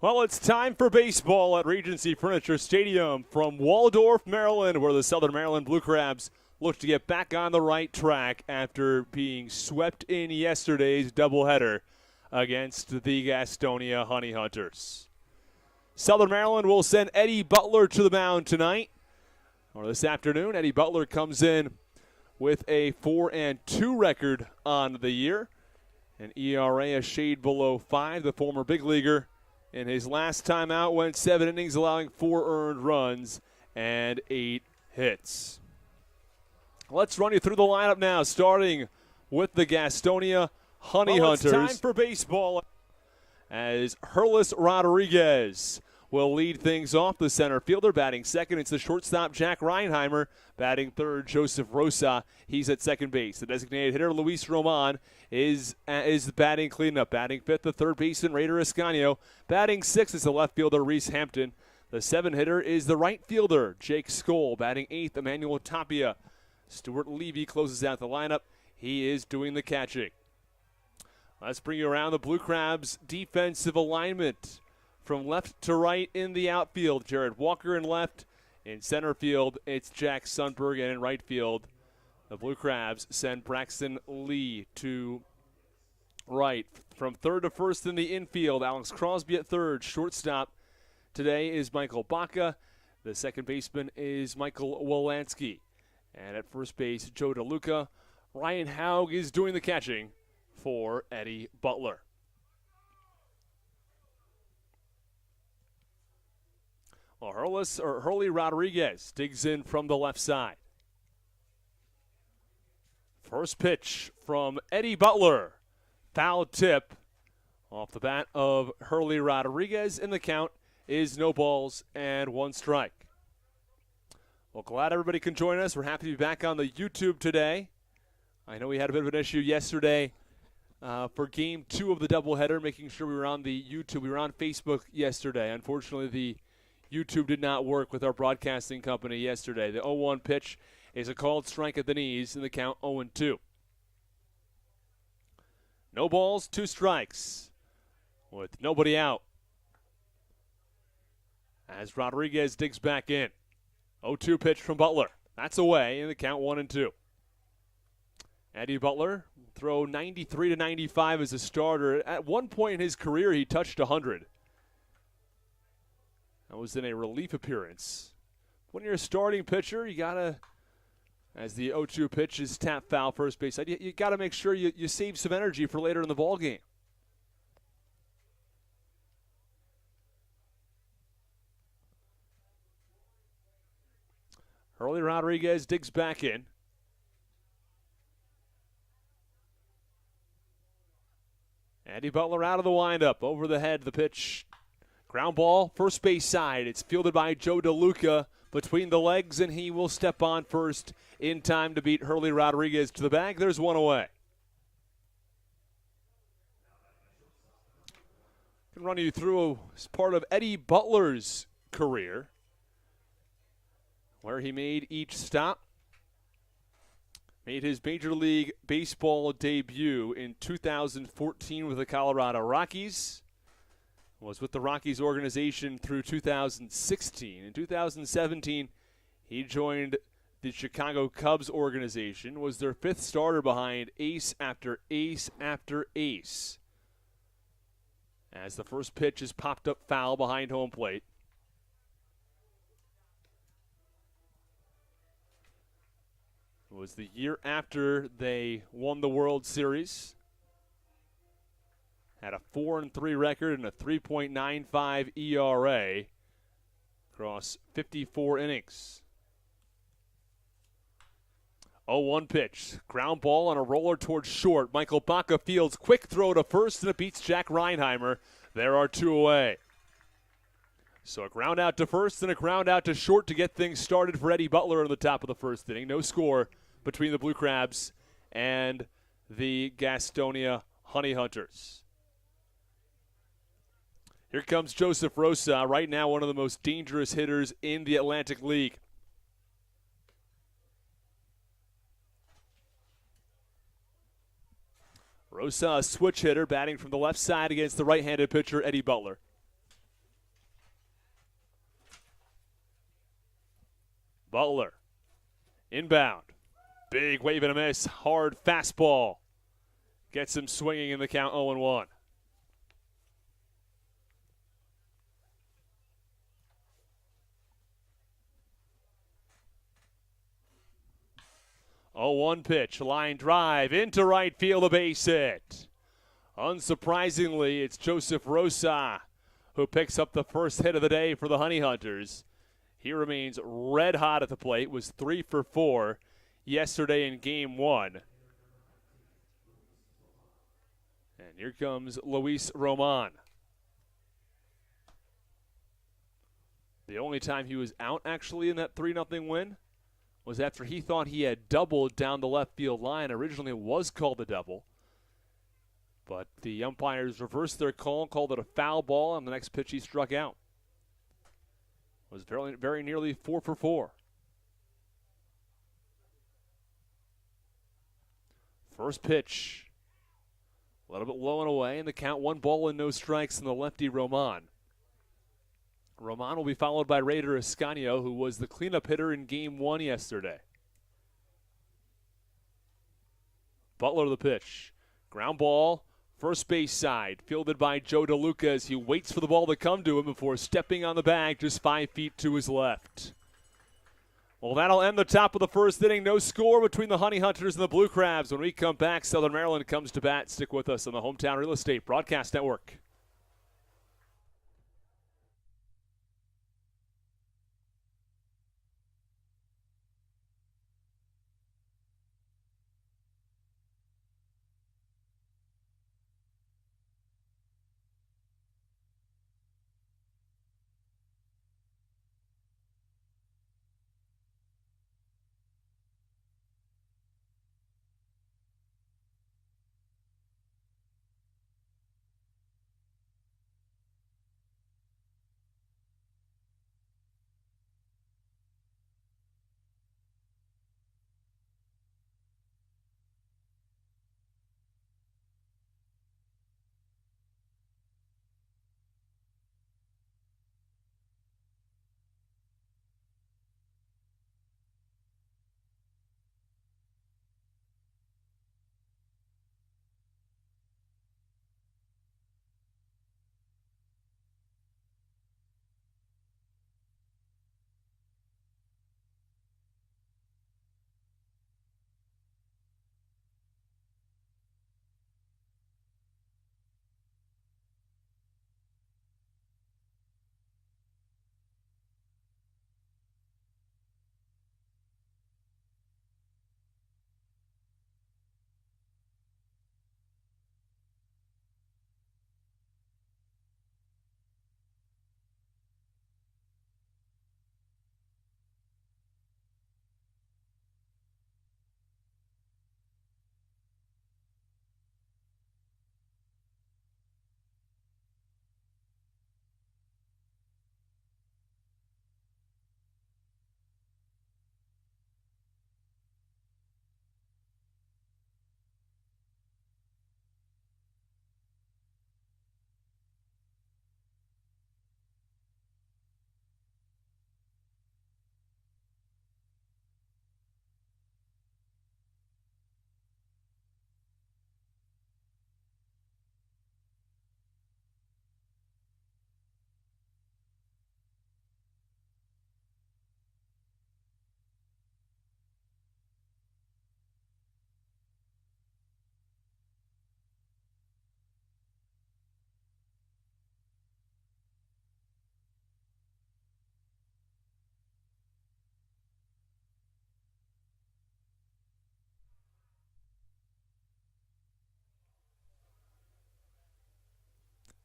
Well, it's time for baseball at Regency Furniture Stadium from Waldorf, Maryland, where the Southern Maryland Blue Crabs look to get back on the right track after being swept in yesterday's doubleheader against the Gastonia Honey Hunters. Southern Maryland will send Eddie Butler to the mound tonight, or this afternoon. Eddie Butler comes in with a 4-2 record on the year, an ERA a shade below 5. The former big leaguer, in his last time out, went 7 innings, allowing 4 earned runs and 8 hits. Let's run you through the lineup now, starting with the Gastonia Honey Hunters. It's time for baseball as Herlis Rodriguez will lead things off. The center fielder batting second. It's the shortstop, Jack Reinheimer. Batting third, Joseph Rosa. He's at second base. The designated hitter, Luis Roman, is batting cleanup. Batting fifth, the third baseman, Raider Escanio. Batting sixth is the left fielder, Reese Hampton. The seventh hitter is the right fielder, Jake Skoll. Batting eighth, Emmanuel Tapia. Stuart Levy closes out the lineup. He is doing the catching. Let's bring you around the Blue Crabs' defensive alignment. From left to right in the outfield, Jared Walker in left. In center field, it's Jack Sundberg. And in right field, the Blue Crabs send Braxton Lee to right. From third to first in the infield, Alex Crosby at third. Shortstop today is Michael Baca. The second baseman is Michael Wolanski. And at first base, Joe DeLuca. Ryan Haug is doing the catching for Eddie Butler. Well, Hurley Rodriguez digs in from the left side. First pitch from Eddie Butler. Foul tip off the bat of Hurley Rodriguez, and the count is no balls and 1 strike. Well, glad everybody can join us. We're happy to be back on the YouTube today. I know we had a bit of an issue yesterday for Game 2 of the doubleheader, making sure we were on the YouTube. We were on Facebook yesterday. Unfortunately, the YouTube did not work with our broadcasting company yesterday. The 0-1 pitch is a called strike at the knees, and the count 0-2. No balls, 2 strikes, with nobody out, as Rodriguez digs back in. 0-2 pitch from Butler. That's away, and the count 1-2. Eddie Butler throw 93 to 95 as a starter. At one point in his career, he touched 100. That was in a relief appearance. When you're a starting pitcher, you got to, as the 0-2 pitch is tap foul first base, you got to make sure you save some energy for later in the ball game. Hurley Rodriguez digs back in. Eddie Butler out of the windup. Over the head, the pitch. Ground ball, first base side. It's fielded by Joe DeLuca between the legs, and he will step on first in time to beat Hurley Rodriguez to the bag. There's one away. I can run you through as part of Eddie Butler's career, where he made each stop. Made his Major League Baseball debut in 2014 with the Colorado Rockies. Was with the Rockies organization through 2016. In 2017, he joined the Chicago Cubs organization, was their 5th starter behind ace after ace after ace. As the first pitch is popped up foul behind home plate. It was the year after they won the World Series. Had a 4-3 record and a 3.95 ERA across 54 innings. 0-1 pitch. Ground ball on a roller towards short. Michael Baca fields. Quick throw to first, and it beats Jack Reinheimer. There are 2 away. So a ground out to first and a ground out to short to get things started for Eddie Butler in the top of the first inning. No score between the Blue Crabs and the Gastonia Honey Hunters. Here comes Joseph Rosa, right now one of the most dangerous hitters in the Atlantic League. Rosa, a switch hitter, batting from the left side against the right-handed pitcher, Eddie Butler. Butler. Inbound. Big wave and a miss. Hard fastball. Gets him swinging in the count 0-1. Oh, 1 pitch. Line drive into right field. A base hit. Unsurprisingly, it's Joseph Rosa who picks up the first hit of the day for the Honey Hunters. He remains red hot at the plate, was 3 for 4 yesterday in Game 1. And here comes Luis Roman. The only time he was out actually in that 3-0 win was after he thought he had doubled down the left field line. Originally it was called a double. But the umpires reversed their call, called it a foul ball, and the next pitch he struck out. Was very, very nearly 4 for 4. First pitch. A little bit low and away, and the count 1 ball and no strikes in the lefty Roman. Roman will be followed by Raider Ascanio, who was the cleanup hitter in Game 1 yesterday. Butler the pitch. Ground ball. First base side, fielded by Joe DeLuca as he waits for the ball to come to him before stepping on the bag just 5 feet to his left. Well, that'll end the top of the first inning. No score between the Honey Hunters and the Blue Crabs. When we come back, Southern Maryland comes to bat. Stick with us on the Hometown Real Estate Broadcast Network.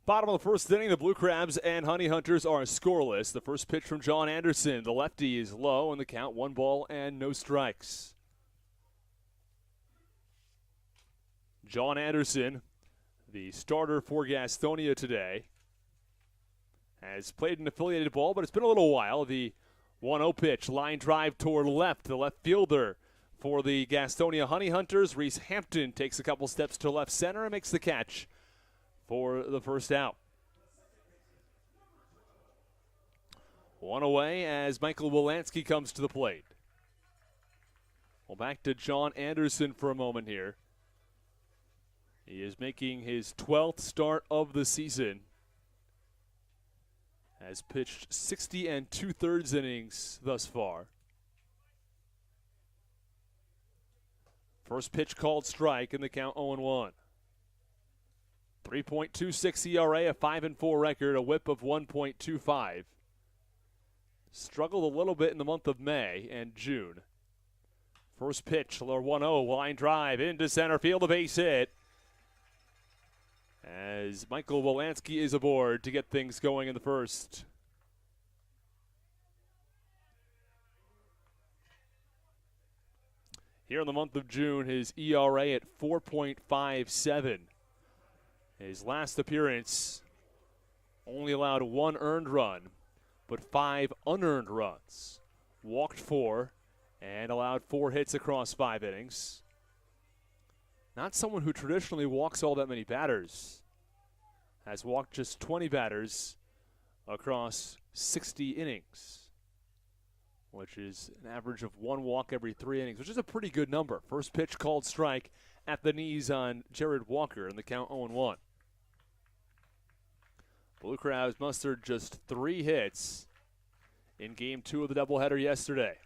Bottom of the first inning, the Blue Crabs and Honey Hunters are scoreless. The first pitch from John Anderson. The lefty is low, and the count 1 ball and no strikes. John Anderson, the starter for Gastonia today, has played an affiliated ball, but it's been a little while. The 1-0 pitch, line drive toward left. The left fielder for the Gastonia Honey Hunters, Reese Hampton, takes a couple steps to left center and makes the catch for the first out. One away as Michael Wolanski comes to the plate. Well, back to John Anderson for a moment here. He is making his 12th start of the season. Has pitched 60 2/3 innings thus far. First pitch called strike in the count 0-1. 3.26 ERA, a 5-4 record, a whip of 1.25. Struggled a little bit in the month of May and June. First pitch, 1-0, line drive into center field, a base hit. As Michael Wolanski is aboard to get things going in the first. Here in the month of June, his ERA at 4.57. His last appearance only allowed 1 earned run, but 5 unearned runs. Walked 4 and allowed 4 hits across 5 innings. Not someone who traditionally walks all that many batters. Has walked just 20 batters across 60 innings, which is an average of 1 walk every 3 innings, which is a pretty good number. First pitch called strike at the knees on Jared Walker in the count 0-1. Blue Crabs mustered just 3 hits in Game 2 of the doubleheader yesterday.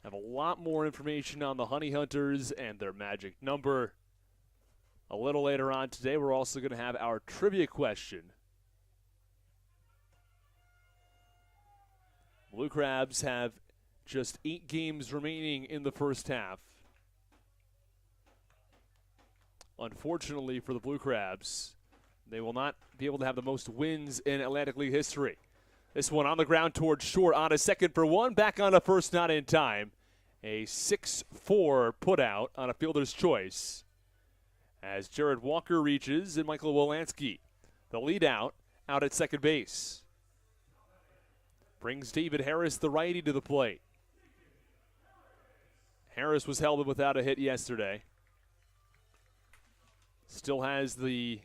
Have a lot more information on the Honey Hunters and their magic number. A little later on today, we're also going to have our trivia question. Blue Crabs have just 8 games remaining in the first half. Unfortunately for the Blue Crabs, they will not be able to have the most wins in Atlantic League history. This one on the ground towards short, on a second for 1, back on a first, not in time. A 6-4 putout on a fielder's choice as Jared Walker reaches and Michael Wolanski, the lead out at second base. Brings David Harris, the righty, to the plate. Harris was held without a hit yesterday. Still has the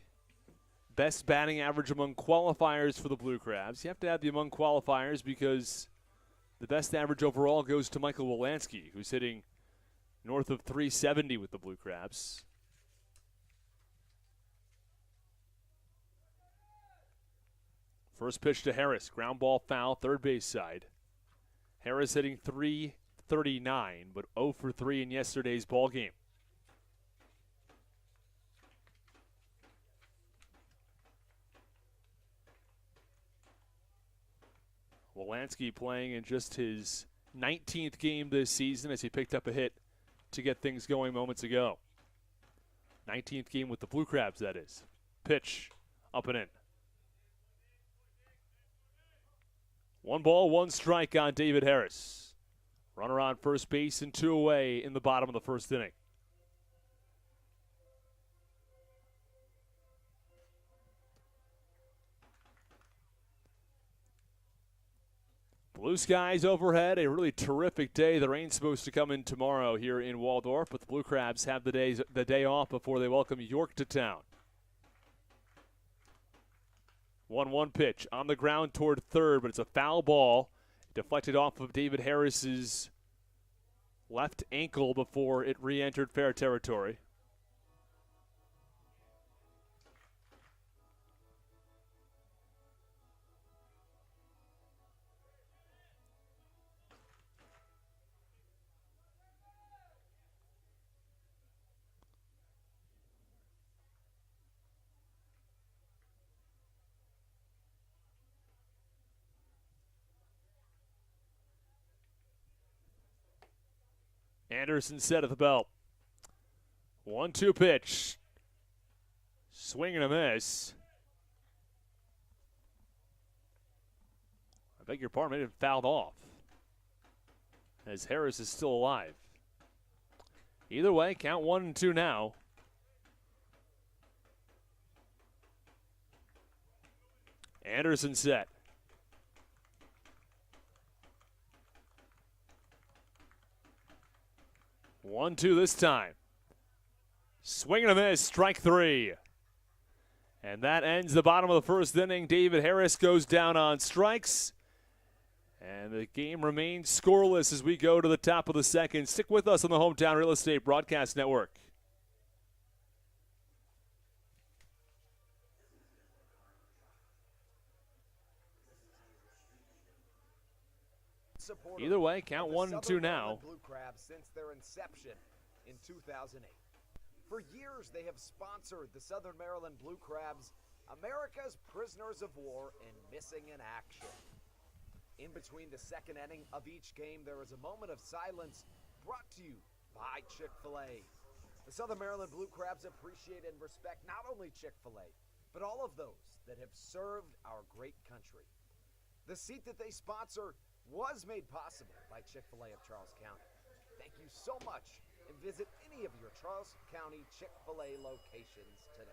best batting average among qualifiers for the Blue Crabs. You have to have the among qualifiers because the best average overall goes to Michael Wolanski, who's hitting north of 370 with the Blue Crabs. First pitch to Harris, ground ball foul, third base side. Harris hitting .339, but 0 for 3 in yesterday's ball game. Wolanski playing in just his 19th game this season as he picked up a hit to get things going moments ago. 19th game with the Blue Crabs, that is. Pitch, up and in. 1 ball, 1 strike on David Harris. Runner on first base and 2 away in the bottom of the first inning. Blue skies overhead, a really terrific day. The rain's supposed to come in tomorrow here in Waldorf, but the Blue Crabs have the day off before they welcome York to town. 1-1 pitch on the ground toward third, but it's a foul ball. Deflected off of David Harris's left ankle before it re-entered fair territory. Anderson set at the belt. 1-2 pitch. Swing and a miss. I beg your pardon, it fouled off as Harris is still alive. Either way, count 1-2 now. Anderson set. 1-2 this time. Swing and a miss, strike 3. And that ends the bottom of the first inning. David Harris goes down on strikes. And the game remains scoreless as we go to the top of the second. Stick with us on the Hometown Real Estate Broadcast Network. Either way, count 1-2 now. Blue Crabs since their inception in 2008. For years, they have sponsored the Southern Maryland Blue Crabs, America's prisoners of war and missing in action. In between the second inning of each game, there is a moment of silence brought to you by Chick-fil-A. The Southern Maryland Blue Crabs appreciate and respect not only Chick-fil-A, but all of those that have served our great country. The seat that they sponsor was made possible by Chick-fil-A of Charles County. Thank you so much, and visit any of your Charles County Chick-fil-A locations today.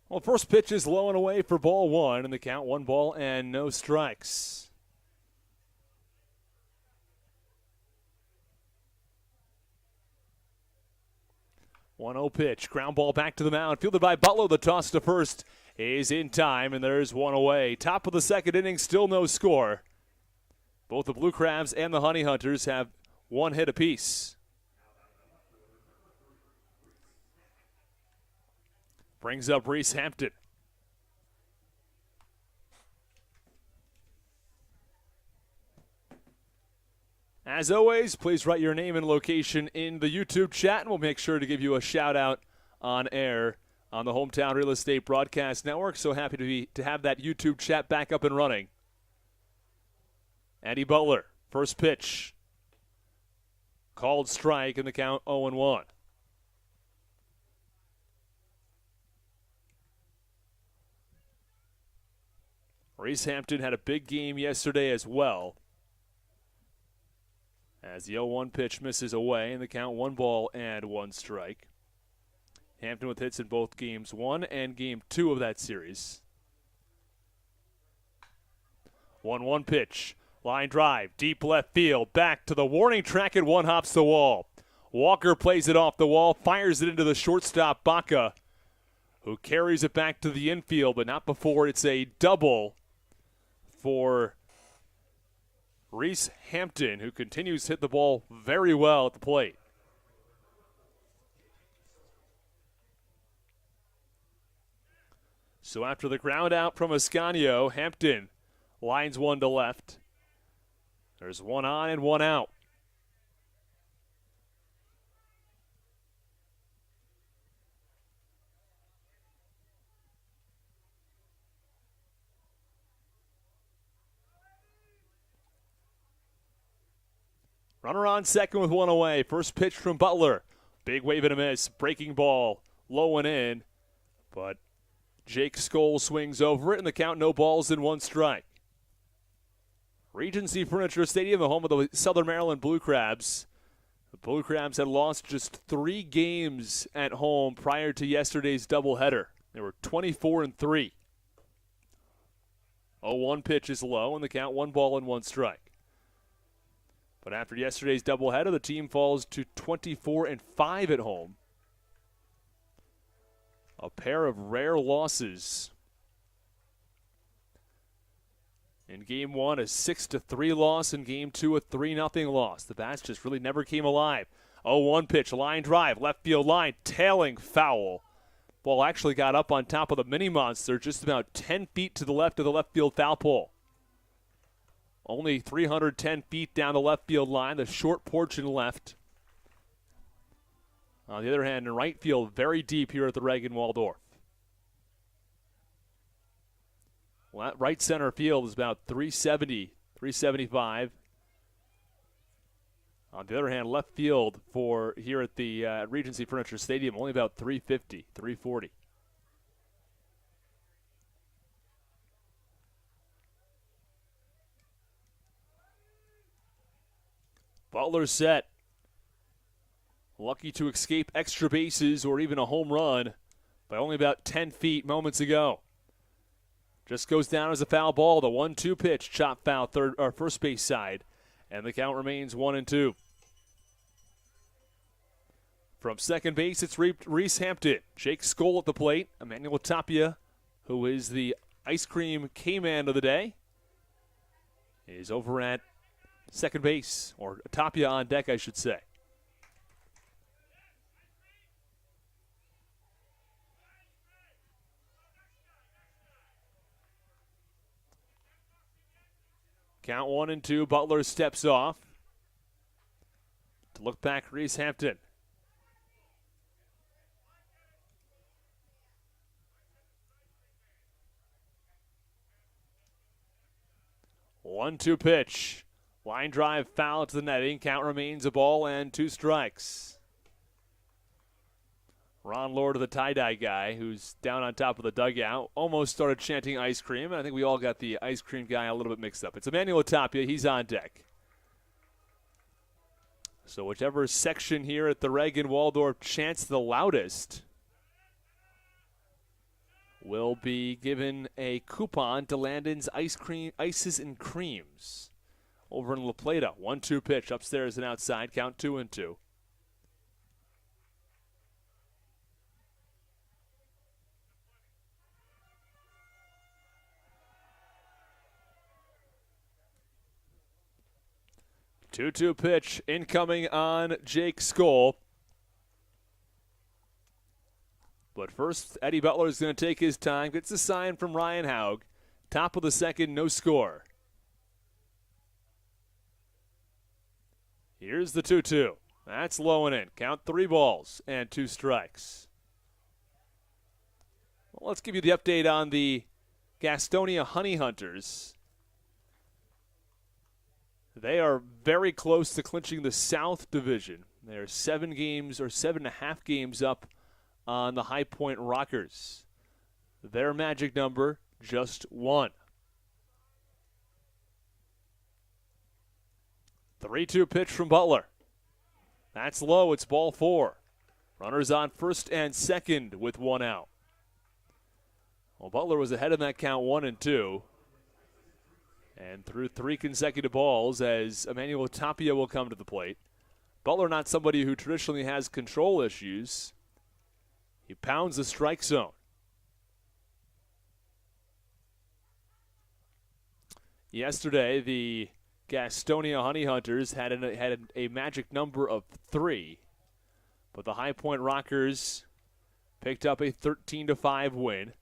Well, first pitch is low and away for ball one, and the count 1 ball and no strikes. One 0 pitch, ground ball back to the mound, fielded by Butler. The toss to first is in time, and there's one away. Top of the second inning, still no score. Both the Blue Crabs and the Honey Hunters have one hit apiece. Brings up Reese Hampton. As always, please write your name and location in the YouTube chat, and we'll make sure to give you a shout-out on air on the Hometown Real Estate Broadcast Network. So happy to have that YouTube chat back up and running. Andy Butler, first pitch. Called strike, and the count 0-1. Reese Hampton had a big game yesterday as well, as the 0-1 pitch misses away, and the count 1 ball and 1 strike. Hampton with hits in both games 1 and game 2 of that series. 1-1 pitch, line drive, deep left field, back to the warning track, and one hops the wall. Walker plays it off the wall, fires it into the shortstop Baca, who carries it back to the infield, but not before it's a double for Reese Hampton, who continues to hit the ball very well at the plate. So after the ground out from Ascanio, Hampton lines one to left. There's one on and one out. Runner on second with one away. First pitch from Butler. Big wave and a miss. Breaking ball. Low and in. But Jake Skoll swings over it, and the count no balls and 1 strike. Regency Furniture Stadium, the home of the Southern Maryland Blue Crabs. The Blue Crabs had lost just 3 games at home prior to yesterday's doubleheader. They were 24-3. 0-1 pitch is low, and the count 1 ball and 1 strike. But after yesterday's doubleheader, the team falls to 24-5 at home. A pair of rare losses. In Game 1, a 6-3 loss. In Game 2, a 3-0 loss. The Bats just really never came alive. 0-1 pitch, line drive, left field line, tailing foul. Ball actually got up on top of the mini monster, just about 10 feet to the left of the left field foul pole. Only 310 feet down the left field line, the short portion left. On the other hand, in right field, very deep here at the Reagan Waldorf. Well, right center field is about 370, 375. On the other hand, left field for here at the Regency Furniture Stadium, only about 350, 340. Butler set. Lucky to escape extra bases or even a home run by only about 10 feet moments ago. Just goes down as a foul ball. The 1-2 pitch, chop foul first base side, and the count remains 1-2. From second base, it's Reese Hampton. Jake Skoll at the plate. Emmanuel Tapia, who is the ice cream K-man of the day, is over at second base, or Tapia on deck, I should say. Count 1-2. Butler steps off. To look back, Reese Hampton. One-two pitch. Line drive foul to the netting. Count remains a ball and 2 strikes. Ron Lord, the tie-dye guy, who's down on top of the dugout, almost started chanting ice cream, and I think we all got the ice cream guy a little bit mixed up. It's Emmanuel Tapia. He's on deck. So whichever section here at the Reagan Waldorf chants the loudest will be given a coupon to Landon's Ices and Creams over in La Plata. 1-2 pitch upstairs and outside. Count 2-2. Two-two pitch incoming on Jake Skoll. But first, Eddie Butler is going to take his time. Gets a sign from Ryan Haug. Top of the second, no score. Here's the 2-2. That's low and in. Count 3 balls and 2 strikes. Well, let's give you the update on the Gastonia Honey Hunters. They are very close to clinching the South Division. They're 7.5 games up on the High Point Rockers. Their magic number, just 1. 3-2 pitch from Butler. That's low. It's ball 4. Runners on first and second with 1 out. Well, Butler was ahead in that count 1-2. And through 3 consecutive balls as Emmanuel Tapia will come to the plate. Butler not somebody who traditionally has control issues. He pounds the strike zone. Yesterday, the Gastonia Honey Hunters had a magic number of 3. But the High Point Rockers picked up a 13-5 win.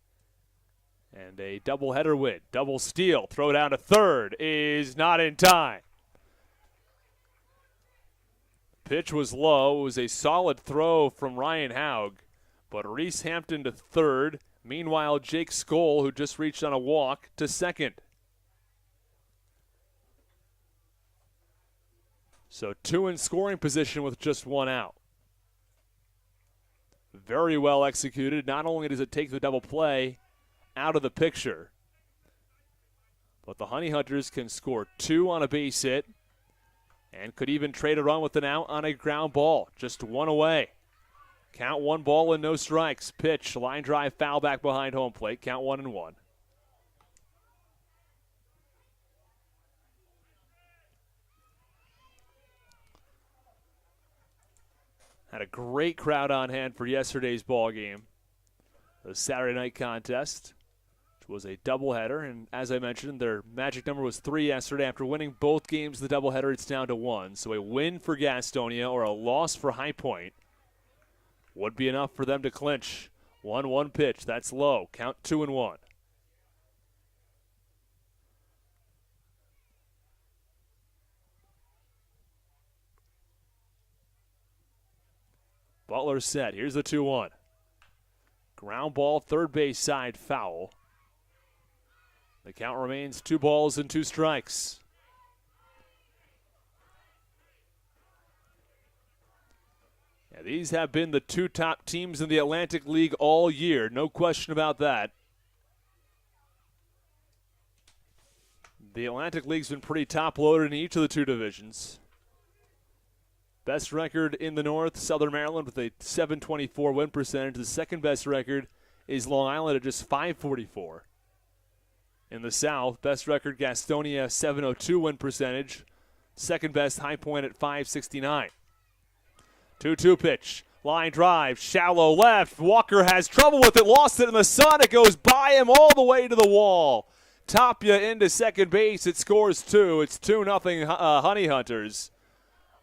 And a doubleheader win. Double steal. Throw down to third is not in time. Pitch was low. It was a solid throw from Ryan Haug. But Reese Hampton to third. Meanwhile, Jake Skoll, who just reached on a walk, to second. So 2 in scoring position with just 1 out. Very well executed. Not only does it take the double play out of the picture, but the Honey Hunters can score 2 on a base hit and could even trade a run with an out on a ground ball. Just one away. Count 1 ball and no strikes. Pitch, line drive, foul back behind home plate. Count 1-1. Had a great crowd on hand for yesterday's ball game. The Saturday night contest, which was a doubleheader. And as I mentioned, their magic number was 3 yesterday. After winning both games of the doubleheader, it's down to 1. So a win for Gastonia or a loss for High Point would be enough for them to clinch. 1-1 pitch. That's low. Count 2-1. Butler set. Here's the 2-1. Ground ball, third base side, foul. The count remains 2 balls and 2 strikes. Yeah, these have been the 2 top teams in the Atlantic League all year. No question about that. The Atlantic League's been pretty top-loaded in each of the 2 divisions. Best record in the North, Southern Maryland with a .724 win percentage. The second best record is Long Island at just .544. In the South, best record Gastonia, .702 win percentage. Second best High Point at .569. 2-2 pitch. Line drive, shallow left. Walker has trouble with it, lost it in the sun. It goes by him all the way to the wall. Tapia into second base. It scores 2. It's 2-0 Honey Hunters.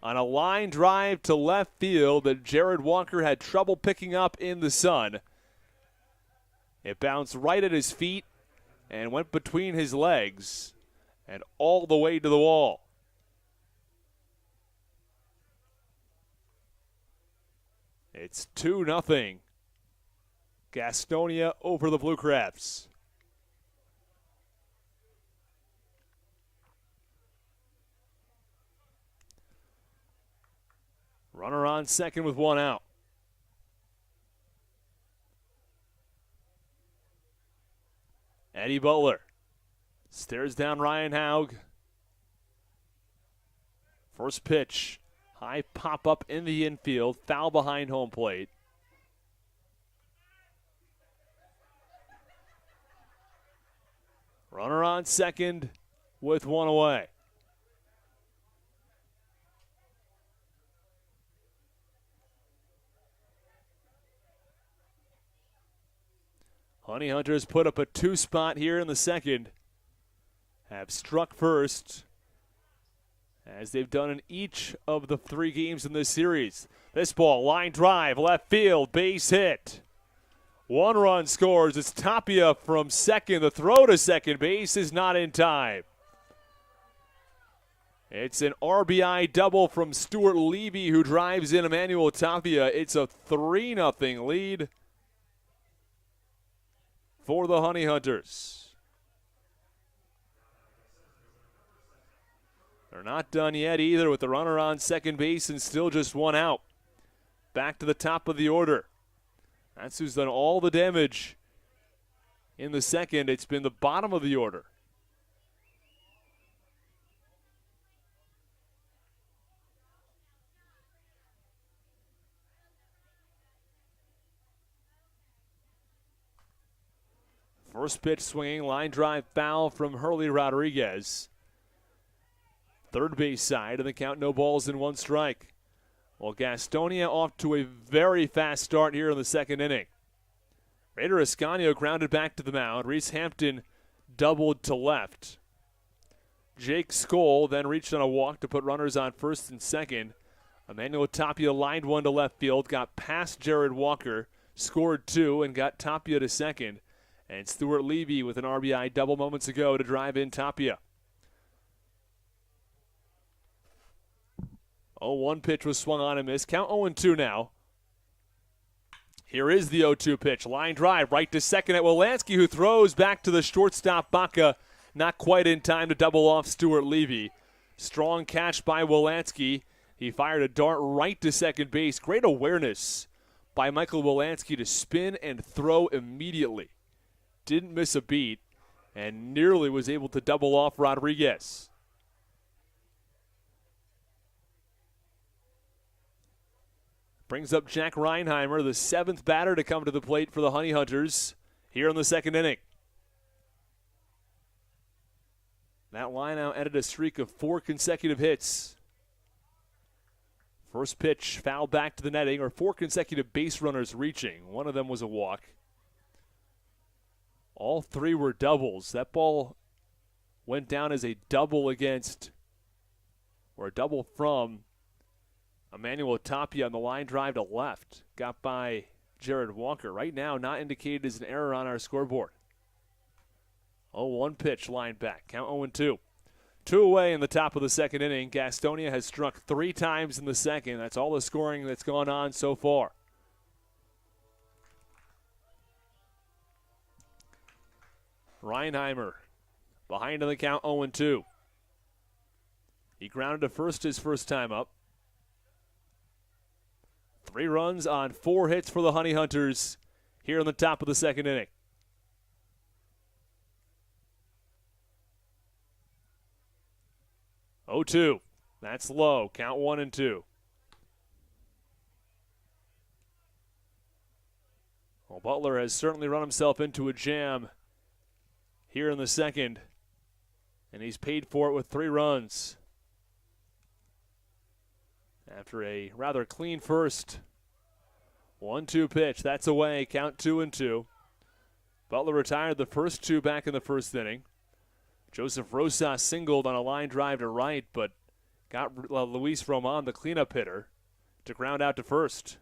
On a line drive to left field that Jared Walker had trouble picking up in the sun. It bounced right at his feet and went between his legs and all the way to the wall. It's 2-0 Gastonia over the Blue Crabs. Runner on second with 1 out. Eddie Butler stares down Ryan Haug. First pitch, high pop up in the infield, foul behind home plate. Runner on second with 1 away. Honey Hunters put up a 2 spot here in the second. Have struck first, as they've done in each of the 3 games in this series. This ball, line drive, left field, base hit. 1 run scores. It's Tapia from second. The throw to second base is not in time. It's an RBI double from Stuart Levy, who drives in Emmanuel Tapia. It's a 3-0 lead for the Honey Hunters. They're not done yet either, with the runner on second base and still just 1 out. Back to the top of the order. That's who's done all the damage in the second. It's been the bottom of the order. First pitch swinging, line drive foul from Hurley Rodriguez. Third base side, and the count no balls and 1 strike. Well, Gastonia off to a very fast start here in the second inning. Raider Ascanio grounded back to the mound. Reese Hampton doubled to left. Jake Skoll then reached on a walk to put runners on first and second. Emmanuel Tapia lined 1 to left field, got past Jared Walker, scored 2, and got Tapia to second. And Stuart Levy with an RBI double moments ago to drive in Tapia. 0-1 pitch was swung on and missed. Count 0-2 now. Here is the 0-2 pitch. Line drive right to second at Wolanski, who throws back to the shortstop Baca. Not quite in time to double off Stuart Levy. Strong catch by Wolanski. He fired a dart right to second base. Great awareness by Michael Wolanski to spin and throw immediately. Didn't miss a beat and nearly was able to double off Rodriguez. brings up Jack Reinheimer, the 7th batter to come to the plate for the Honey Hunters here in the 2nd inning. That line out ended a streak of 4 consecutive hits. First pitch fouled back to the netting, or 4 consecutive base runners reaching. One of them was a walk. All 3 were doubles. That ball went down as a double against, or a double from Emmanuel Tapia on the line drive to left. Got by Jared Walker. Right now, not indicated as an error on our scoreboard. 0-1 pitch, line back. Count 0-2. 2 away in the top of the 2nd inning. Gastonia has struck 3 times in the 2nd. That's all the scoring that's gone on so far. Reinheimer behind in the count, 0-2. He grounded to first his first time up. 3 runs on 4 hits for the Honey Hunters here in the top of the 2nd inning. Oh, 2. That's low. Count 1-2. Well, Butler has certainly run himself into a jam here in the 2nd, and he's paid for it with 3 runs. After a rather clean first. 1-2 pitch. That's away. Count 2-2. Butler retired the first 2 back in the 1st inning. Joseph Rosas singled on a line drive to right, but got Luis Roman, the cleanup hitter, to ground out to first.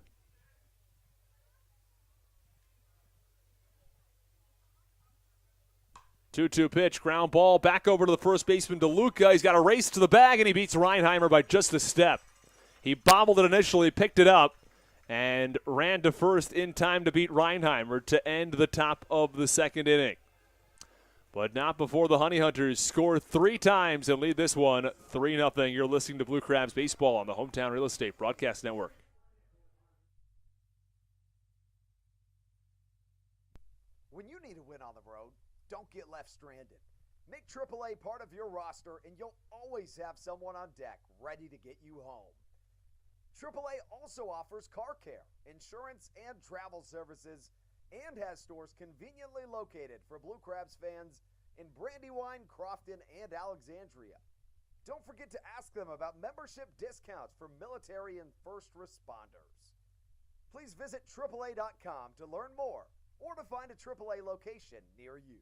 Two-two pitch, ground ball, back over to the first baseman, DeLuca. He's got a race to the bag, and he beats Reinheimer by just a step. He bobbled it initially, picked it up, and ran to first in time to beat Reinheimer to end the top of the 2nd inning. But not before the Honey Hunters score 3 times and lead this one 3-0. You're listening to Blue Crabs Baseball on the Hometown Real Estate Broadcast Network. When you need a win on the road, don't get left stranded. Make AAA part of your roster, and you'll always have someone on deck ready to get you home. AAA also offers car care, insurance, and travel services, and has stores conveniently located for Blue Crabs fans in Brandywine, Crofton, and Alexandria. Don't forget to ask them about membership discounts for military and first responders. Please visit AAA.com to learn more or to find a AAA location near you.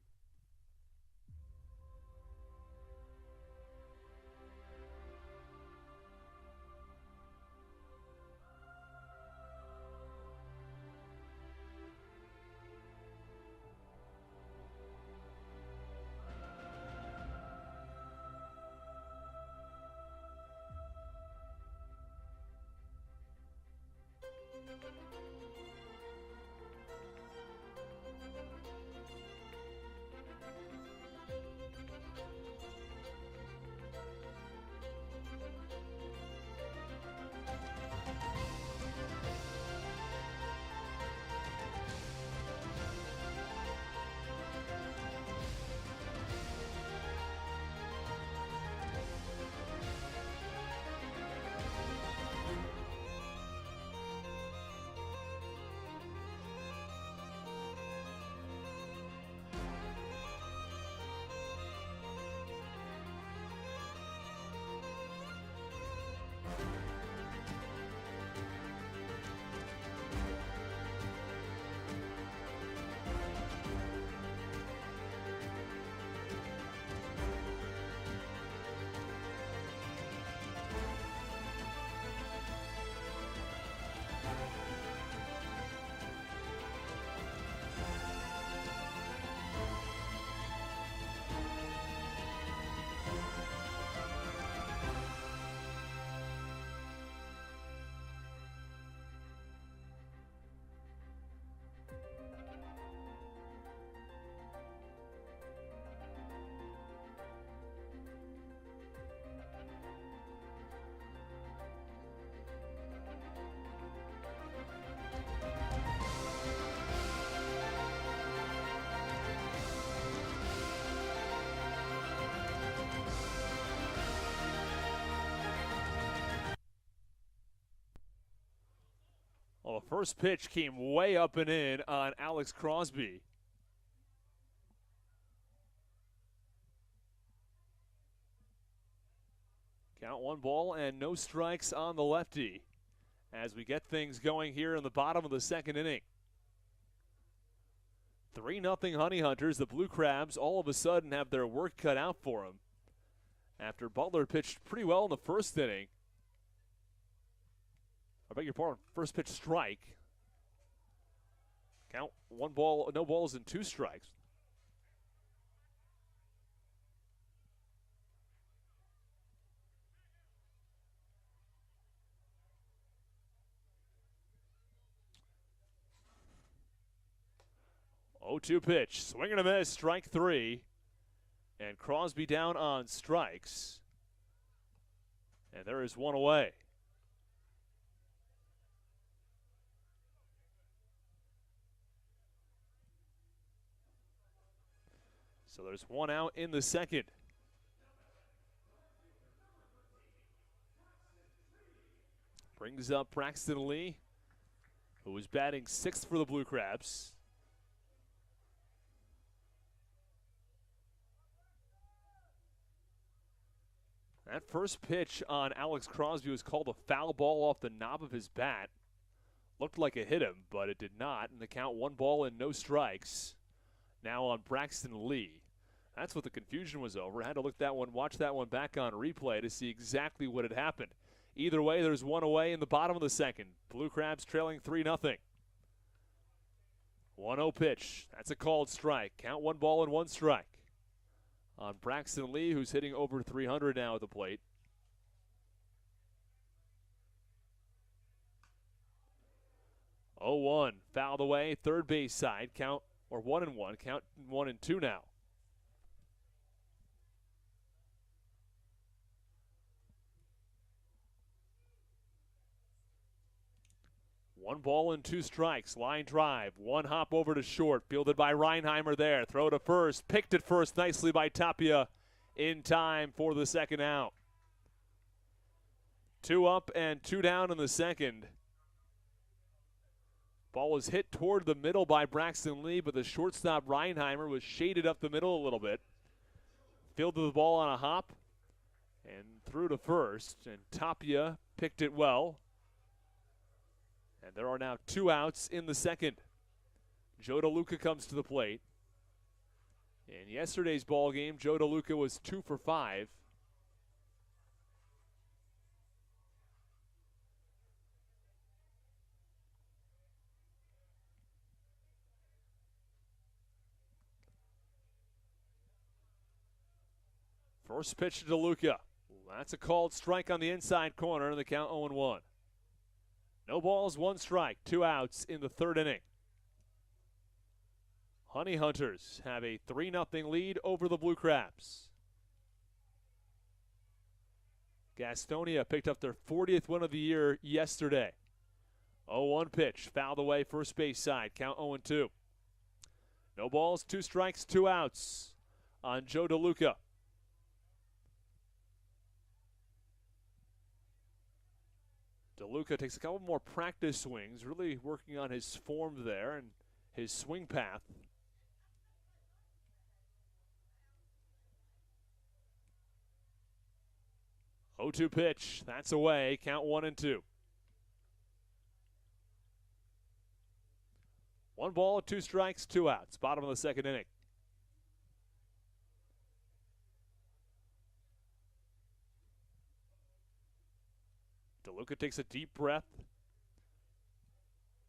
First pitch came way up and in on Alex Crosby. Count 1 ball and no strikes on the lefty as we get things going here in the bottom of the second inning. 3-0 Honey Hunters. The Blue Crabs all of a sudden have their work cut out for them after Butler pitched pretty well in the first inning. I beg your pardon, first pitch strike. Count 1 ball, no balls and 2 strikes. Oh, 2 pitch, swing and a miss, strike 3. And Crosby down on strikes. And there is 1 away. So there's 1 out in the second. Brings up Braxton Lee, who was batting 6th for the Blue Crabs. That first pitch on Alex Crosby was called a foul ball off the knob of his bat. Looked like it hit him, but it did not. And the count 1 ball and no strikes. Now on Braxton Lee. That's what the confusion was over. Had to watch that one back on replay to see exactly what had happened. Either way, there's 1 away in the bottom of the second. Blue Crabs trailing 3-0. 1-0 pitch. That's a called strike. Count 1 ball and 1 strike on Braxton Lee, who's hitting over 300 now at the plate. Oh, 1 fouled away, third base side. Count, or 1-1. Count 1-2 now. One ball and 2 strikes. Line drive. 1 hop over to short. Fielded by Reinheimer there. Throw to first. Picked at first nicely by Tapia in time for the second out. 2 up and 2 down in the second. Ball was hit toward the middle by Braxton Lee, but the shortstop Reinheimer was shaded up the middle a little bit. Fielded the ball on a hop and threw to first. And Tapia picked it well. And there are now 2 outs in the second. Joe DeLuca comes to the plate. In yesterday's ball game, Joe DeLuca was 2 for 5. First pitch to DeLuca. That's a called strike on the inside corner, and the count 0-1. No balls, 1 strike, 2 outs in the third inning. Honey Hunters have a 3-0 lead over the Blue Crabs. Gastonia picked up their 40th win of the year yesterday. 0-1 pitch, fouled away first base side, count 0-2. No balls, 2 strikes, 2 outs on Joe DeLuca. DeLuca takes a couple more practice swings, really working on his form there and his swing path. Oh, 0-2 pitch. That's away. Count 1-2. 1 ball, 2 strikes, 2 outs. Bottom of the second inning. DeLuca takes a deep breath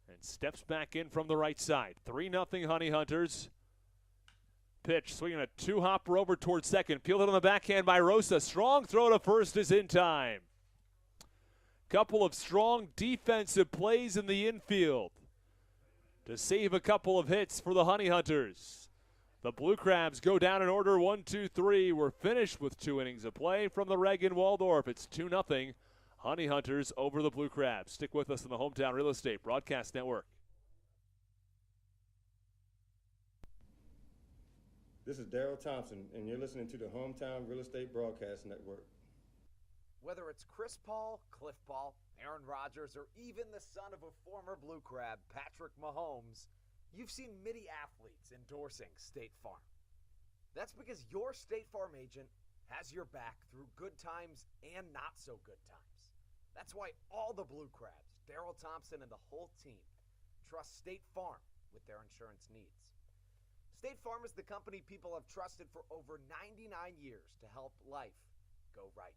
and steps back in from the right side. 3-0 Honey Hunters. Pitch, swinging a 2-hopper over towards second. Fielded on the backhand by Rosa. Strong throw to first is in time. Couple of strong defensive plays in the infield to save a couple of hits for the Honey Hunters. The Blue Crabs go down in order 1, 2, 3. We're finished with 2 innings of play from the Reg in Waldorf. It's 2-0. Honey Hunters over the Blue Crabs. Stick with us on the Hometown Real Estate Broadcast Network. This is Daryl Thompson, and you're listening to the Hometown Real Estate Broadcast Network. Whether it's Chris Paul, Cliff Paul, Aaron Rodgers, or even the son of a former Blue Crab, Patrick Mahomes, you've seen many athletes endorsing State Farm. That's because your State Farm agent has your back through good times and not so good times. That's why all the Blue Crabs, Darryl Thompson, and the whole team trust State Farm with their insurance needs. State Farm is the company people have trusted for over 99 years to help life go right.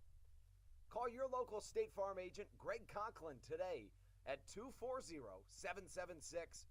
Call your local State Farm agent, Greg Conklin, today at 240-776-4289.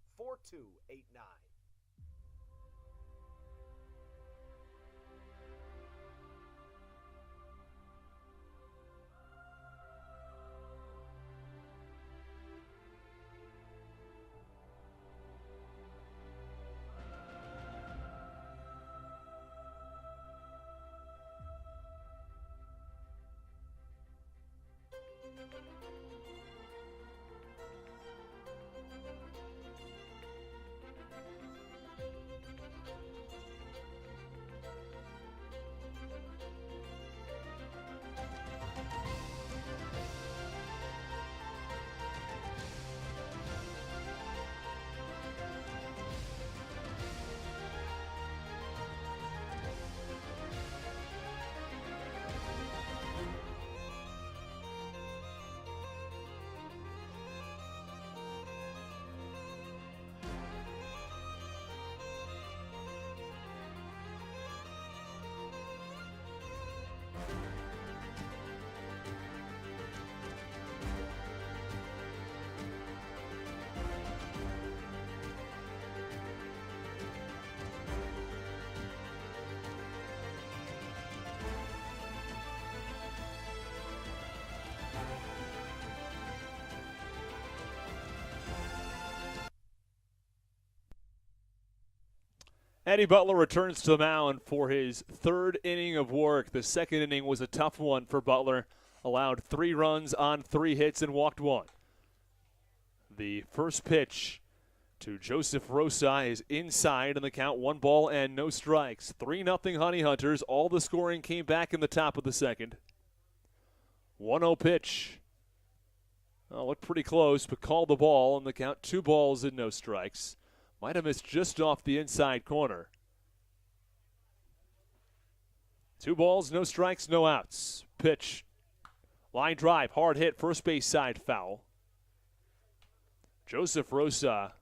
Eddie Butler returns to the mound for his third inning of work. The second inning was a tough one for Butler. Allowed 3 runs on 3 hits and walked 1. The first pitch to Joseph Rosa is inside, and the count 1 ball and no strikes. 3-0 Honey Hunters. All the scoring came back in the top of the second. 1-0 pitch. Oh, looked pretty close, but called the ball, and the count 2 balls and no strikes. Might have missed just off the inside corner. 2 balls, no strikes, no outs. Pitch. Line drive, hard hit, first base side foul. Joseph Rosa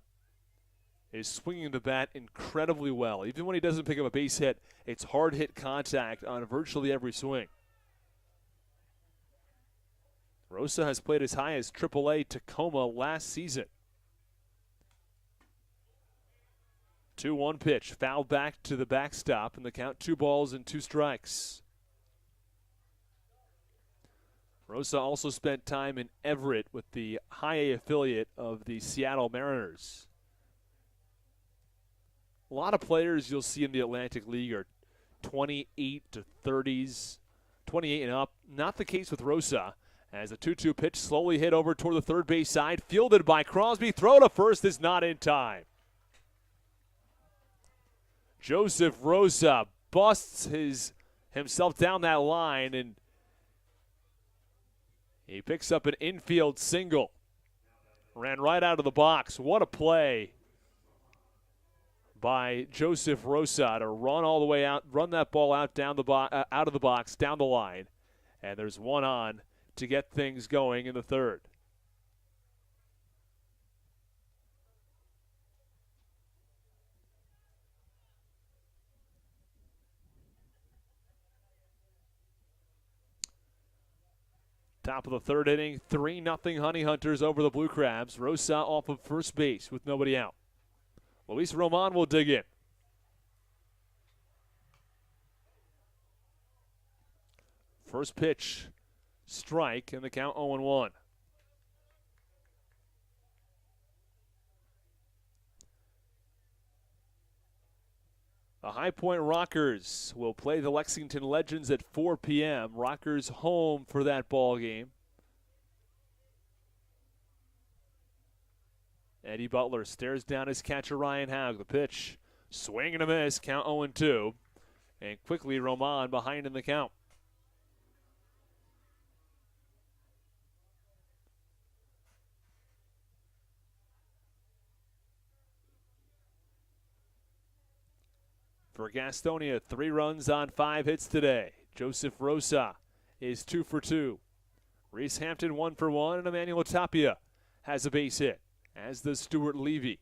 is swinging the bat incredibly well. Even when he doesn't pick up a base hit, it's hard hit contact on virtually every swing. Rosa has played as high as AAA Tacoma last season. 2-1 pitch, fouled back to the backstop, and the count 2 balls and 2 strikes. Rosa also spent time in Everett with the high A affiliate of the Seattle Mariners. A lot of players you'll see in the Atlantic League are 28 to 30s, 28 and up. Not the case with Rosa, as a 2-2 pitch slowly hit over toward the third base side, fielded by Crosby. Throw to first is not in time. Joseph Rosa busts himself down that line, and he picks up an infield single. Ran right out of the box. What a play by Joseph Rosa to run all the way out, run that ball out down the out of the box, down the line, and there's 1 on to get things going in the third. Top of the third inning, 3-0 Honey Hunters over the Blue Crabs. Rosa off of first base with nobody out. Luis Roman will dig in. First pitch, strike, and the count 0-1. The High Point Rockers will play the Lexington Legends at 4 p.m. Rockers home for that ball game. Eddie Butler stares down his catcher Ryan Haug. The pitch, swing and a miss, count 0-2. And quickly Roman behind in the count. for Gastonia. 3 runs on 5 hits today. Joseph Rosa is 2 for 2. Reese Hampton 1 for 1, and Emmanuel Tapia has a base hit, as does Stuart Levy.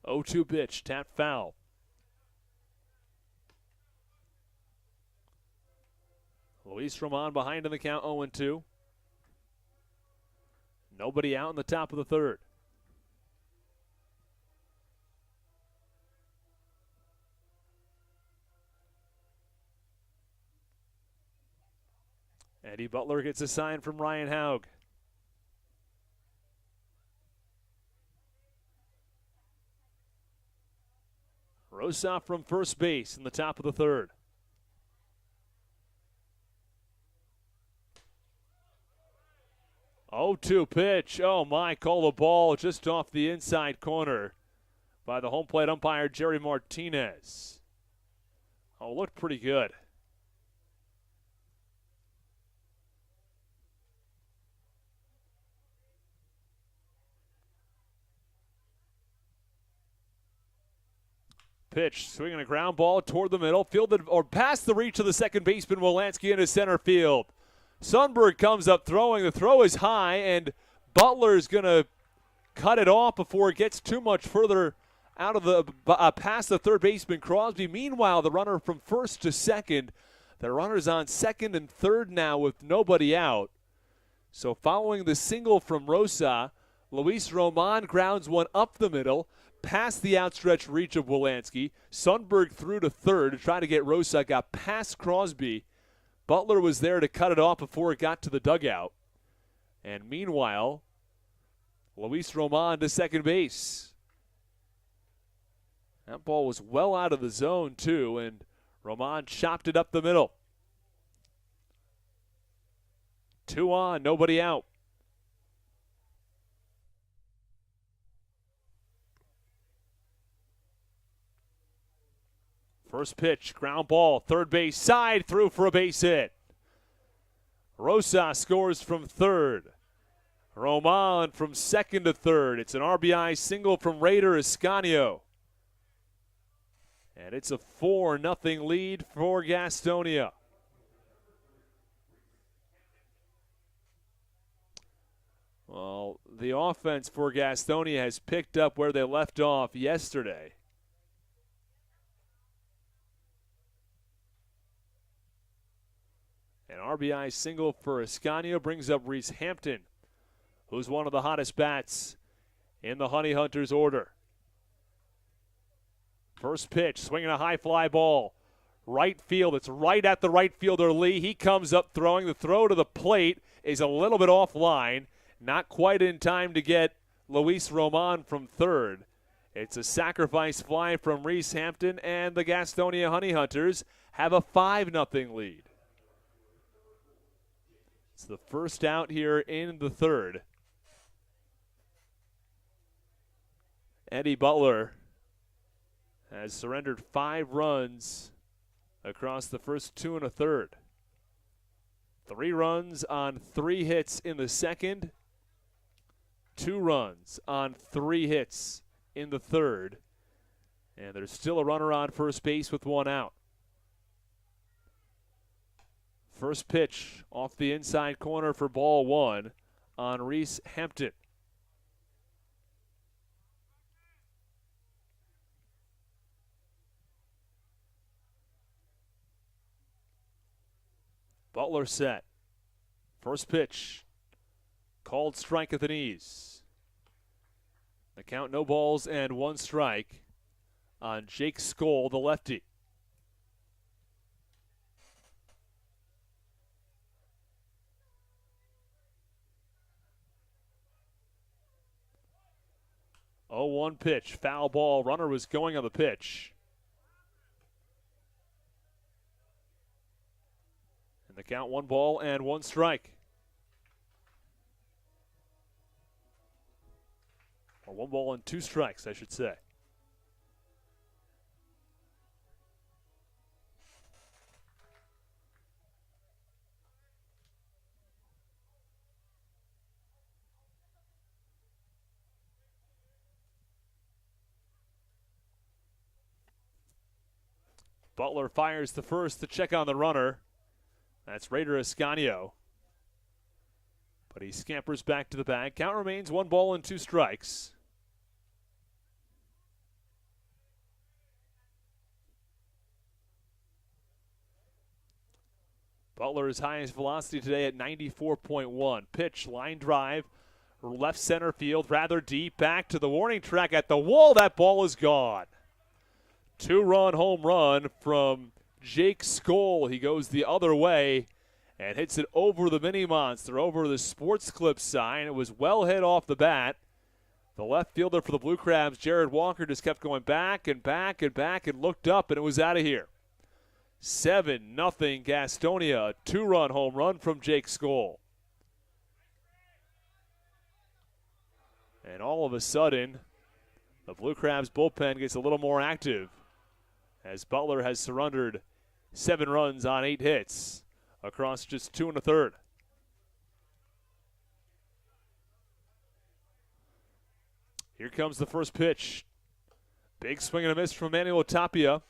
0-2 pitch, tap foul. Luis Roman behind in the count, 0-2. Nobody out in the top of the third. Eddie Butler gets a sign from Ryan Haug. Rosa from first base in the top of the third. Oh, 2 pitch. Oh my, call the ball just off the inside corner by the home plate umpire, Jerry Martinez. Oh, looked pretty good. Pitch, swinging a ground ball toward the middle, fielded or past the reach of the second baseman Wolanski into center field. Sundberg comes up throwing. The throw is high, and Butler's going to cut it off before it gets too much further out of the past the third baseman Crosby. Meanwhile, the runner from first to second, the runner's on second and third now with nobody out. So following the single from Rosa, Luis Roman grounds one up the middle, past the outstretched reach of Wolanski. Sundberg threw to third to try to get Rosa, got past Crosby. Butler was there to cut it off before it got to the dugout. And meanwhile, Luis Roman to second base. That ball was well out of the zone, too, and Roman chopped it up the middle. 2 on, nobody out. First pitch, ground ball, third base side, through for a base hit. Rosa scores from third. Roman from second to third. It's an RBI single from Raider Escanio. And it's a 4-0 lead for Gastonia. Well, the offense for Gastonia has picked up where they left off yesterday. An RBI single for Escanio brings up Reese Hampton, who's one of the hottest bats in the Honey Hunters order. First pitch, swinging a high fly ball. Right field, it's right at the right fielder Lee. He comes up throwing. The throw to the plate is a little bit offline. Not quite in time to get Luis Roman from third. It's a sacrifice fly from Reese Hampton, and the Gastonia Honey Hunters have a 5-0 lead. It's the first out here in the third. Eddie Butler has surrendered 5 runs across the first 2 1/3. 3 runs on 3 hits in the second. 2 runs on 3 hits in the third. And there's still a runner on first base with 1 out. First pitch off the inside corner for ball 1 on Reese Hampton. Butler set. First pitch. Called strike at the knees. The count, no balls and 1 strike on Jake Skoll, the lefty. Oh, 1 pitch, foul ball. Runner was going on the pitch. And the count, 1 ball and 1 strike. Or 1 ball and 2 strikes, I should say. Butler fires the first to check on the runner. That's Raider Ascanio. But he scampers back to the bag. Count remains 1 ball and 2 strikes. Butler's highest velocity today at 94.1. Pitch, line drive, left center field, rather deep, back to the warning track at the wall. That ball is gone. 2-run home run from Jake Skoll. He goes the other way and hits it over the mini monster, over the Sports Clip sign. It was well hit off the bat. The left fielder for the Blue Crabs, Jared Walker, just kept going back and back and back and looked up, and it was out of here. 7-0 Gastonia, a 2-run home run from Jake Skoll. And all of a sudden, the Blue Crabs bullpen gets a little more active as Butler has surrendered 7 runs on 8 hits across just 2 1/3. Here comes the first pitch. Big swing and a miss from Manuel Tapia.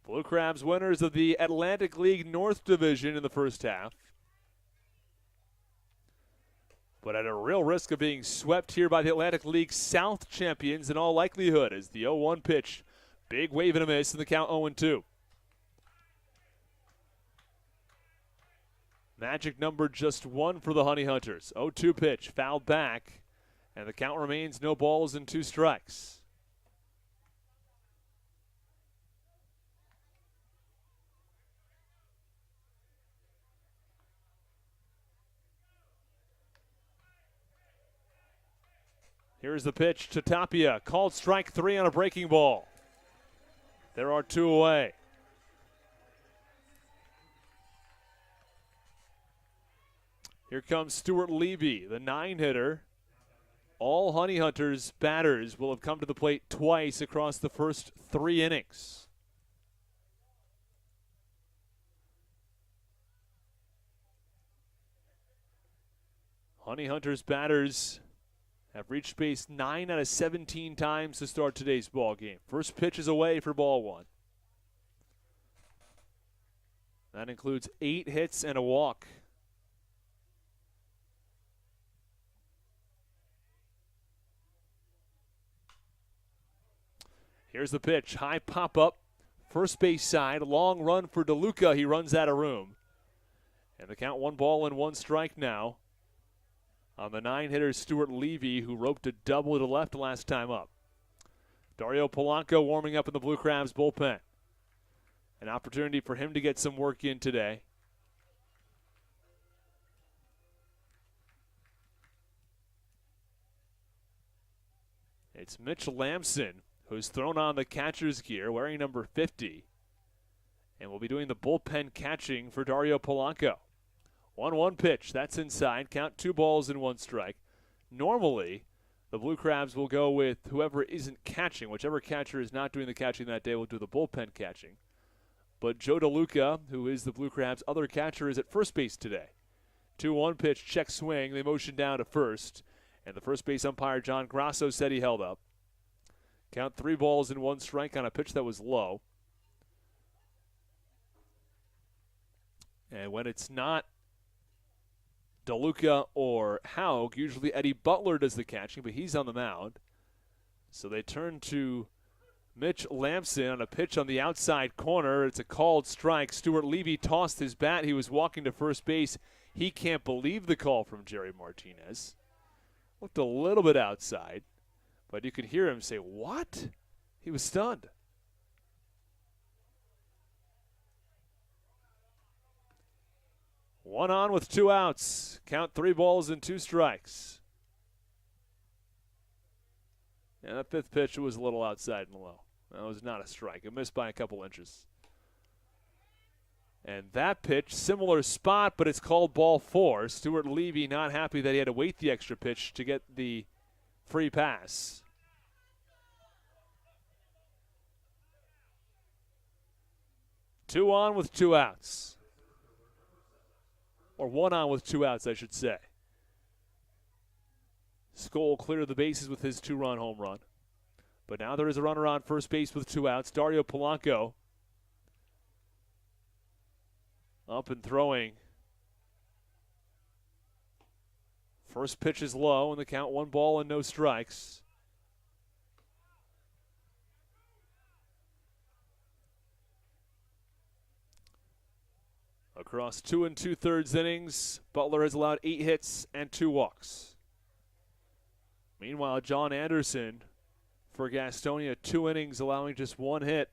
Blue Crabs winners of the Atlantic League North Division in the first half, but at a real risk of being swept here by the Atlantic League South champions in all likelihood, as the 0-1 pitch. Big wave and a miss, and the count 0-2. Magic number just 1 for the Honey Hunters. 0-2 pitch, fouled back, and the count remains no balls and 2 strikes. Here's the pitch to Tapia. Called strike 3 on a breaking ball. There are 2 away. Here comes Stuart Levy, the 9-hitter. All Honey Hunters batters will have come to the plate twice across the first 3 innings. Honey Hunters batters have reached base 9 out of 17 times to start today's ball game. First pitch is away for ball 1. That includes 8 hits and a walk. Here's the pitch. High pop-up. First base side. Long run for DeLuca. He runs out of room. And the count 1 ball and 1 strike now on the 9-hitter Stuart Levy, who roped a double to left last time up. Dario Polanco warming up in the Blue Crabs bullpen. An opportunity for him to get some work in today. It's Mitch Lamson, who's thrown on the catcher's gear, wearing number 50, and will be doing the bullpen catching for Dario Polanco. 1-1 pitch, that's inside. Count 2 balls and 1 strike. Normally, the Blue Crabs will go with whoever isn't catching. Whichever catcher is not doing the catching that day will do the bullpen catching. But Joe DeLuca, who is the Blue Crabs' other catcher, is at first base today. 2-1 pitch, check swing. They motion down to first. And the first base umpire, John Grasso, said he held up. Count 3 balls and 1 strike on a pitch that was low. And when it's not DeLuca or Haug, usually Eddie Butler does the catching, but he's on the mound. So they turn to Mitch Lamson on a pitch on the outside corner. It's a called strike. Stuart Levy tossed his bat. He was walking to first base. He can't believe the call from Jerry Martinez. Looked a little bit outside, but you could hear him say, "What?" He was stunned. One on with 2 outs. Count 3 balls and 2 strikes. And that 5th pitch was a little outside and low. That was not a strike. It missed by a couple inches. And that pitch, similar spot, but it's called ball 4. Stuart Levy not happy that he had to wait the extra pitch to get the free pass. Two on with 2 outs. Or 1 on with 2 outs, I should say. Skoll cleared the bases with his 2-run home run. But now there is a runner on first base with 2 outs. Dario Polanco up and throwing. First pitch is low, and the count 1 ball and no strikes. Across 2 2/3 innings, Butler has allowed 8 hits and 2 walks. Meanwhile, John Anderson for Gastonia, 2 innings, allowing just 1 hit.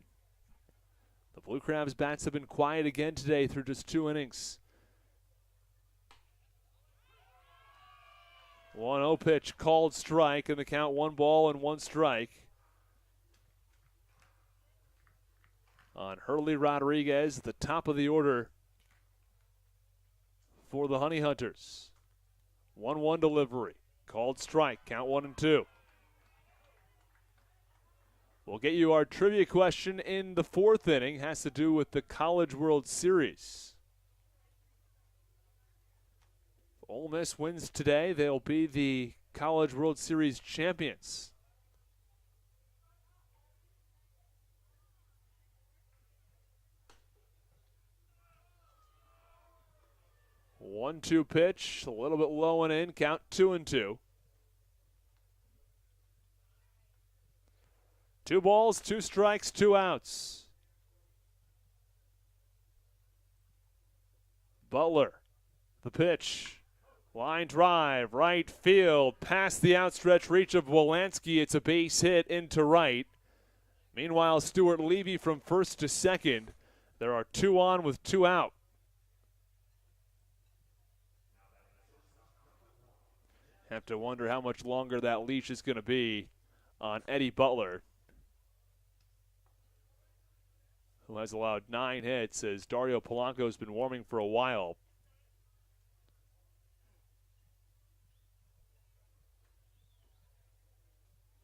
The Blue Crabs bats have been quiet again today through just 2 innings. 1-0 pitch, called strike, and the count 1 ball and 1 strike. On Hurley Rodriguez at the top of the order for the Honey Hunters. 1-1 delivery. Called strike. Count 1 and 2. We'll get you our trivia question in the 4th inning. Has to do with the College World Series. If Ole Miss wins today, they'll be the College World Series champions. One-two pitch, a little bit low and in, count 2 and 2. 2 balls, 2 strikes, 2 outs. Butler, the pitch. Line drive, right field, past the outstretched reach of Wolanski. It's a base hit into right. Meanwhile, Stuart Levy from first to second. There are 2 on with 2 out. Have to wonder how much longer that leash is going to be on Eddie Butler, who has allowed 9 hits as Dario Polanco has been warming for a while.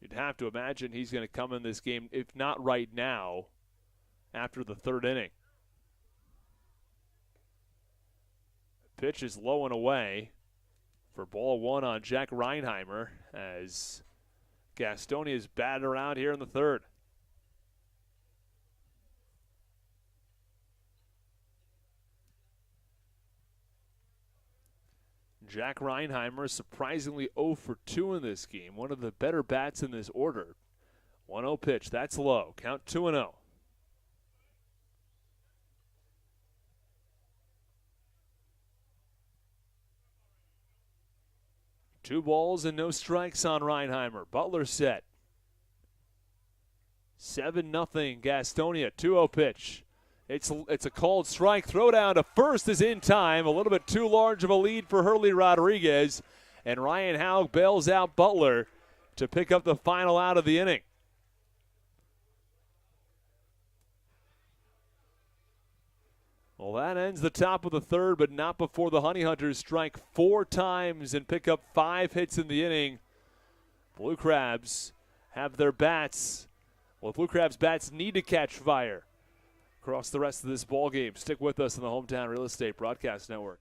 You'd have to imagine he's going to come in this game, if not right now, after the 3rd inning. Pitch is low and away for ball 1 on Jack Reinheimer as Gastonia is batted around here in the 3rd. Jack Reinheimer surprisingly 0 for 2 in this game. One of the better bats in this order. 1-0 pitch, that's low. Count 2 and 0. Two balls and no strikes on Reinheimer. Butler set. 7-0 Gastonia. 2-0 pitch. It's a called strike. Throw down to first is in time. A little bit too large of a lead for Hurley Rodriguez. And Ryan Haug bails out Butler to pick up the final out of the inning. Well, that ends the top of the 3rd, but not before the Honey Hunters strike 4 times and pick up 5 hits in the inning. Blue Crabs have their bats. Well, Blue Crabs bats need to catch fire across the rest of this ball game. Stick with us on the Hometown Real Estate Broadcast Network.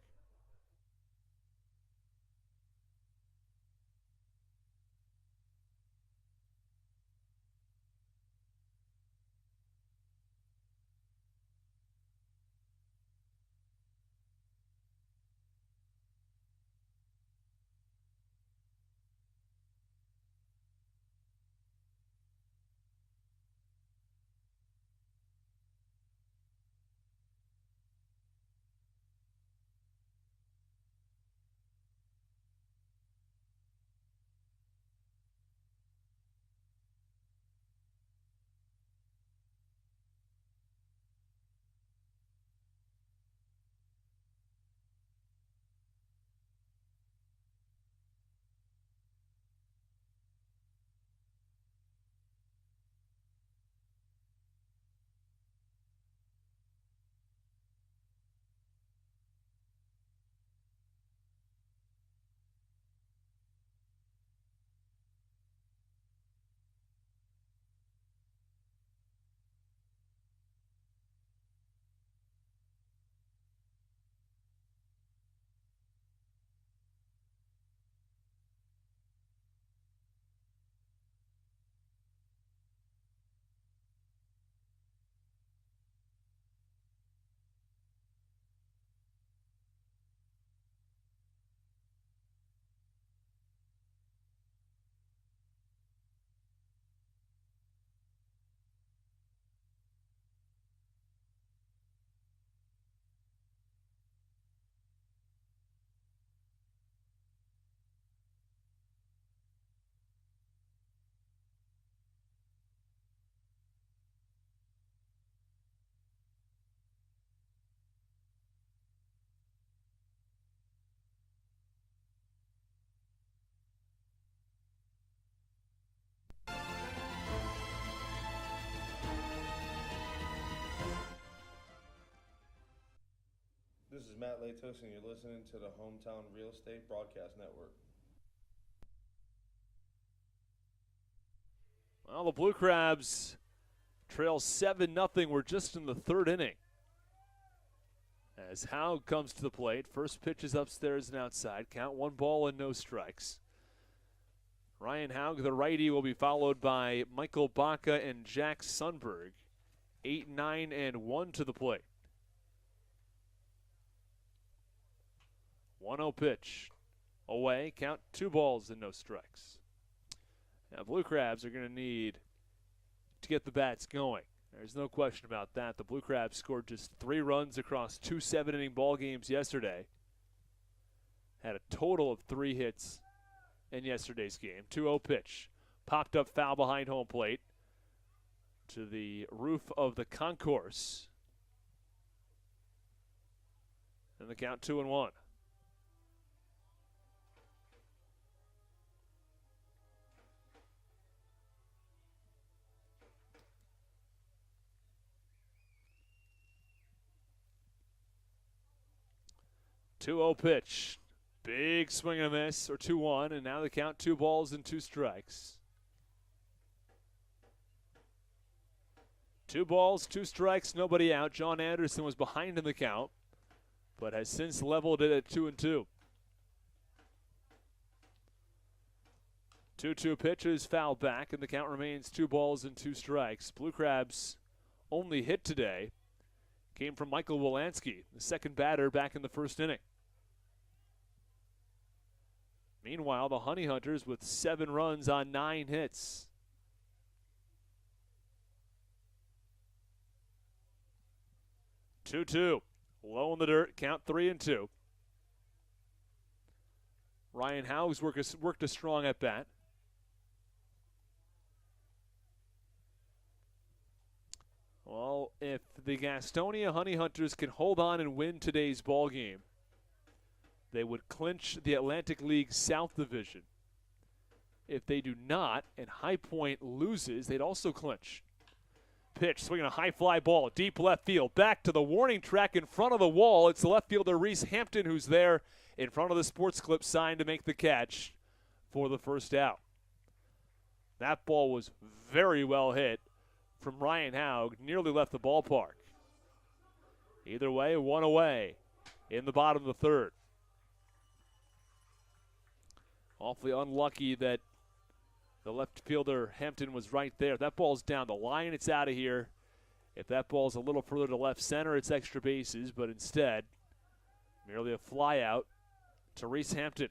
This is Matt Latos, and you're listening to the Hometown Real Estate Broadcast Network. Well, the Blue Crabs trail 7-0. We're just in the third inning. As Haug comes to the plate, first pitch is upstairs and outside. Count 1 ball and no strikes. Ryan Haug, the righty, will be followed by Michael Baca and Jack Sundberg. 8, 9, and 1 to the plate. 1-0 pitch. Away, count 2 balls and no strikes. Now, Blue Crabs are going to need to get the bats going. There's no question about that. The Blue Crabs scored just 3 runs across 2 7-inning ball games yesterday. Had a total of 3 hits in yesterday's game. 2-0 pitch. Popped up foul behind home plate to the roof of the concourse. And the count 2-1. Two-0 pitch. Big swing and a miss, or 2-1, and now the count 2 balls and 2 strikes. 2 balls, 2 strikes, nobody out. John Anderson was behind in the count, but has since leveled it at 2-2. 2-2 pitch is fouled back, and the count remains 2 balls and 2 strikes. Blue Crabs' only hit today came from Michael Wolanski, the second batter back in the first inning. Meanwhile, the Honey Hunters with 7 runs on 9 hits. Two-two, low in the dirt, count 3-2. Ryan Haug's worked a strong at bat. Well, if the Gastonia Honey Hunters can hold on and win today's ball game, they would clinch the Atlantic League South Division. If they do not, and High Point loses, they'd also clinch. Pitch, swinging a high fly ball, deep left field, back to the warning track in front of the wall. It's the left fielder Reese Hampton who's there in front of the Sports Clip sign to make the catch for the first out. That ball was very well hit from Ryan Haug, nearly left the ballpark. Either way, 1 away in the bottom of the third. Awfully unlucky that the left fielder Hampton was right there. That ball's down the line, it's out of here. If that ball's a little further to left center, it's extra bases, but instead, merely a fly out to Reese Hampton.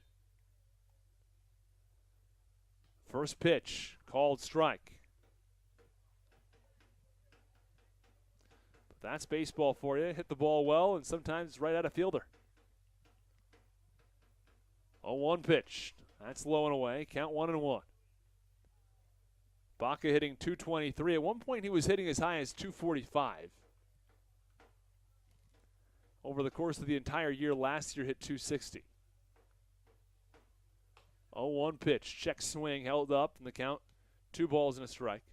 First pitch, called strike. But that's baseball for you. Hit the ball well, and sometimes right at a fielder. 0-1 pitch. That's low and away. Count 1-1. Baca hitting 223. At one point, he was hitting as high as 245. Over the course of the entire year, last year hit 260. 0-1 pitch. Check swing held up in the count. 2 balls and a strike.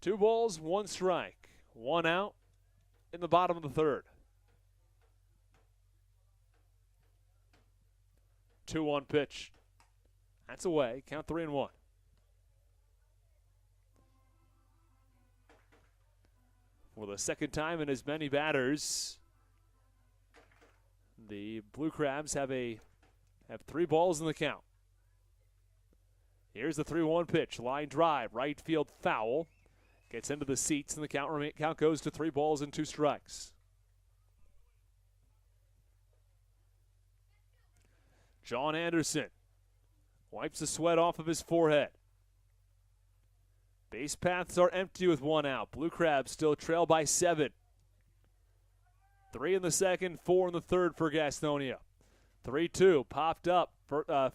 2 balls, 1 strike. 1 out in the bottom of the third. 2-1 pitch. That's away. Count 3-1. For the second time in as many batters, the Blue Crabs have 3 balls in the count. Here's the 3-1 pitch. Line drive. Right field foul. Gets into the seats, and the count goes to 3 balls and 2 strikes. John Anderson wipes the sweat off of his forehead. Base paths are empty with 1 out. Blue Crabs still trail by 7. 3 in the second, 4 in the third for Gastonia. 3-2, popped up.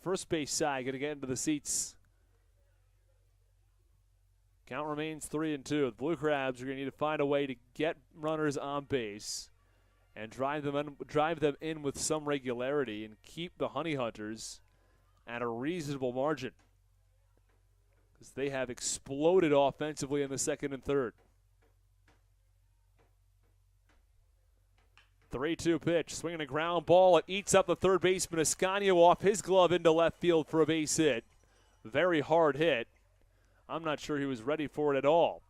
First base side going to get into the seats. Count remains 3-2. The Blue Crabs are going to need to find a way to get runners on base and drive them in with some regularity and keep the Honey Hunters at a reasonable margin, because they have exploded offensively in the second and third. 3-2 pitch, swinging a ground ball. It eats up the third baseman Ascanio off his glove into left field for a base hit. Very hard hit. I'm not sure he was ready for it at all,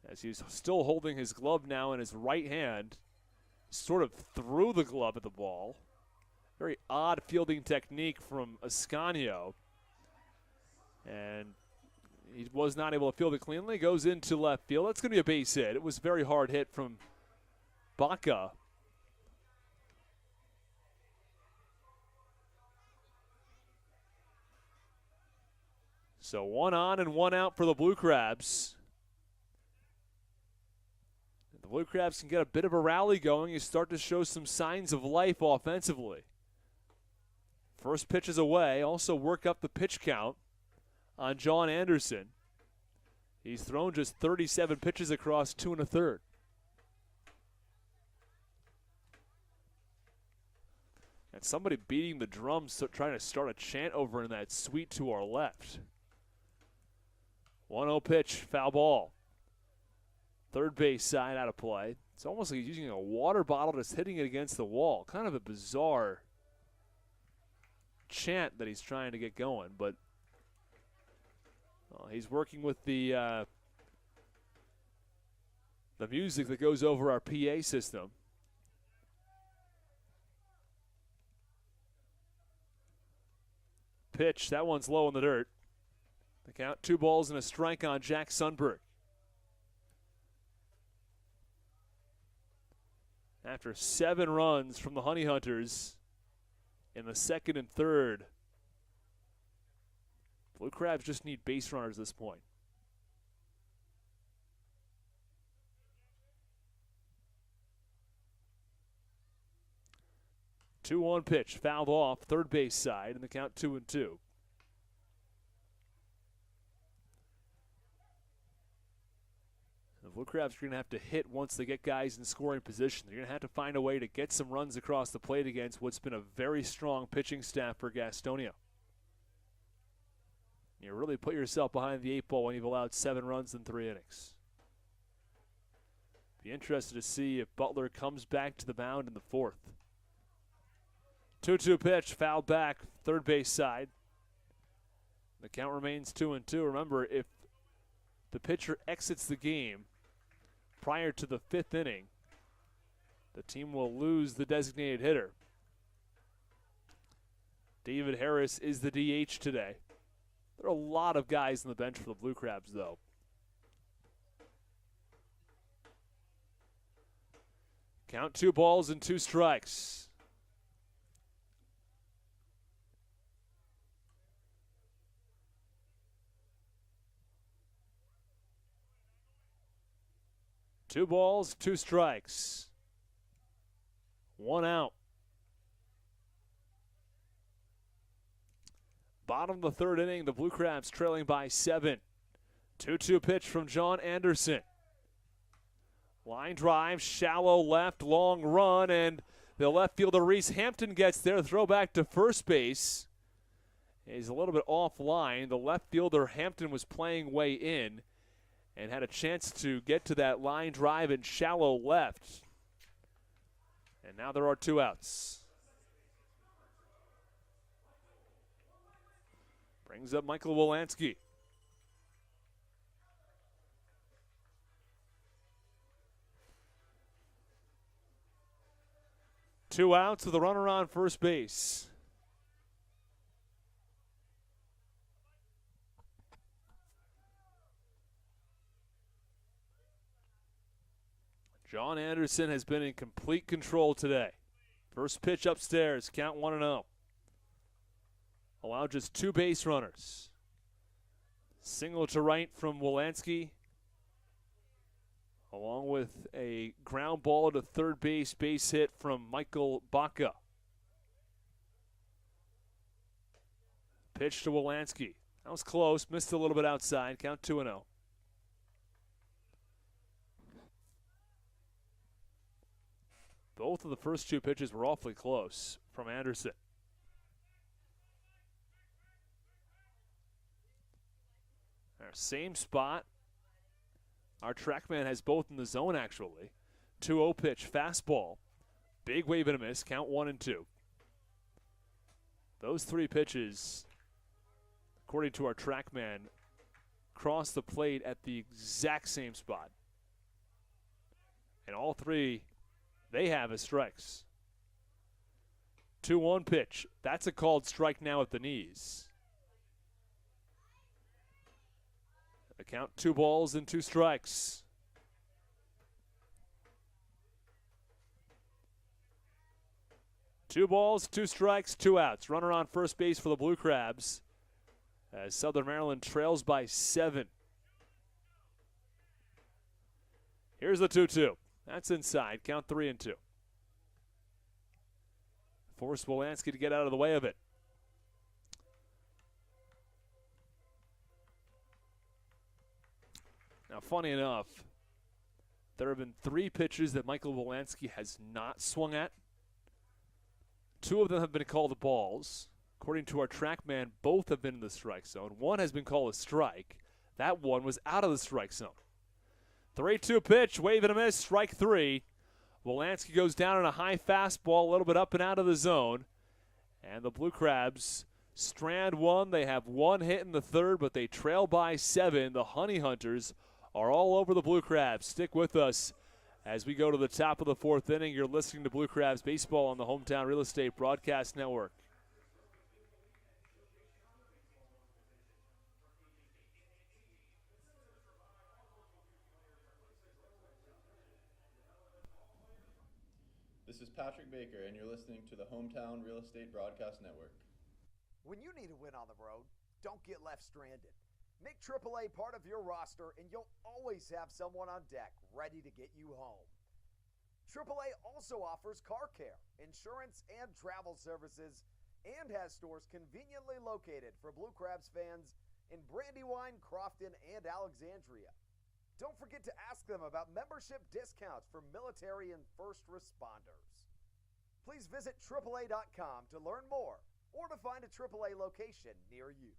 as he's still holding his glove now in his right hand. Sort of threw the glove at the ball. Very odd fielding technique from Ascanio. And he was not able to field it cleanly. Goes into left field. That's going to be a base hit. It was a very hard hit from Baca. So 1 on and 1 out for the Blue Crabs. The Blue Crabs can get a bit of a rally going. You start to show some signs of life offensively. First pitch is away. Also work up the pitch count on John Anderson. He's thrown just 37 pitches across 2 1/3. And somebody beating the drums, so trying to start a chant over in that suite to our left. 1-0 pitch, foul ball. Third base side out of play. It's almost like he's using a water bottle, just hitting it against the wall. Kind of a bizarre chant that he's trying to get going, but he's working with the music that goes over our PA system. Pitch, that one's low in the dirt. The count, 2 balls and a strike on Jack Sundberg. After 7 runs from the Honey Hunters in the second and third, Blue Crabs just need base runners at this point. Two-one pitch, fouled off, third base side, and the count 2-2. The Blue Crabs are going to have to hit once they get guys in scoring position. They're going to have to find a way to get some runs across the plate against what's been a very strong pitching staff for Gastonia. You really put yourself behind the 8 ball when you've allowed 7 runs in 3 innings. Be interested to see if Butler comes back to the mound in the 4th. 2-2 pitch, fouled back, third base side. The count remains 2-2. Remember, if the pitcher exits the game prior to the 5th inning, the team will lose the designated hitter. David Harris is the DH today. There are a lot of guys on the bench for the Blue Crabs, though. Count 2 balls and 2 strikes. Two balls, 2 strikes. 1 out. Bottom of the 3rd inning, the Blue Crabs trailing by 7. 2-2 pitch from John Anderson. Line drive, shallow left, long run, and the left fielder Reese Hampton gets there. Throw back to first base. He's a little bit offline. The left fielder Hampton was playing way in and had a chance to get to that line drive in shallow left. And now there are 2 outs. Brings up Michael Wolanski. Two outs with a runner on first base. John Anderson has been in complete control today. First pitch upstairs, count 1-0. Allowed just 2 base runners. Single to right from Wolanski, along with a ground ball to third base hit from Michael Baca. Pitch to Wolanski. That was close, missed a little bit outside, count 2-0. Both of the first 2 pitches were awfully close from Anderson. Our same spot. Our TrackMan has both in the zone, actually. 2-0 pitch, fastball. Big wave and a miss, count 1-2. Those 3 pitches, according to our TrackMan, cross the plate at the exact same spot. And all 3 they have as strikes. 2-1 pitch. That's a called strike now at the knees. The count 2 balls and 2 strikes. Two balls, 2 strikes, 2 outs. Runner on first base for the Blue Crabs as Southern Maryland trails by 7. Here's the 2-2. That's inside. Count 3-2. Force Wolanski to get out of the way of it. Now, funny enough, there have been 3 pitches that Michael Wolanski has not swung at. 2 of them have been called balls. According to our TrackMan, both have been in the strike zone. 1 has been called a strike. That one was out of the strike zone. 3-2 pitch, wave and a miss, strike 3. Wolanski goes down on a high fastball, a little bit up and out of the zone. And the Blue Crabs strand 1. They have 1 hit in the 3rd, but they trail by 7. The Honey Hunters are all over the Blue Crabs. Stick with us as we go to the top of the 4th inning. You're listening to Blue Crabs Baseball on the Hometown Real Estate Broadcast Network. This is Patrick Baker, and you're listening to the Hometown Real Estate Broadcast Network. When you need a win on the road, don't get left stranded. Make AAA part of your roster, and you'll always have someone on deck ready to get you home. AAA also offers car care, insurance, and travel services, and has stores conveniently located for Blue Crabs fans in Brandywine, Crofton, and Alexandria. Don't forget to ask them about membership discounts for military and first responders. Please visit AAA.com to learn more or to find a AAA location near you.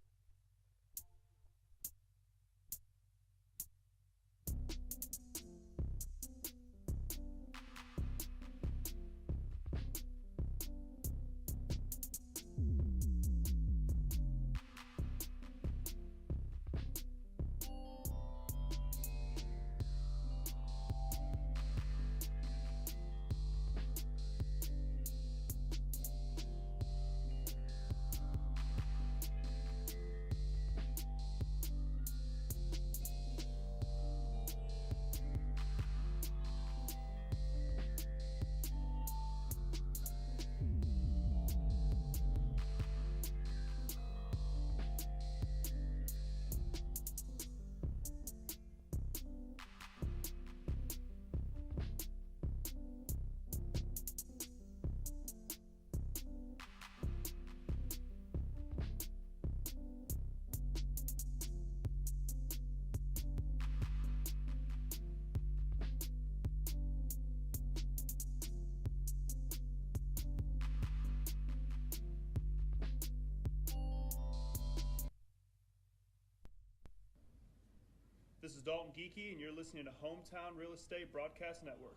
This is Dalton Geeky, and you're listening to Hometown Real Estate Broadcast Network.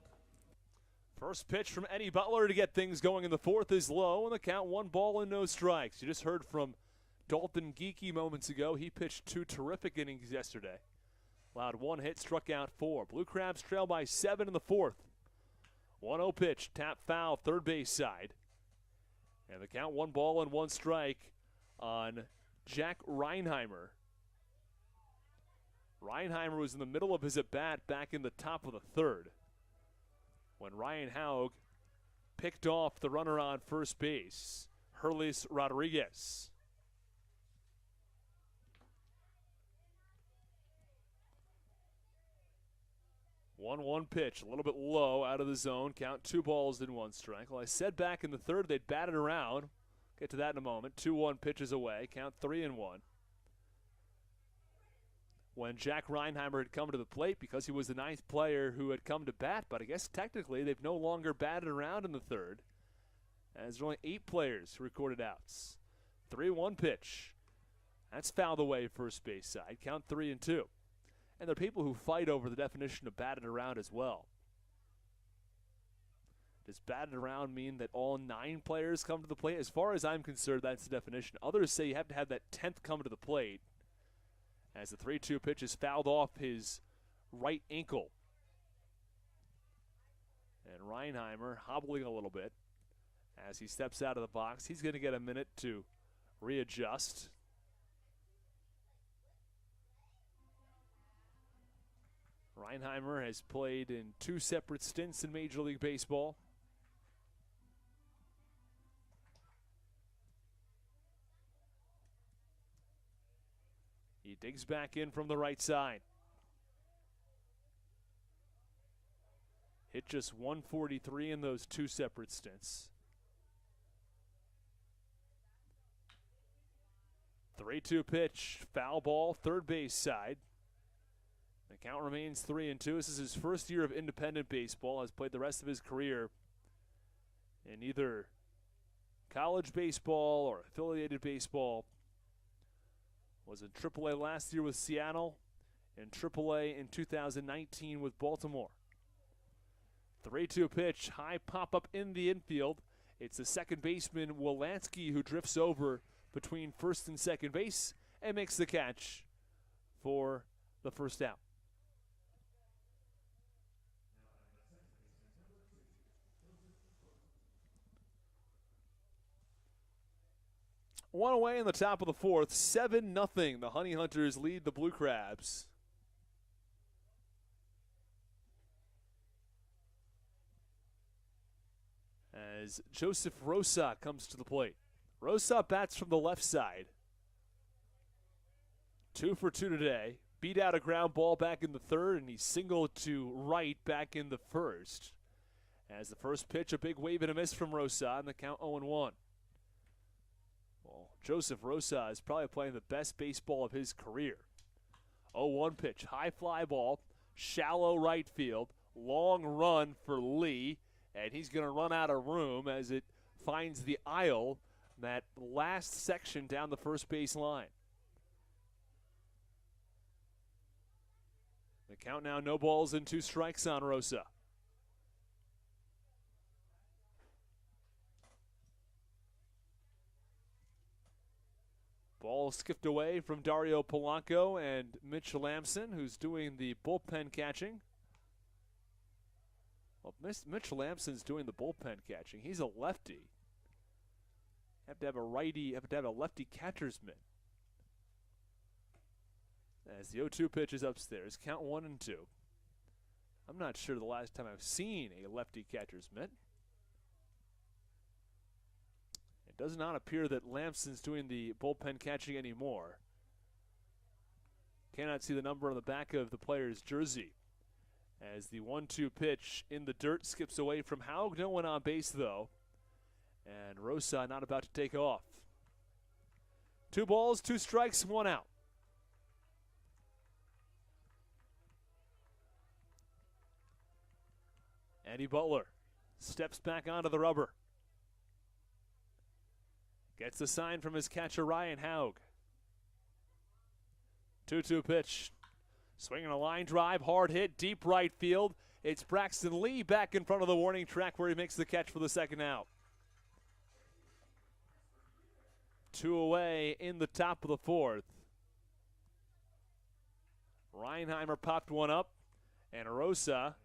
First pitch from Eddie Butler to get things going in the 4th is low, and the count 1 ball and no strikes. You just heard from Dalton Geeky moments ago. He pitched 2 terrific innings yesterday. Allowed 1 hit, struck out 4. Blue Crabs trail by 7 in the 4th. 1-0 pitch, tap foul, third base side. And the count 1 ball and 1 strike on Jack Reinheimer. Reinheimer was in the middle of his at-bat back in the top of the 3rd when Ryan Haug picked off the runner on first base, Herlis Rodriguez. 1-1 pitch, a little bit low out of the zone. Count 2 balls and 1 strike. Well, I said back in the 3rd they'd bat it around. Get to that in a moment. 2-1 pitches away. Count 3-1. When Jack Reinheimer had come to the plate because he was the 9th player who had come to bat, but I guess technically they've no longer batted around in the 3rd. As there are only 8 players who recorded outs. 3-1 pitch. That's fouled away first base side. Count 3-2. And there are people who fight over the definition of batted around as well. Does batted around mean that all 9 players come to the plate? As far as I'm concerned, that's the definition. Others say you have to have that 10th come to the plate, as the 3-2 pitch is fouled off his right ankle. And Reinheimer hobbling a little bit as he steps out of the box. He's going to get a minute to readjust. Reinheimer has played in 2 separate stints in Major League Baseball. He digs back in from the right side. Hit just 143 in those 2 separate stints. 3-2 pitch, foul ball, third base side. The count remains 3-2. This is his first year of independent baseball. Has played the rest of his career in either college baseball or affiliated baseball. Was in AAA last year with Seattle and AAA in 2019 with Baltimore. 3-2 pitch, high pop-up in the infield. It's the second baseman, Wolanski, who drifts over between first and second base and makes the catch for the first out. One away in the top of the fourth, 7-0. The Honey Hunters lead the Blue Crabs. As Joseph Rosa comes to the plate. Rosa bats from the left side. 2 for 2 today. Beat out a ground ball back in the third, and he singled to right back in the first. As the first pitch, a big wave and a miss from Rosa, and the count 0-1. Well, Joseph Rosa is probably playing the best baseball of his career. 0-1 pitch, high fly ball, shallow right field, long run for Lee, and he's going to run out of room as it finds the aisle, that last section down the first base line. The count now, no balls and 2 strikes on Rosa. Ball skipped away from Dario Polanco and Mitch Lamson, who's doing the bullpen catching. Well, Mitch Lamson's doing the bullpen catching. He's a lefty. Have to have a righty, have to have a lefty catcher's mitt. As the 0-2 pitch is upstairs, count 1-2. I'm not sure the last time I've seen a lefty catcher's mitt. It does not appear that Lamson's doing the bullpen catching anymore. Cannot see the number on the back of the player's jersey. As the 1-2 pitch in the dirt skips away from Haug. No one on base, though. And Rosa not about to take off. 2 balls, 2 strikes, 1 out. Eddie Butler steps back onto the rubber. Gets the sign from his catcher, Ryan Haug. 2-2 pitch. Swinging a line drive, hard hit, deep right field. It's Braxton Lee back in front of the warning track where he makes the catch for the second out. 2 away in the top of the fourth. Reinheimer popped one up, and Rosa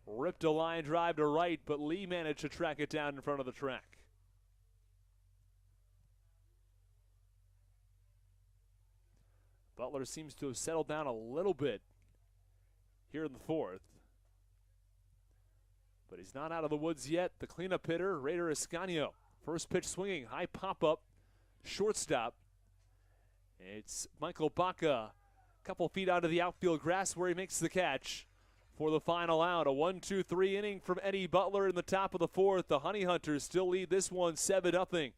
ripped a line drive to right, but Lee managed to track it down in front of the track. Butler seems to have settled down a little bit here in the fourth. But he's not out of the woods yet. The cleanup hitter, Raider Escanio. First pitch swinging, high pop-up, shortstop. It's Michael Baca, a couple feet out of the outfield grass where he makes the catch for the final out. A 1-2-3 inning from Eddie Butler in the top of the fourth. The Honey Hunters still lead this one 7-0.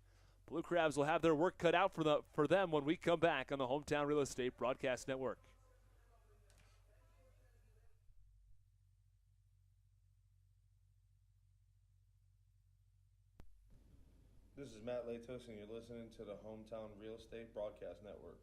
Blue Crabs will have their work cut out for them when we come back on the Hometown Real Estate Broadcast Network. This is Matt Latos, and you're listening to the Hometown Real Estate Broadcast Network.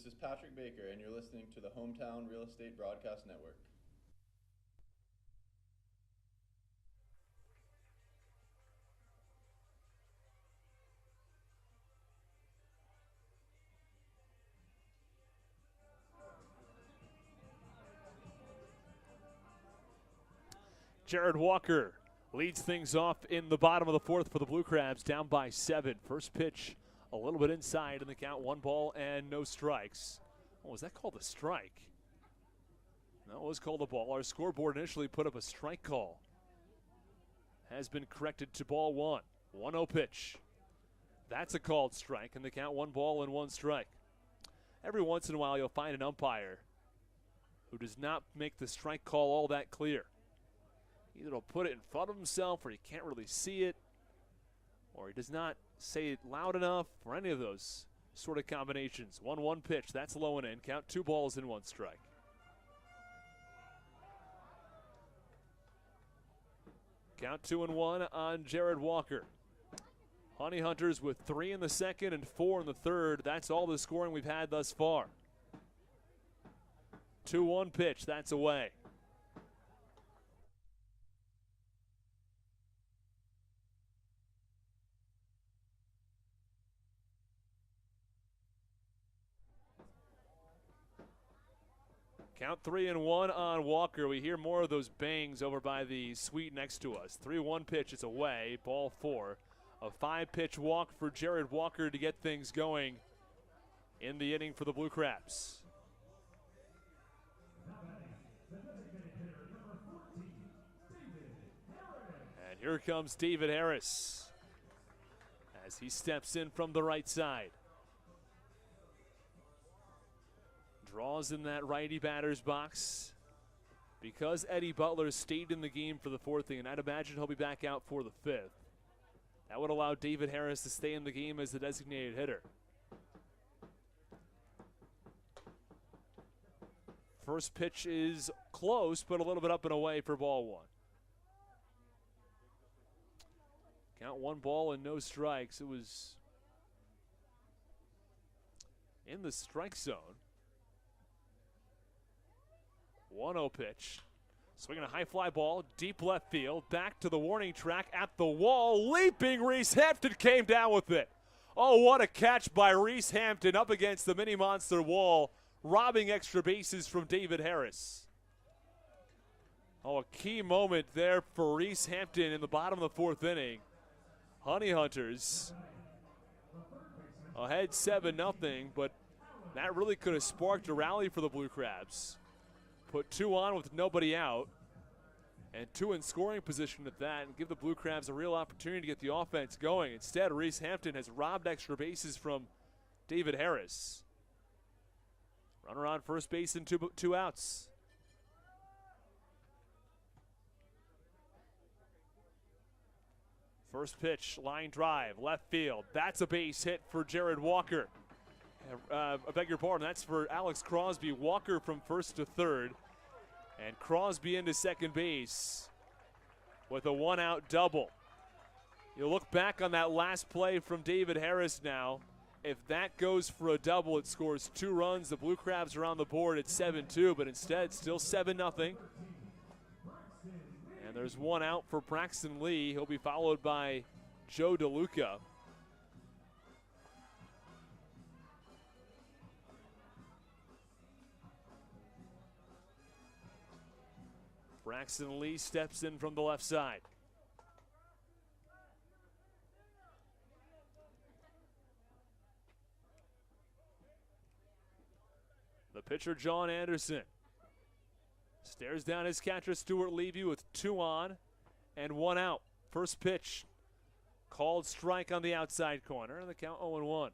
This is Patrick Baker, and you're listening to the Hometown Real Estate Broadcast Network. Jared Walker leads things off in the bottom of the fourth for the Blue Crabs, down by 7. First pitch a little bit inside in the count, 1 ball and no strikes. Oh, was that called a strike? No, it was called a ball. Our scoreboard initially put up a strike call. Has been corrected to ball 1. 1-0 pitch. That's a called strike in the count, 1 ball and 1 strike. Every once in a while you'll find an umpire who does not make the strike call all that clear. Either he'll put it in front of himself or he can't really see it, or he does not say it loud enough, or any of those sort of combinations. 1-1 pitch, that's low and in. Count 2 balls and 1 strike. Count 2-1 on Jared Walker. Honey Hunters with 3 in the second and 4 in the third. That's all the scoring we've had thus far. 2-1 pitch, that's away. Count 3-1 on Walker. We hear more of those bangs over by the suite next to us. 3-1 pitch, it's away, ball 4. A 5-pitch walk for Jared Walker to get things going in the inning for the Blue Crabs. And here comes David Harris as he steps in from the right side. Draws in that righty batter's box. Because Eddie Butler stayed in the game for the 4th inning, I'd imagine he'll be back out for the 5th. That would allow David Harris to stay in the game as the designated hitter. First pitch is close, but a little bit up and away for ball 1. Count 1 ball and no strikes. It was in the strike zone. 1-0 pitch. Swinging a high fly ball, deep left field, back to the warning track at the wall. Leaping Reese Hampton came down with it. Oh, what a catch by Reese Hampton up against the mini monster wall, robbing extra bases from David Harris. Oh, a key moment there for Reese Hampton in the bottom of the 4th inning. Honey Hunters ahead 7-0, but that really could have sparked a rally for the Blue Crabs. Put 2 on with nobody out, and 2 in scoring position at that, and give the Blue Crabs a real opportunity to get the offense going. Instead, Reese Hampton has robbed extra bases from David Harris. Runner on first base and 2 outs. First pitch, line drive, left field. That's a base hit for Jared Walker. I beg your pardon, that's for Alex Crosby. Walker from first to third, and Crosby into second base with a 1-out double. You look back on that last play from David Harris now. If that goes for a double, it scores 2 runs. The Blue Crabs are on the board at 7-2, but instead still 7-0. And there's 1 out for Braxton Lee. He'll be followed by Joe DeLuca. Braxton Lee steps in from the left side. The pitcher, John Anderson, stares down his catcher, Stuart Levy, with 2 on and 1 out. First pitch, called strike on the outside corner, and the count 0-1.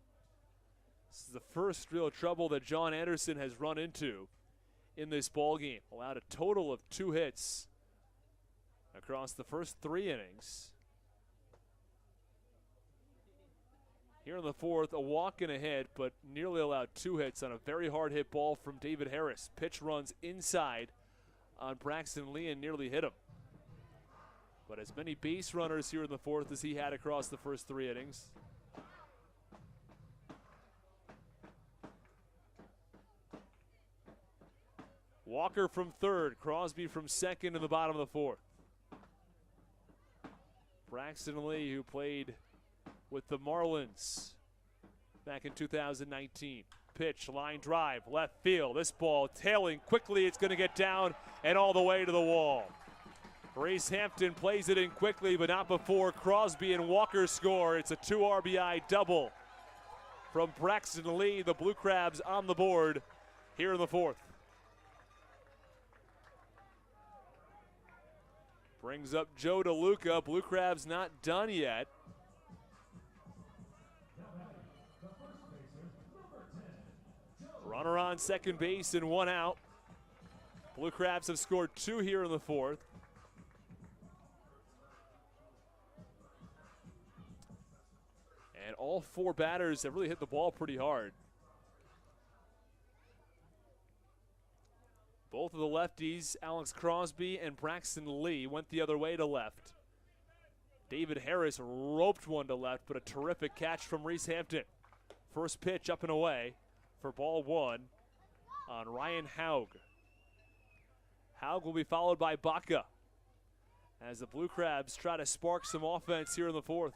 This is the first real trouble that John Anderson has run into in this ball game. Allowed a total of 2 hits across the first 3 innings. Here in the 4th, a walk and a hit, but nearly allowed 2 hits on a very hard hit ball from David Harris. Pitch runs inside on Braxton Lee and nearly hit him. But as many base runners here in the 4th as he had across the first 3 innings. Walker from third, Crosby from second in the bottom of the fourth. Braxton Lee, who played with the Marlins back in 2019. Pitch, line drive, left field. This ball tailing quickly. It's going to get down and all the way to the wall. Reese Hampton plays it in quickly, but not before Crosby and Walker score. It's a 2 RBI double from Braxton Lee. The Blue Crabs on the board here in the fourth. Brings up Joe DeLuca. Blue Crabs not done yet. Runner on second base and 1 out. Blue Crabs have scored 2 here in the fourth. And all 4 batters have really hit the ball pretty hard. Both of the lefties, Alex Crosby and Braxton Lee, went the other way to left. David Harris roped one to left, but a terrific catch from Reese Hampton. First pitch up and away for ball 1 on Ryan Haug. Haug will be followed by Baca as the Blue Crabs try to spark some offense here in the fourth.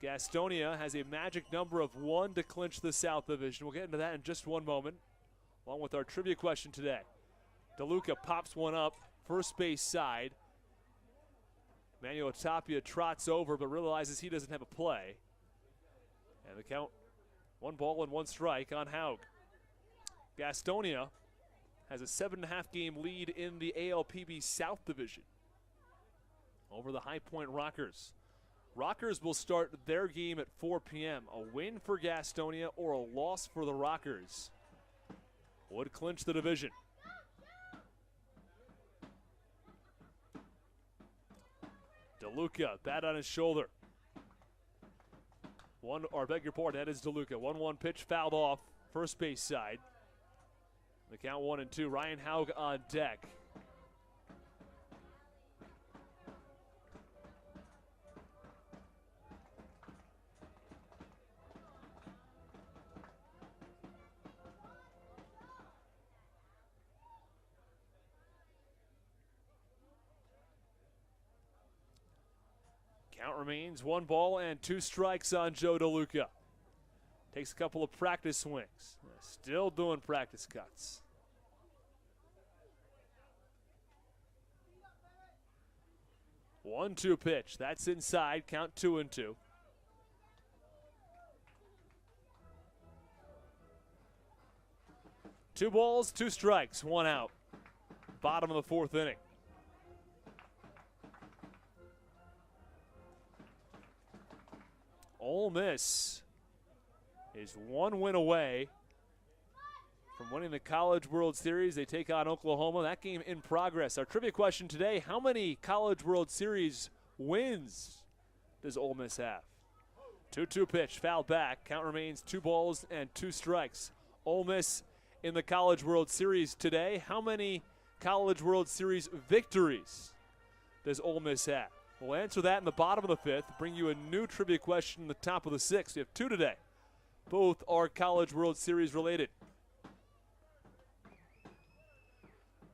Gastonia has a magic number of 1 to clinch the South Division. We'll get into that in just one moment, along with our trivia question today. DeLuca pops one up, first base side. Manuel Tapia trots over, but realizes he doesn't have a play. And the count, 1 ball and 1 strike on Haug. Gastonia has a 7.5 game lead in the ALPB South Division over the High Point Rockers. Rockers will start their game at 4 p.m. A win for Gastonia or a loss for the Rockers would clinch the division. DeLuca, bat on his shoulder. That is DeLuca. 1-1 pitch fouled off, first base side. The count 1-2. Ryan Haug on deck. Count remains 1 ball and 2 strikes on Joe DeLuca. Takes a couple of practice swings. Still doing practice cuts. One-two pitch. That's inside. Count 2-2. Two balls, 2 strikes, 1 out. Bottom of the 4th inning. Ole Miss is 1 win away from winning the College World Series. They take on Oklahoma. That game in progress. Our trivia question today, how many College World Series wins does Ole Miss have? 2-2 pitch, fouled back. Count remains 2 balls and 2 strikes. Ole Miss in the College World Series today. How many College World Series victories does Ole Miss have? We'll answer that in the bottom of the 5th. Bring you a new trivia question in the top of the 6th. We have 2 today. Both are College World Series related.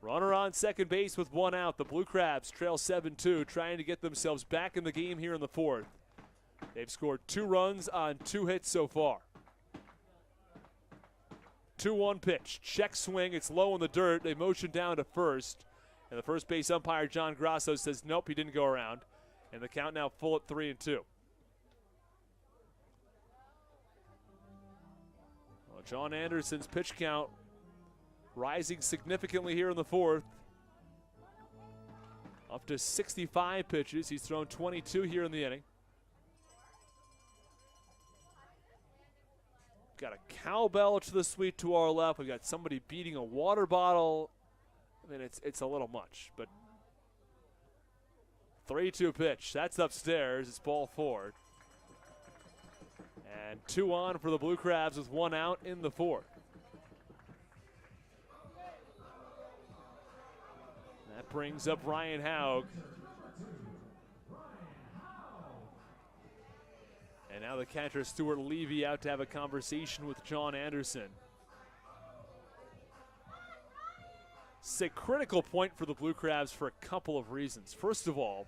Runner on second base with 1 out. The Blue Crabs trail 7-2, trying to get themselves back in the game here in the 4th. They've scored 2 runs on 2 hits so far. 2-1 pitch. Check swing. It's low in the dirt. They motion down to first. And the first base umpire, John Grasso, says nope, he didn't go around. And the count now full at 3-2. Well, John Anderson's pitch count rising significantly here in the 4th. Up to 65 pitches. He's thrown 22 here in the inning. Got a cowbell to the suite to our left. We've got somebody beating a water bottle. I mean, it's a little much, but 3-2 pitch. That's upstairs. It's ball 4. And 2 on for the Blue Crabs with 1 out in the 4th. That brings up Ryan Haug. And now the catcher, Stuart Levy, out to have a conversation with John Anderson. It's a critical point for the Blue Crabs for a couple of reasons. First of all,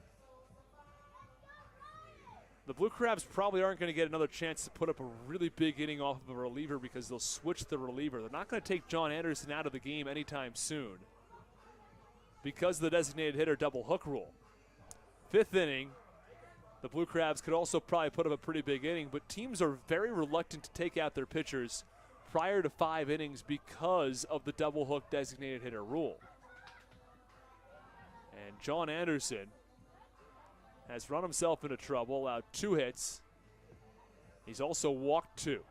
the Blue Crabs probably aren't going to get another chance to put up a really big inning off of a reliever because they'll switch the reliever. They're not going to take John Anderson out of the game anytime soon because of the designated hitter double hook rule. Fifth inning, the Blue Crabs could also probably put up a pretty big inning, but teams are very reluctant to take out their pitchers prior to 5 innings because of the double hook designated hitter rule. And John Anderson has run himself into trouble, allowed 2 hits. He's also walked 2.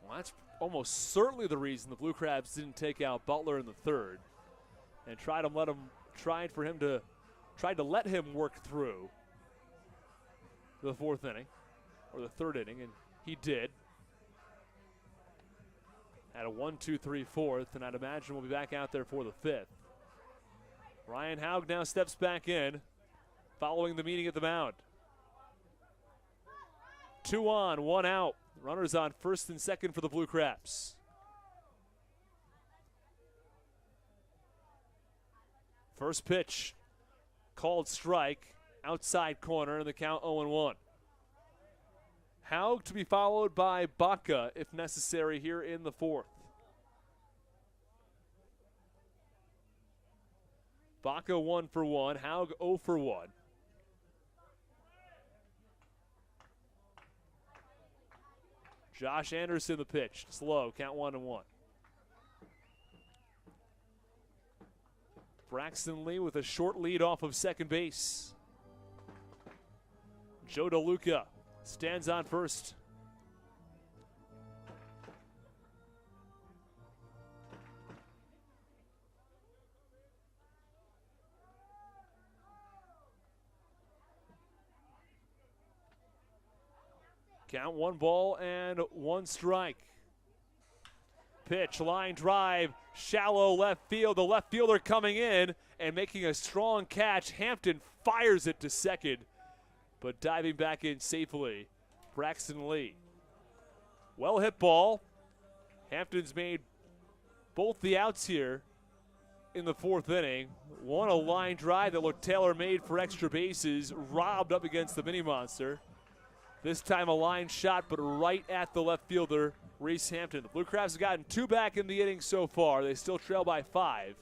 Well, that's almost certainly the reason the Blue Crabs didn't take out Butler in the 3rd and tried to let him work through the 4th inning or the 3rd inning, and he did. At a 1-2-3 4th, and I'd imagine we'll be back out there for the 5th. Ryan Haug now steps back in following the meeting at the mound. 2 on, 1 out. Runners on first and second for the Blue Crabs. First pitch, called strike, outside corner, and the count 0-1. Haug to be followed by Baca if necessary here in the 4th. Baca 1 for 1, Haug 0 for 1. Josh Anderson the pitch, slow, count 1-1. Braxton Lee with a short lead off of second base. Joe DeLuca stands on first. Count 1 ball and 1 strike. Pitch, line drive, shallow left field. The left fielder coming in and making a strong catch. Hampton fires it to second, but diving back in safely, Braxton Lee. Well hit ball. Hampton's made both the outs here in the 4th inning. One a line drive that looked tailor-made for extra bases, robbed up against the mini monster. This time a line shot, but right at the left fielder, Reese Hampton. The Blue Crabs have gotten 2 back in the inning so far. They still trail by 5.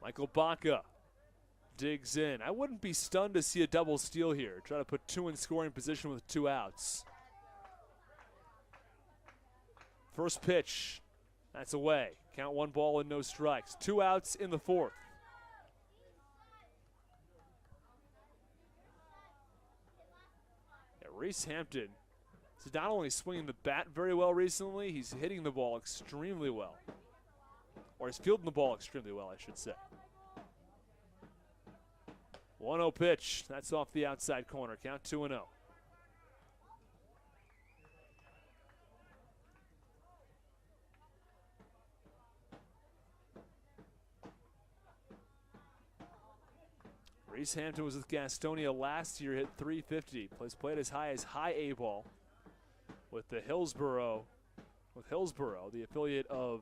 Michael Baca digs in. I wouldn't be stunned to see a double steal here. Try to put 2 in scoring position with 2 outs. First pitch, that's away. Count 1 ball and no strikes. 2 outs in the 4th. Reese Hampton is not only swinging the bat very well recently, he's hitting the ball extremely well. Or he's fielding the ball extremely well, I should say. 1-0 pitch. That's off the outside corner. Count 2-0. Reese Hampton was with Gastonia last year, hit .350. Played as high as high A ball with Hillsboro, the affiliate of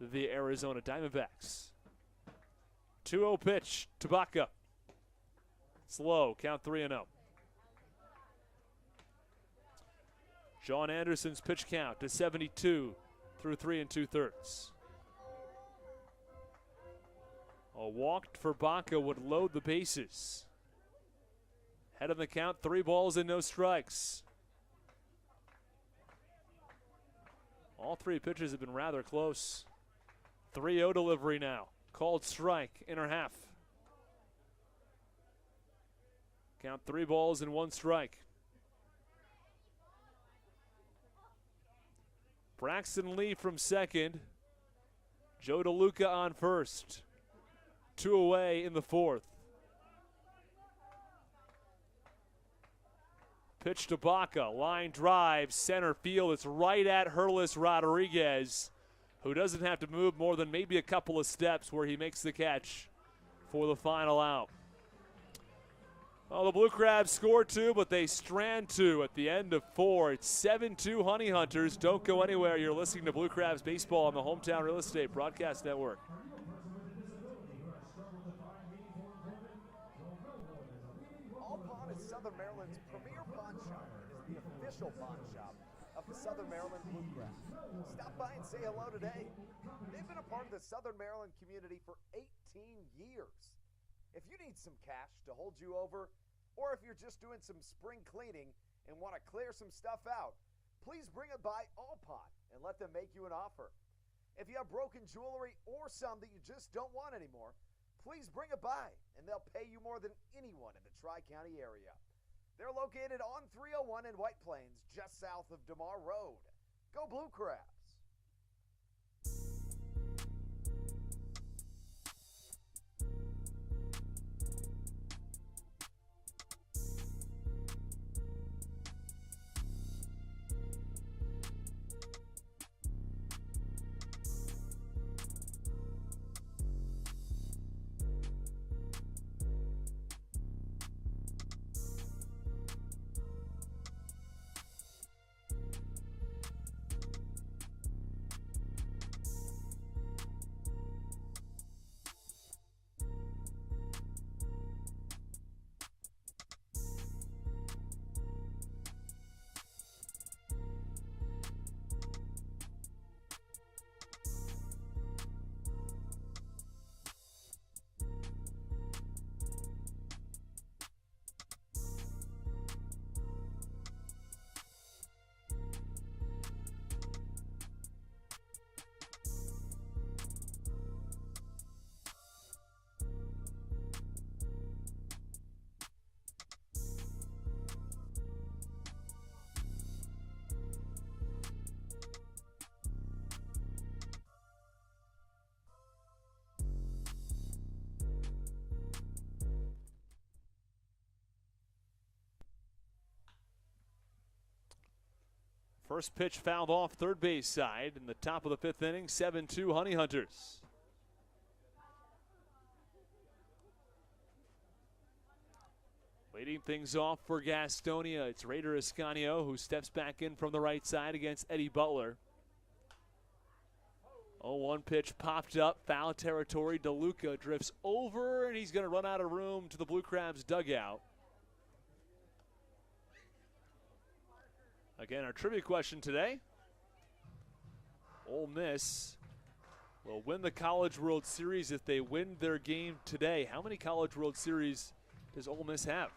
the Arizona Diamondbacks. 2-0 pitch to Baca. Slow, count 3-0. John Anderson's pitch count to 72 through 3 2/3. A walk for Baca would load the bases. Head of the count, 3 balls and no strikes. All 3 pitches have been rather close. 3-0 delivery now. Called strike, inner half. Count 3 balls and 1 strike. Braxton Lee from second. Joe DeLuca on first. 2 away in the 4th. Pitch to Baca, line drive, center field. It's right at Herlis Rodriguez, who doesn't have to move more than maybe a couple of steps where he makes the catch for the final out. Well, the Blue Crabs score 2, but they strand 2 at the end of 4. It's 7-2 Honey Hunters. Don't go anywhere. You're listening to Blue Crabs Baseball on the Hometown Real Estate Broadcast Network. All Pawn is Southern Maryland's premier pawn shop and is the official pawn shop of the Southern Maryland Blue Crabs. Stop by and say hello today. They've been a part of the Southern Maryland community for 18 years. If you need some cash to hold you over, or if you're just doing some spring cleaning and want to clear some stuff out, please bring it by All Pawn and let them make you an offer. If you have broken jewelry or some that you just don't want anymore, please bring it by and they'll pay you more than anyone in the Tri-County area. They're located on 301 in White Plains, just south of DeMar Road. Go Blue Crabs! First pitch fouled off third base side in the top of the 5th inning, 7-2 Honey Hunters. Leading things off for Gastonia, it's Raider Ascanio who steps back in from the right side against Eddie Butler. 0-1 pitch popped up, foul territory. DeLuca drifts over, and he's going to run out of room to the Blue Crabs dugout. Again, our trivia question today. Ole Miss will win the College World Series if they win their game today. How many College World Series does Ole Miss have?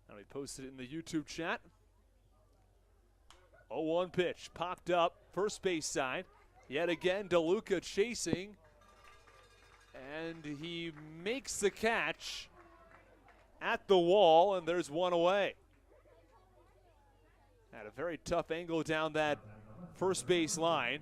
Now we posted it in the YouTube chat. 0-1 pitch popped up, first base side. Yet again, DeLuca chasing. And he makes the catch at the wall, and there's one away. Had a very tough angle down that first base line.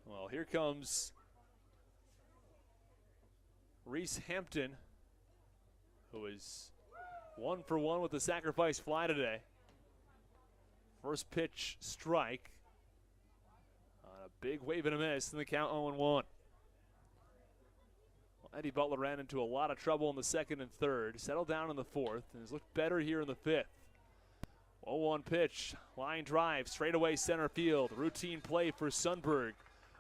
Well, here comes Reese Hampton, who is 1 for 1 with the sacrifice fly today. First pitch strike on a big wave and a miss, and the count 0-1. Well, Eddie Butler ran into a lot of trouble in the second and third, settled down in the fourth, and has looked better here in the fifth. 0-1 pitch, line drive, straightaway center field. Routine play for Sundberg,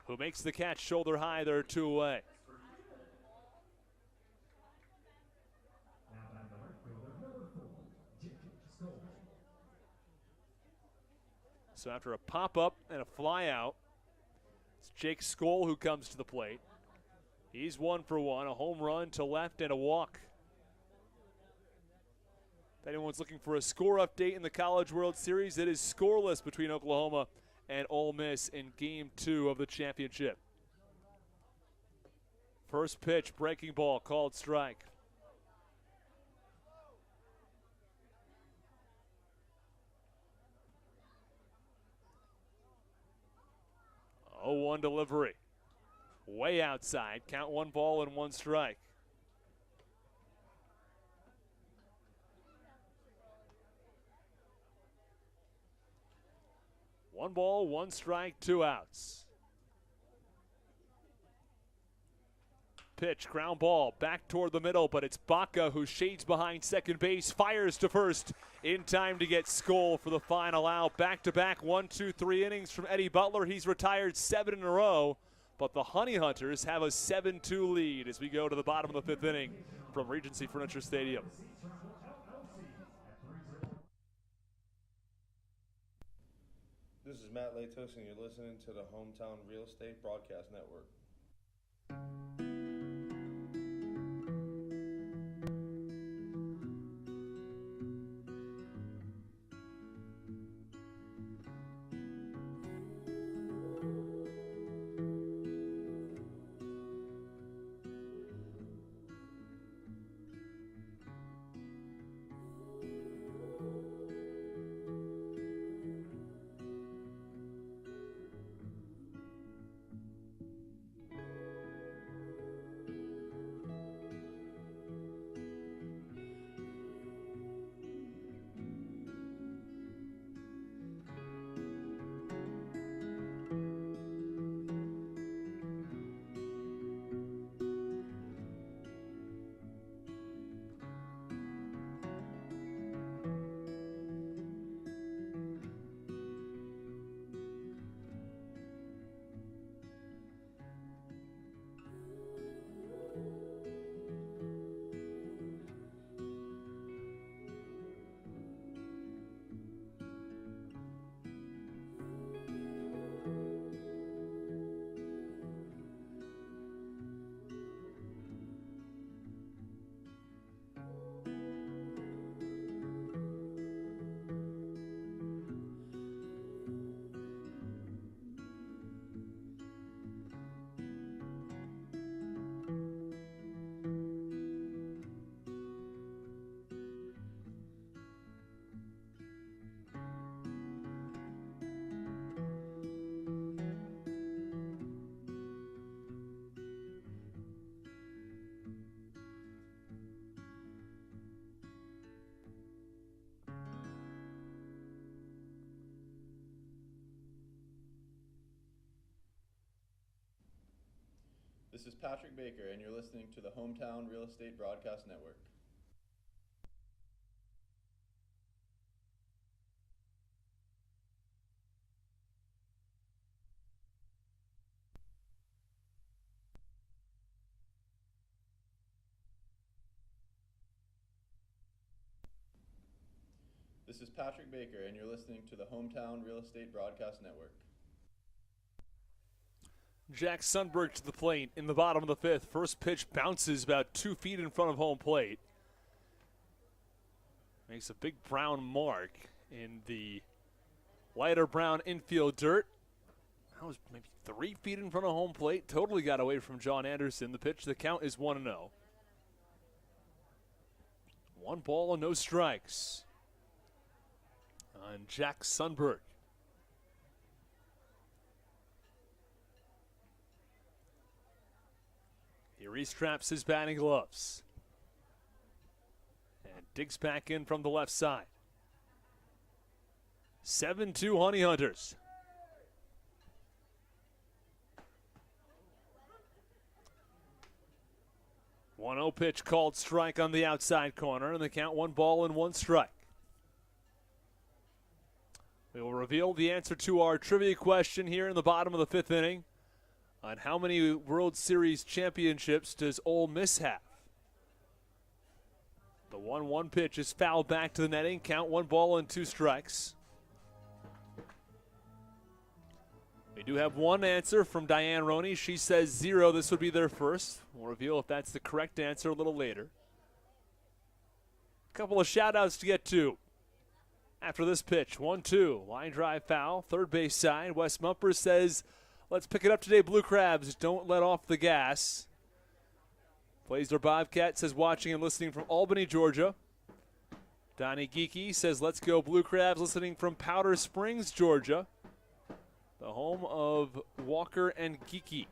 who makes the catch shoulder high. There, 2 away. So after a pop-up and a fly-out, it's Jake Skoll who comes to the plate. He's 1 for 1, a home run to left and a walk. If anyone's looking for a score update in the College World Series, it is scoreless between Oklahoma and Ole Miss in Game 2 of the championship. First pitch, breaking ball, called strike. Oh, 1 delivery. Way outside. Count 1 ball and 1 strike. One ball, 1 strike, 2 outs. Pitch, ground ball, back toward the middle, but it's Baca who shades behind second base, fires to first in time to get Skoll for the final out. Back-to-back 1, 2, 3 innings from Eddie Butler. He's retired 7 in a row, but the Honey Hunters have a 7-2 lead as we go to the bottom of the 5th inning from Regency Furniture Stadium. This is Matt Latos, and you're listening to the Hometown Real Estate Broadcast Network. This is Patrick Baker, and you're listening to the Hometown Real Estate Broadcast Network. This is Patrick Baker, and you're listening to the Hometown Real Estate Broadcast Network. Jack Sundberg to the plate in the bottom of the 5th. First pitch bounces about 2 feet in front of home plate. Makes a big brown mark in the lighter brown infield dirt. That was maybe 3 feet in front of home plate. Totally got away from John Anderson. The pitch, the count is 1-0. 1 ball and no strikes on Jack Sundberg. He restraps his batting gloves and digs back in from the left side. 7-2 Honey Hunters. 1-0 pitch called strike on the outside corner, and the count 1 ball and 1 strike. We will reveal the answer to our trivia question here in the bottom of the 5th inning on how many World Series championships does Ole Miss have. The 1-1 pitch is fouled back to the netting. Count 1 ball and 2 strikes. We do have one answer from Diane Roney. She says 0. This would be their first. We'll reveal if that's the correct answer a little later. A couple of shout-outs to get to. After this pitch, 1-2, line drive foul, third base side. Wes Mumper says, let's pick it up today, Blue Crabs. Don't let off the gas. Blazer Bobcat says watching and listening from Albany, Georgia. Donnie Geeky says let's go Blue Crabs, listening from Powder Springs, Georgia. The home of Walker and Geeky.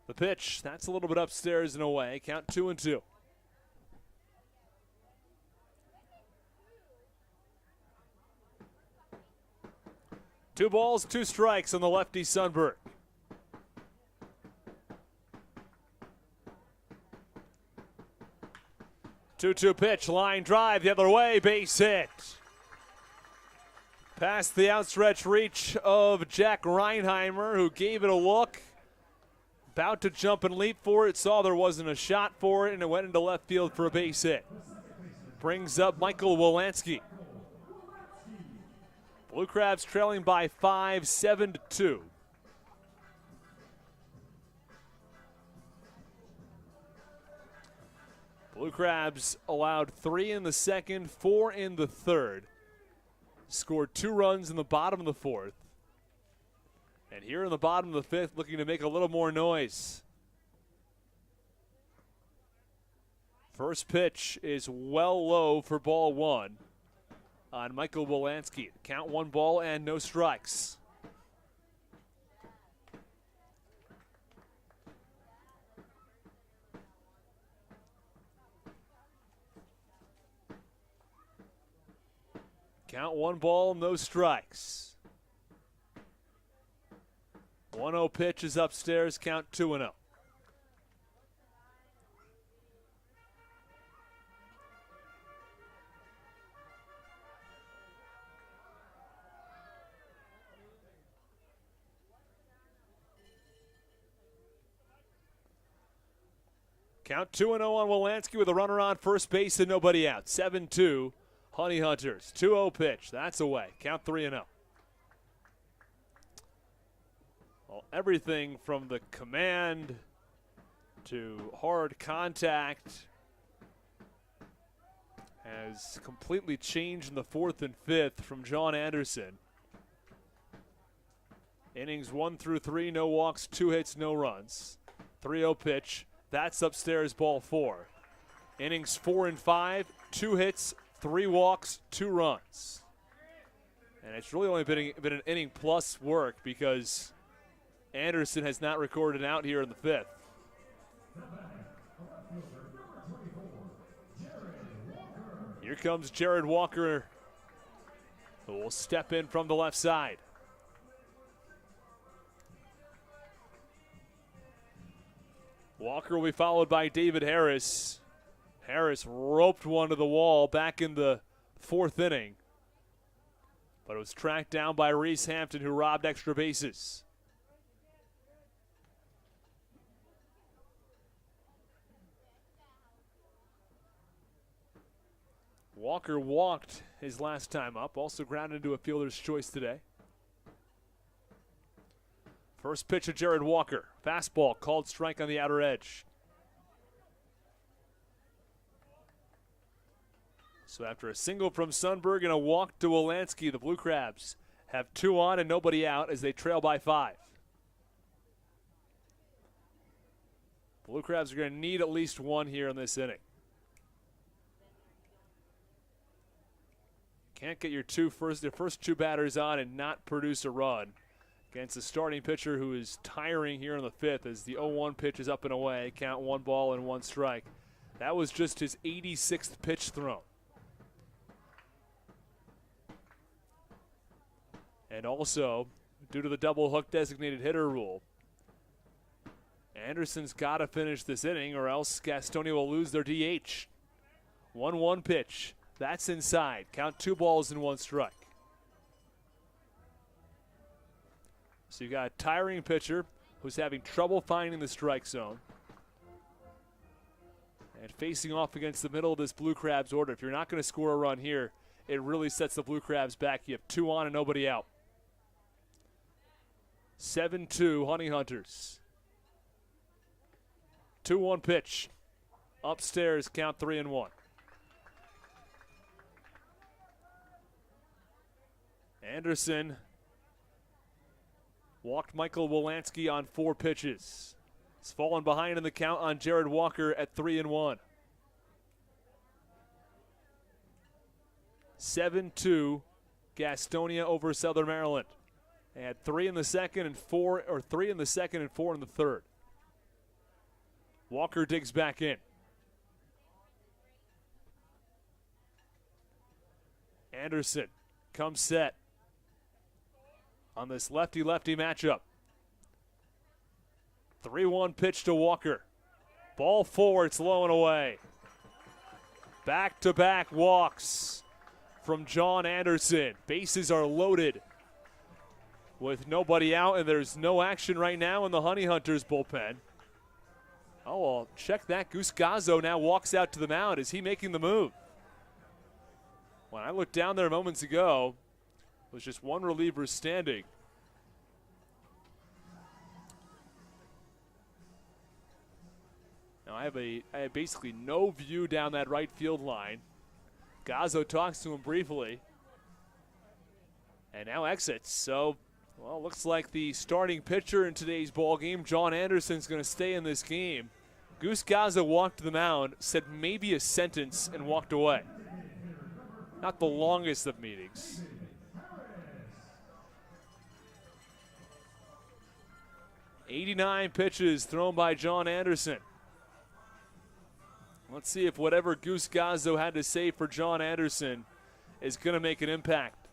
The pitch, that's a little bit upstairs and away. Count 2-2. Two balls, two strikes on the lefty Sundberg. 2-2 pitch, line drive the other way, base hit. Past the outstretched reach of Jack Reinheimer, who gave it a look. About to jump and leap for it, saw there wasn't a shot for it, and it went into left field for a base hit. Brings up Michael Wolanski. Blue Crabs trailing by 5, 7-2. Blue Crabs allowed 3 in the second, 4 in the third. Scored 2 runs in the bottom of the fourth. And here in the bottom of the fifth, looking to make a little more noise. First pitch is well low for ball 1 on Michael Wolanski. Count 1 ball and no strikes. Count 1 ball, no strikes. 1-0 pitch is upstairs, count 2-0. Count 2-0 on Wolanski with a runner on first base and nobody out. 7-2, Honey Hunters. 2-0 pitch, that's away. Count 3-0. Well, everything from the command to hard contact has completely changed in the fourth and fifth from John Anderson. Innings 1 through 3, no walks, 2 hits, no runs. 3-0 pitch, that's upstairs, ball 4. Innings 4 and 5, 2 hits, 3 walks, 2 runs. And it's really only been an inning plus work because Anderson has not recorded an out here in the fifth. Here comes Jared Walker, who will step in from the left side. Walker will be followed by David Harris. Harris roped one to the wall back in the fourth inning, but it was tracked down by Reese Hampton, who robbed extra bases. Walker walked his last time up, also grounded into a fielder's choice today. First pitch of Jared Walker. Fastball, called strike on the outer edge. So after a single from Sundberg and a walk to Wolanski, the Blue Crabs have 2 on and nobody out as they trail by 5. Blue Crabs are going to need at least 1 here in this inning. Can't get your first 2 batters on and not produce a run against a starting pitcher who is tiring here in the fifth as the 0-1 pitch is up and away. Count 1 ball and 1 strike. That was just his 86th pitch thrown. And also, due to the double hook designated hitter rule, Anderson's got to finish this inning or else Gastonia will lose their DH. 1-1 pitch. That's inside. Count 2 balls and 1 strike. So you got a tiring pitcher who's having trouble finding the strike zone and facing off against the middle of this Blue Crabs order. If you're not going to score a run here, it really sets the Blue Crabs back. You have 2 on and nobody out. 7-2 Honey Hunters. 2-1 pitch. Upstairs, count 3-1. Anderson Walked Michael Wolanski on 4 pitches. He's fallen behind in the count on Jared Walker at 3-1. 7-2 Gastonia over Southern Maryland. They had 3 in the second and 4 in the third. Walker digs back in. Anderson comes set on this lefty-lefty matchup. 3-1 pitch to Walker. Ball 4, it's low and away. Back-to-back walks from John Anderson. Bases are loaded with nobody out, and there's no action right now in the Honey Hunters bullpen. Oh, well, check that. Goose Gazzo now walks out to the mound. Is he making the move? When I looked down there moments ago, it was just one reliever standing. Now I have basically no view down that right field line. Gazzo talks to him briefly and now exits. So, well, looks like the starting pitcher in today's ball game, John Anderson's going to stay in this game. Goose Gazzo walked to the mound, said maybe a sentence, and walked away. Not the longest of meetings. '89 pitches thrown by John Anderson. Let's see if whatever Goose Gazzo had to say for John Anderson is going to make an impact.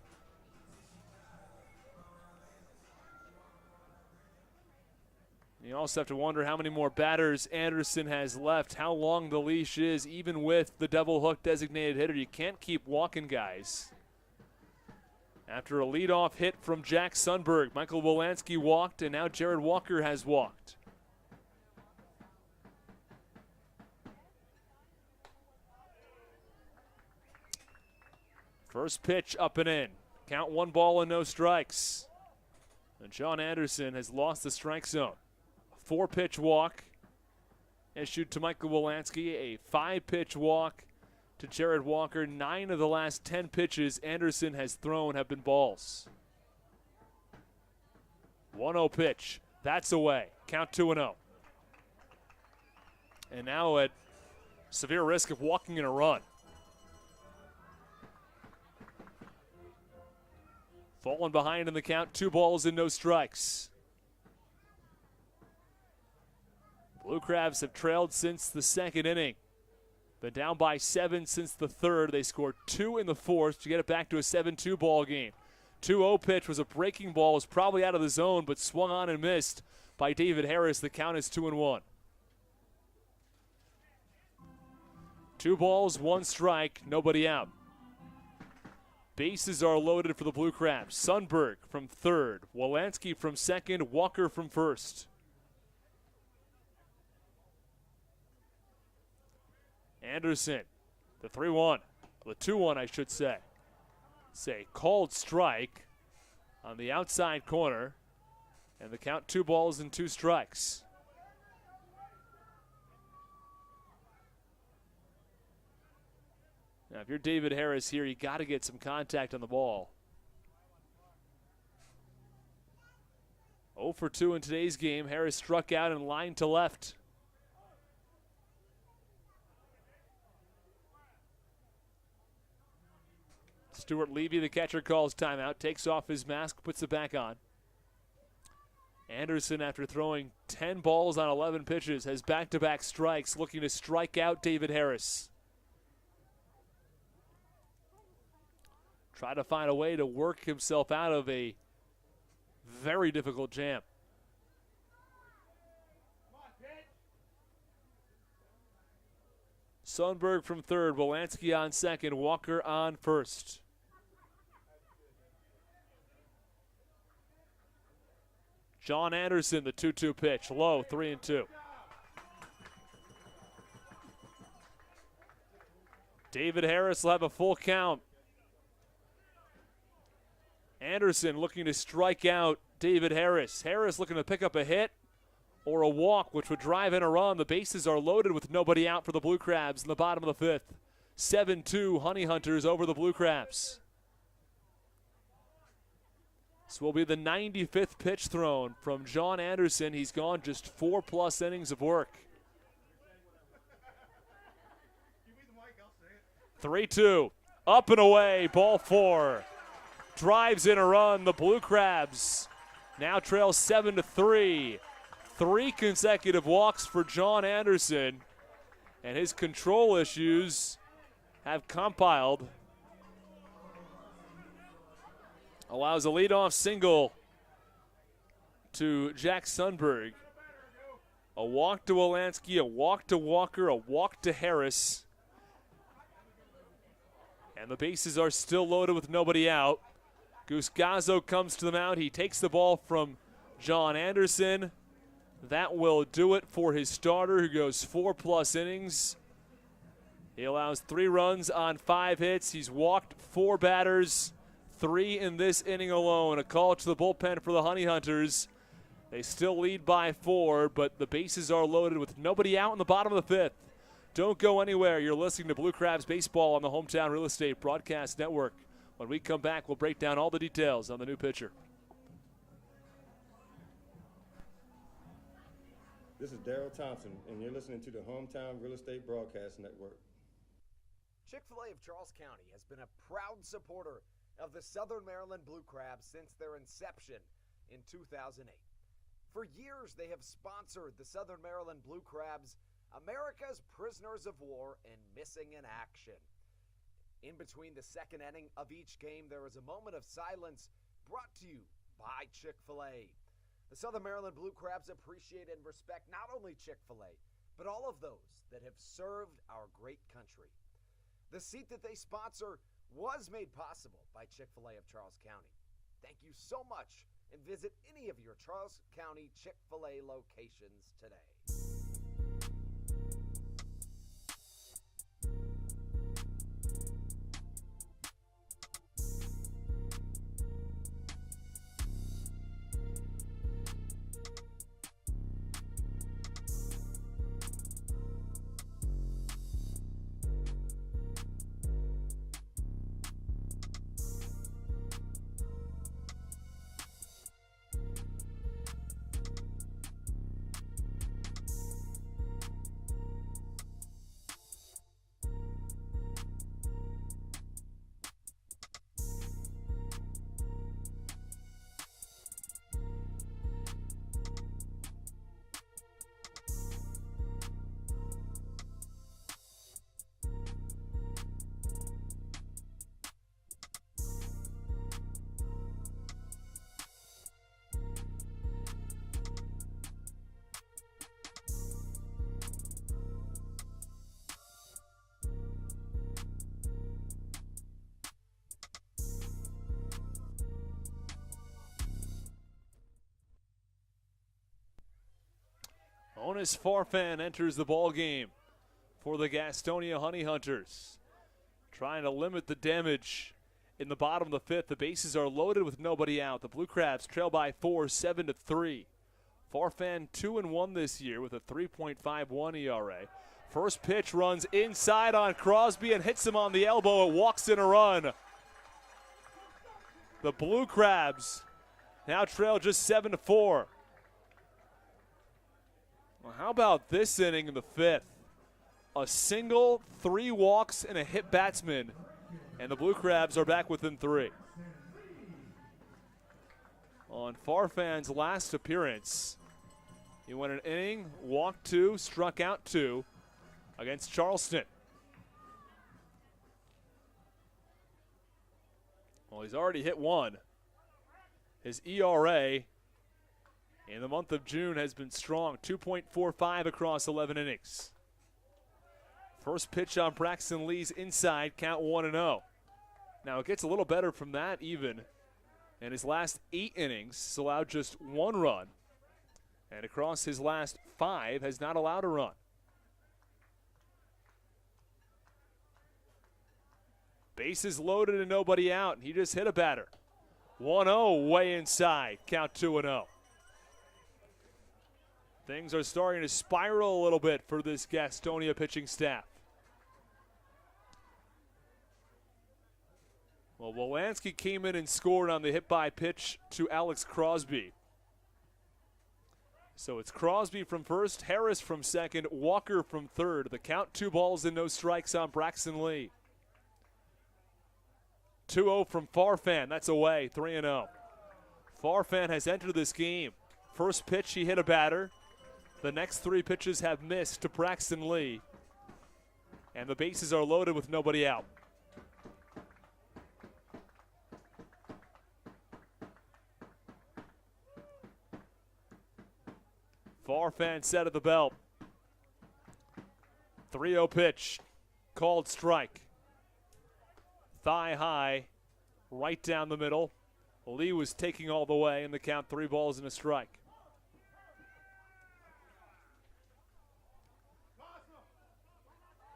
You also have to wonder how many more batters Anderson has left, how long the leash is, even with the double hook designated hitter. You can't keep walking guys. After a leadoff hit from Jack Sundberg, Michael Wolanski walked, and now Jared Walker has walked. First pitch up and in. Count 1 ball and no strikes. And John Anderson has lost the strike zone. 4-pitch walk issued to Michael Wolanski. A 5-pitch walk to Jared Walker. 9 of the last 10 pitches Anderson has thrown have been balls. 1-0 pitch. That's away. Count 2-0. And now at severe risk of walking in a run. Falling behind in the count, 2 balls and no strikes. Blue Crabs have trailed since the second inning. Been down by 7 since the third. They scored 2 in the fourth to get it back to a 7-2 ball game. 2-0 pitch was a breaking ball, was probably out of the zone, but swung on and missed by David Harris. The count is 2-1. 2 balls, 1 strike, nobody out. Bases are loaded for the Blue Crabs. Sundberg from third, Wolanski from second, Walker from first. Anderson, the 3-1, the 2-1 I should say. Say called strike on the outside corner, and the count 2 balls and 2 strikes. Now, if you're David Harris here, you got to get some contact on the ball. 0 for 2 in today's game. Harris struck out and lined to left. Stuart Levy, the catcher, calls timeout, takes off his mask, puts it back on. Anderson, after throwing 10 balls on 11 pitches, has back-to-back strikes, looking to strike out David Harris. Try to find a way to work himself out of a very difficult jam. Sundberg from third, Wolanski on second, Walker on first. John Anderson, the 2-2 pitch, low, 3-2. David Harris will have a full count. Anderson looking to strike out David Harris. Harris looking to pick up a hit or a walk, which would drive in a run. The bases are loaded with nobody out for the Blue Crabs in the bottom of the fifth. 7-2 Honey Hunters over the Blue Crabs. This will be the 95th pitch thrown from John Anderson. He's gone just 4+ innings of work. 3-2. Up and away. Ball 4. Drives in a run. The Blue Crabs now trail 7-3. 3 consecutive walks for John Anderson. And his control issues have compiled. Allows a leadoff single to Jack Sundberg. A walk to Wolanski, a walk to Walker, a walk to Harris. And the bases are still loaded with nobody out. Goose Gazzo comes to the mound. He takes the ball from John Anderson. That will do it for his starter, who goes 4+ innings. He allows 3 runs on 5 hits. He's walked 4 batters. 3 in this inning alone. A call to the bullpen for the Honey Hunters. They still lead by 4, but the bases are loaded with nobody out in the bottom of the 5th. Don't go anywhere. You're listening to Blue Crabs Baseball on the Hometown Real Estate Broadcast Network. When we come back, we'll break down all the details on the new pitcher. This is Daryl Thompson, and you're listening to the Hometown Real Estate Broadcast Network. Chick-fil-A of Charles County has been a proud supporter of the Southern Maryland Blue Crabs since their inception in 2008. For years, they have sponsored the Southern Maryland Blue Crabs, America's prisoners of war and missing in action. In between the second inning of each game, there is a moment of silence brought to you by Chick-fil-A. The Southern Maryland Blue Crabs appreciate and respect not only Chick-fil-A, but all of those that have served our great country. The seat that they sponsor was made possible by Chick-fil-A of Charles County. Thank you so much, and visit any of your Charles County Chick-fil-A locations today. Onis Farfan enters the ball game for the Gastonia Honey Hunters, trying to limit the damage in the bottom of the 5th. The bases are loaded with nobody out. The Blue Crabs trail by 4, 7-3. Farfan 2-1 this year with a 3.51 ERA. First pitch runs inside on Crosby and hits him on the elbow. It walks in a run. The Blue Crabs now trail just 7-4. Well, how about this inning in the 5th? A single, 3 walks, and a hit batsman, and the Blue Crabs are back within 3. On Farfan's last appearance, he went an inning, walked 2, struck out 2 against Charleston. Well, he's already hit 1. His ERA in the month of June has been strong, 2.45 across 11 innings. First pitch on Braxton Lee's inside, count 1-0. Now it gets a little better from that even. In his last 8 innings, he's allowed just 1 run. And across his last 5, has not allowed a run. Bases loaded and nobody out, and he just hit a batter. 1-0 way inside, count 2-0. Things are starting to spiral a little bit for this Gastonia pitching staff. Well, Wolanski came in and scored on the hit-by pitch to Alex Crosby. So it's Crosby from first, Harris from second, Walker from third. The count, 2 balls and no strikes on Braxton Lee. 2-0 from Farfan. That's away, 3-0. Farfan has entered this game. First pitch, he hit a batter. The next 3 pitches have missed to Braxton Lee. And the bases are loaded with nobody out. Farfan set at the belt. 3-0 pitch. Called strike. Thigh high. Right down the middle. Lee was taking all the way in the count, 3 balls and a strike.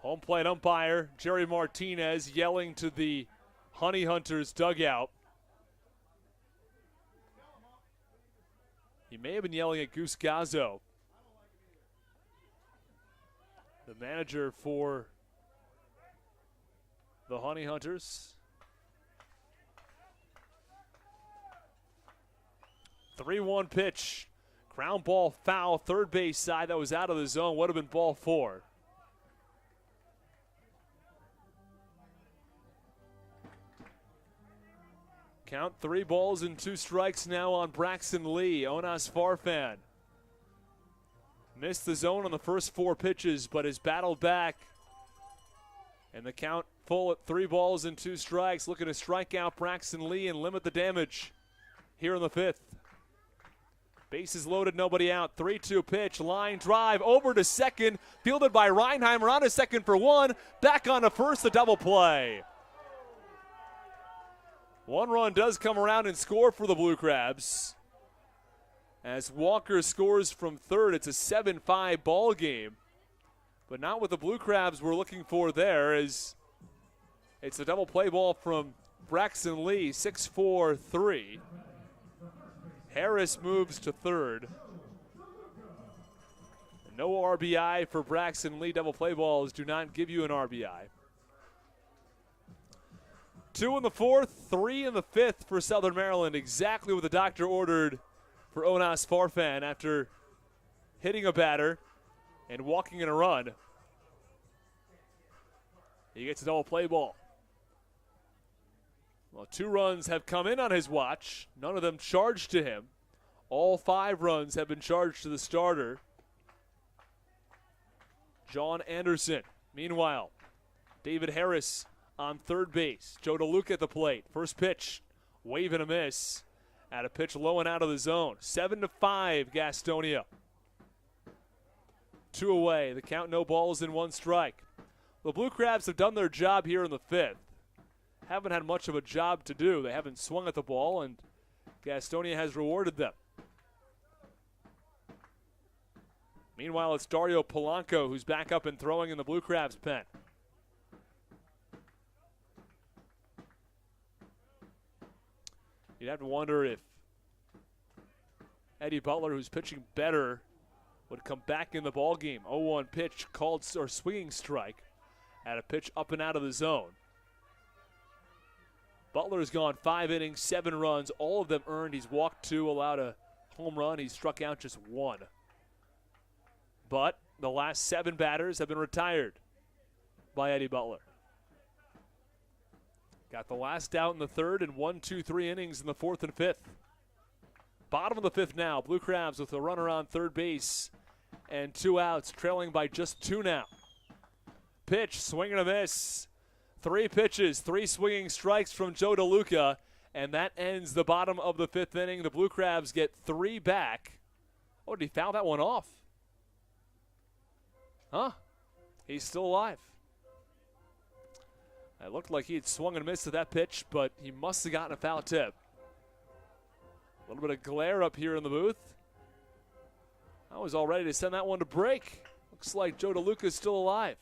Home plate umpire Jerry Martinez yelling to the Honey Hunters dugout. He may have been yelling at Goose Gazzo, the manager for the Honey Hunters. 3-1 pitch. Ground ball foul, third base side. That was out of the zone. Would have been ball 4. Count 3 balls and 2 strikes now on Braxton Lee. Onas Farfan missed the zone on the first 4 pitches, but has battled back. And the count full at 3 balls and 2 strikes. Looking to strike out Braxton Lee and limit the damage here in the 5th. Bases loaded, nobody out. 3-2 pitch, line drive over to second. Fielded by Reinheimer on to second for 1. Back on to first, a double play. 1 run does come around and score for the Blue Crabs. As Walker scores from third, it's a 7-5 ball game. But not what the Blue Crabs were looking for there, as it's a double play ball from Braxton Lee, 6-4-3. Harris moves to third. No RBI for Braxton Lee. Double play balls do not give you an RBI. 2 in the 4th, 3 in the 5th for Southern Maryland. Exactly what the doctor ordered for Onas Farfan after hitting a batter and walking in a run. He gets a double play ball. Well, 2 runs have come in on his watch, none of them charged to him. All 5 runs have been charged to the starter, John Anderson. Meanwhile, David Harris on third base. Joe DeLuca at the plate. First pitch, wave and a miss. At a pitch low and out of the zone. 7-5 Gastonia. 2 away. The count, no balls and 1 strike. The Blue Crabs have done their job here in the 5th. Haven't had much of a job to do. They haven't swung at the ball, and Gastonia has rewarded them. Meanwhile, it's Dario Polanco who's back up and throwing in the Blue Crabs' pen. You'd have to wonder if Eddie Butler, who's pitching better, would come back in the ballgame. 0-1 pitch called or swinging strike at a pitch up and out of the zone. Butler's gone 5 innings, 7 runs, all of them earned. He's walked 2, allowed a home run. He's struck out just 1. But the last 7 batters have been retired by Eddie Butler. Got the last out in the 3rd and 1, 2, 3 innings in the 4th and 5th. Bottom of the 5th now. Blue Crabs with a runner on third base and 2 outs, trailing by just 2 now. Pitch, swing and a miss. 3 pitches, 3 swinging strikes from Joe DeLuca, and that ends the bottom of the 5th inning. The Blue Crabs get 3 back. Oh, did he foul that one off? Huh? He's still alive. It looked like he had swung and missed at that pitch, but he must have gotten a foul tip. A little bit of glare up here in the booth. I was all ready to send that one to break. Looks like Joe DeLuca is still alive.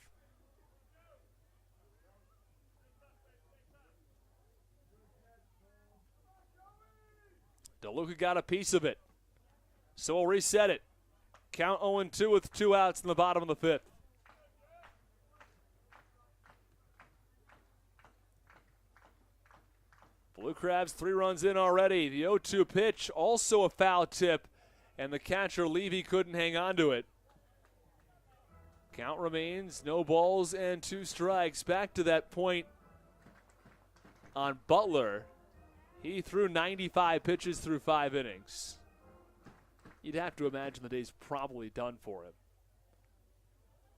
DeLuca got a piece of it, so we'll reset it. Count 0-2 with 2 outs in the bottom of the 5th. Blue Crabs 3 runs in already. The 0-2 pitch, also a foul tip, and the catcher Levy couldn't hang on to it. Count remains, no balls and 2 strikes. Back to that point on Butler. He threw 95 pitches through 5 innings. You'd have to imagine the day's probably done for him.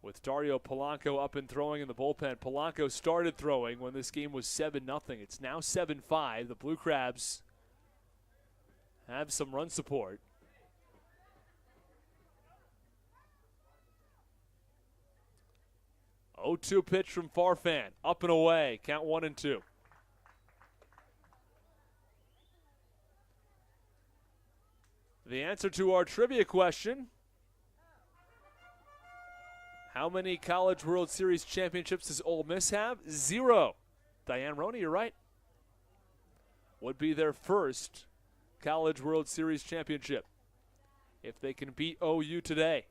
With Dario Polanco up and throwing in the bullpen. Polanco started throwing when this game was 7-0. It's now 7-5. The Blue Crabs have some run support. Oh, 2 pitch from Farfan. Up and away. Count 1-2. The answer to our trivia question: how many College World Series championships does Ole Miss have? 0. Diane Roney, you're right. Would be their first College World Series championship if they can beat OU today.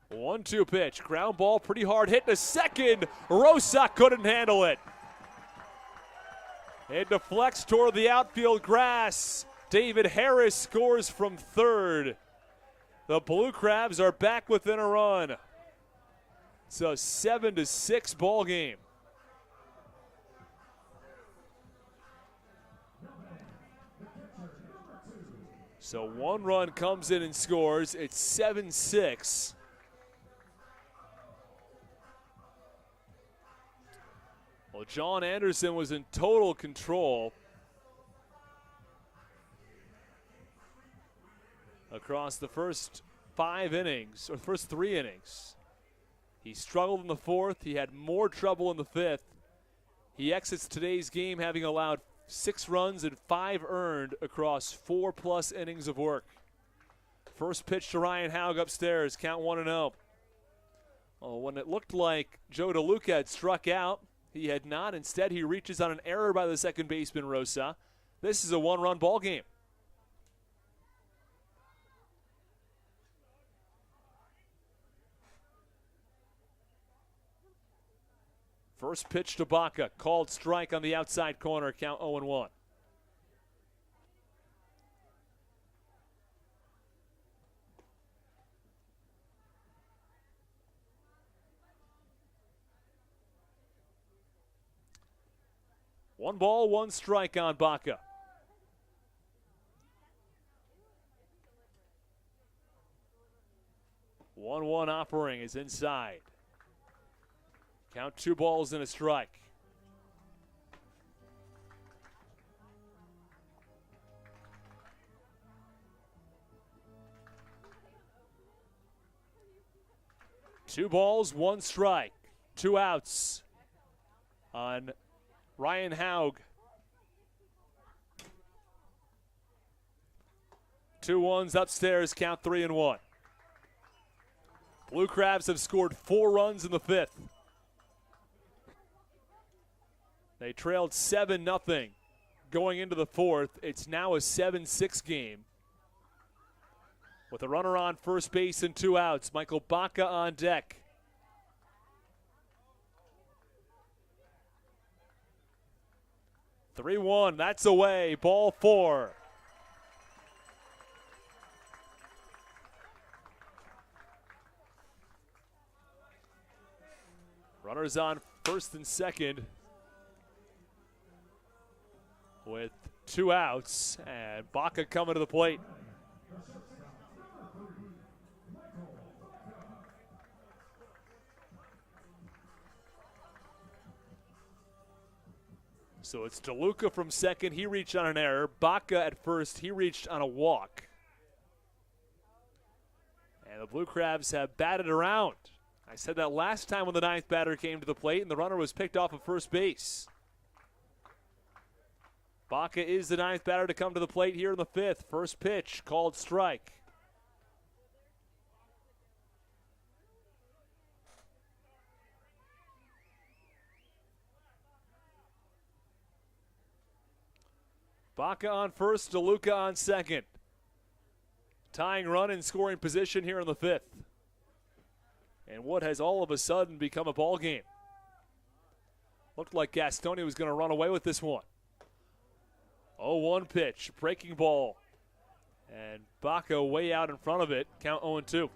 One-two pitch, ground ball, pretty hard hit to second. Rosa couldn't handle it. It deflects toward the outfield grass. David Harris scores from third. The Blue Crabs are back within a run. It's a 7-6 ball game. So 1 run comes in and scores. It's 7-6. Well, John Anderson was in total control across the first 5 innings, or first 3 innings. He struggled in the 4th. He had more trouble in the 5th. He exits today's game having allowed 6 runs and 5 earned across 4+ innings of work. First pitch to Ryan Haug upstairs, count 1-0. Well, when it looked like Joe DeLuca had struck out, he had not. Instead, he reaches on an error by the second baseman, Rosa. This is a 1-run ball game. First pitch to Baca, called strike on the outside corner, count 0-1. One ball, 1 strike on Baca. One offering is inside. Count 2 balls and a strike. Two balls, 1 strike. 2 outs on Ryan Haug. 2-1s upstairs, count 3-1. Blue Crabs have scored 4 runs in the 5th. They trailed 7-0 going into the 4th. It's now a 7-6 game. With a runner on first base and 2 outs, Michael Baca on deck. Three-1, that's away, ball 4. Runners on first and second with 2 outs, and Baca coming to the plate. So it's DeLuca from second. He reached on an error. Baca at first. He reached on a walk. And the Blue Crabs have batted around. I said that last time when the 9th batter came to the plate and the runner was picked off of first base. Baca is the 9th batter to come to the plate here in the 5th. First pitch, called strike. Baca on first, DeLuca on second. Tying run in scoring position here in the 5th. And what has all of a sudden become a ball game. Looked like Gastonia was going to run away with this one. 0-1 pitch, breaking ball. And Baca way out in front of it, count 0-2.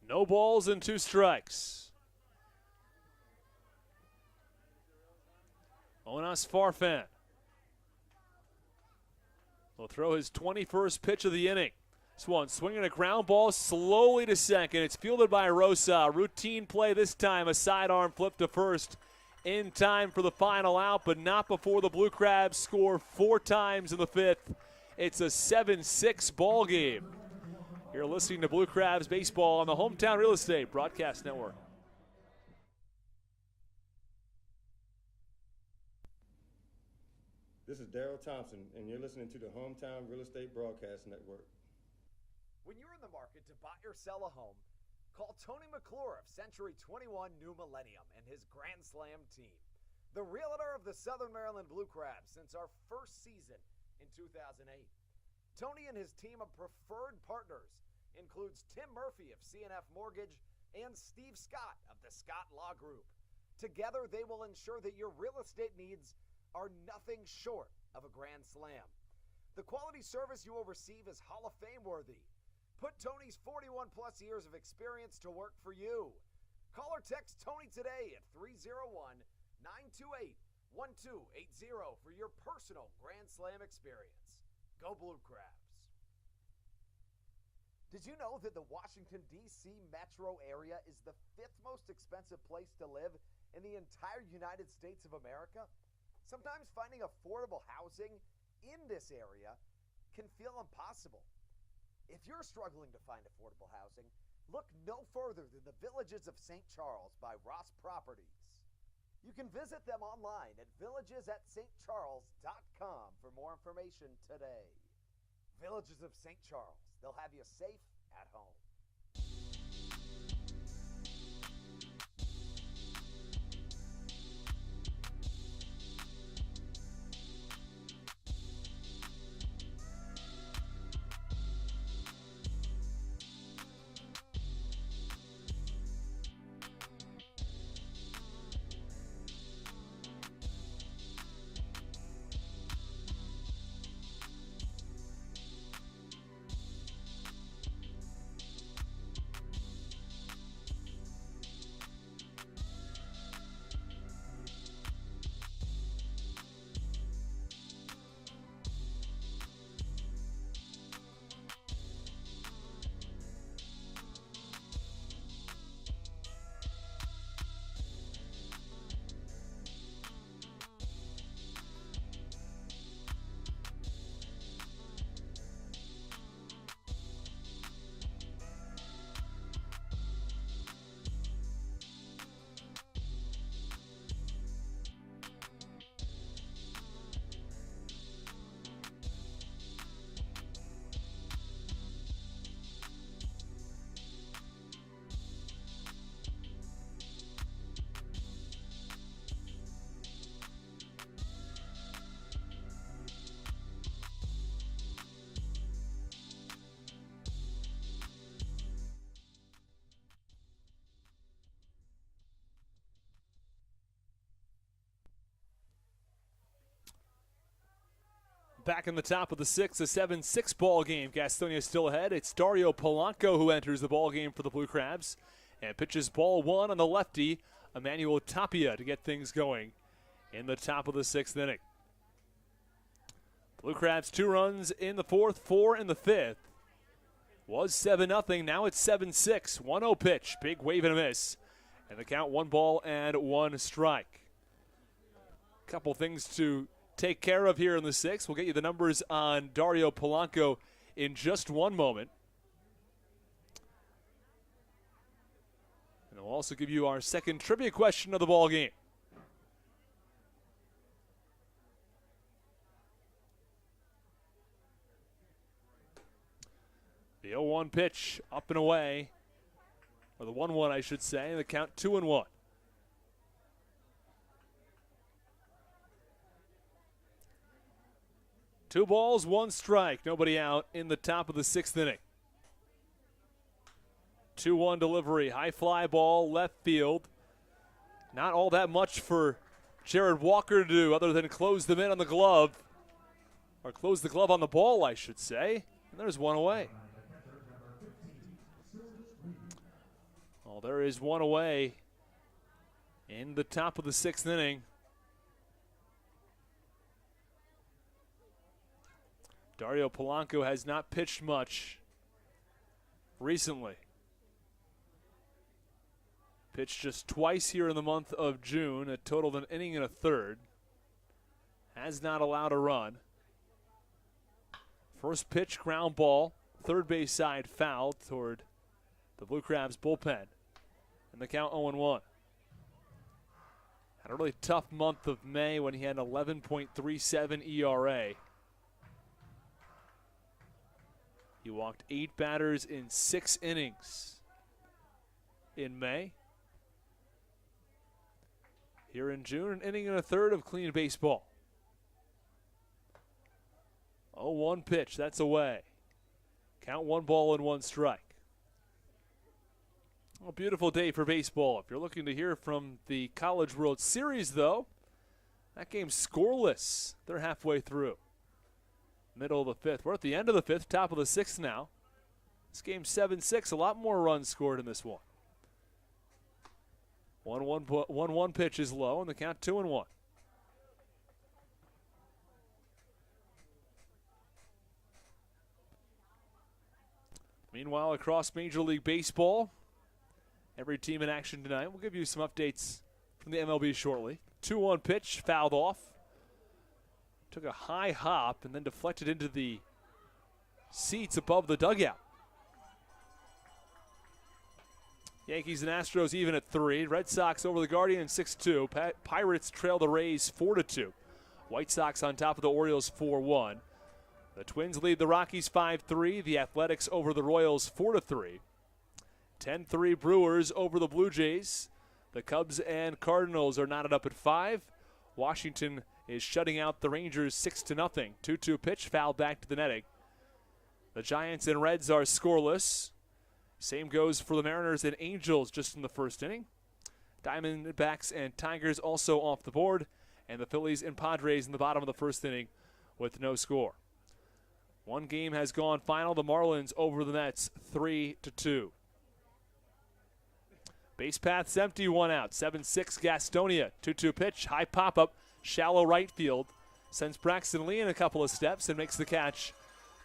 No balls and 2 strikes. Onas Farfan will throw his 21st pitch of the inning. This one swinging a ground ball slowly to second. It's fielded by Rosa. Routine play this time. A sidearm flip to first in time for the final out, but not before the Blue Crabs score 4 times in the 5th. It's a 7-6 ball game. You're listening to Blue Crabs Baseball on the Hometown Real Estate Broadcast Network. This is Daryl Thompson, and you're listening to the Hometown Real Estate Broadcast Network. When you're in the market to buy or sell a home, call Tony McClure of Century 21 New Millennium and his Grand Slam team. The realtor of the Southern Maryland Blue Crabs since our first season in 2008. Tony and his team of preferred partners includes Tim Murphy of CNF Mortgage and Steve Scott of the Scott Law Group. Together, they will ensure that your real estate needs are nothing short of a grand slam. The quality service you will receive is Hall of Fame worthy. Put Tony's 41 plus years of experience to work for you. Call or text Tony today at 301-928-1280 for your personal grand slam experience. Go Blue Crabs. Did you know that the Washington, D.C. metro area is the 5th most expensive place to live in the entire United States of America? Sometimes finding affordable housing in this area can feel impossible. If you're struggling to find affordable housing, look no further than the Villages of St. Charles by Ross Properties. You can visit them online at villagesatstcharles.com for more information today. Villages of St. Charles, they'll have you safe at home. Back in the top of the 6th, a 7-6 ball game. Gastonia still ahead. It's Dario Polanco who enters the ball game for the Blue Crabs and pitches ball 1 on the lefty, Emmanuel Tapia, to get things going in the top of the 6th inning. Blue Crabs 2 runs in the 4th, 4 in the 5th. Was 7-0, now it's 7-6. 1-0 pitch, big wave and a miss. And the count 1 ball and 1 strike. Couple things to take care of here in the 6th. We'll get you the numbers on Dario Polanco in just one moment. And we'll also give you our second trivia question of the ball game. The 0-1 pitch up and away, or the 1-1 I should say, the count 2-1. 2 balls, 1 strike. Nobody out in the top of the 6th inning. 2-1 delivery. High fly ball, left field. Not all that much for Jared Walker to do other than close them in on the glove. Or close the glove on the ball, I should say. And there's 1 away. Well, there is 1 away in the top of the 6th inning. Dario Polanco has not pitched much recently. Pitched just twice here in the month of June, a total of an inning and a third. Has not allowed a run. First pitch, ground ball, third base side foul toward the Blue Crabs bullpen. And the count 0-1. Had a really tough month of May when he had an 11.37 ERA. He walked 8 batters in 6 innings in May. Here in June, an inning and a third of clean baseball. 0-1 pitch, that's away. Count 1 ball and 1 strike. A beautiful day for baseball. If you're looking to hear from the College World Series, though, that game's scoreless. They're halfway through. Middle of the 5th. We're at the end of the 5th, top of the 6th now. This game's 7-6. A lot more runs scored in this one. 1-1 pitch is low, and the count 2-1. Meanwhile, across Major League Baseball, every team in action tonight. We'll give you some updates from the MLB shortly. 2-1 pitch, fouled off. Took a high hop and then deflected into the seats above the dugout. Yankees and Astros even at 3. Red Sox over the Guardians 6-2. Pirates trail the Rays 4-2. White Sox on top of the Orioles 4-1. The Twins lead the Rockies 5-3. The Athletics over the Royals 4-3. 10-3 Brewers over the Blue Jays. The Cubs and Cardinals are knotted up at 5. Washington is shutting out the Rangers 6-0. 2-2 pitch, fouled back to the netting. The Giants and Reds are scoreless. Same goes for the Mariners and Angels just in the first inning. Diamondbacks and Tigers also off the board. And the Phillies and Padres in the bottom of the first inning with no score. One game has gone final. The Marlins over the Mets 3-2. Base path's empty, 1 out. 7-6 Gastonia. 2-2 pitch, high pop-up, shallow right field. Sends Braxton Lee in a couple of steps and makes the catch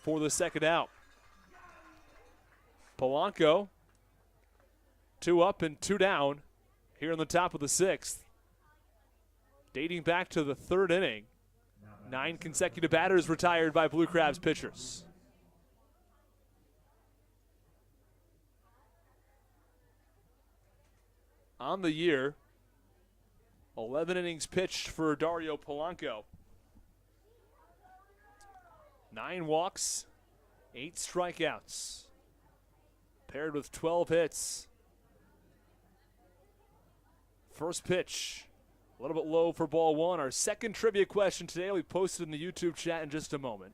for the second out. Polanco, 2 up and 2 down here in the top of the 6th. Dating back to the 3rd inning. 9 consecutive batters retired by Blue Crabs pitchers. On the year, 11 innings pitched for Dario Polanco. 9 walks, 8 strikeouts, paired with 12 hits. First pitch, a little bit low for ball 1. Our second trivia question today will be posted in the YouTube chat in just a moment.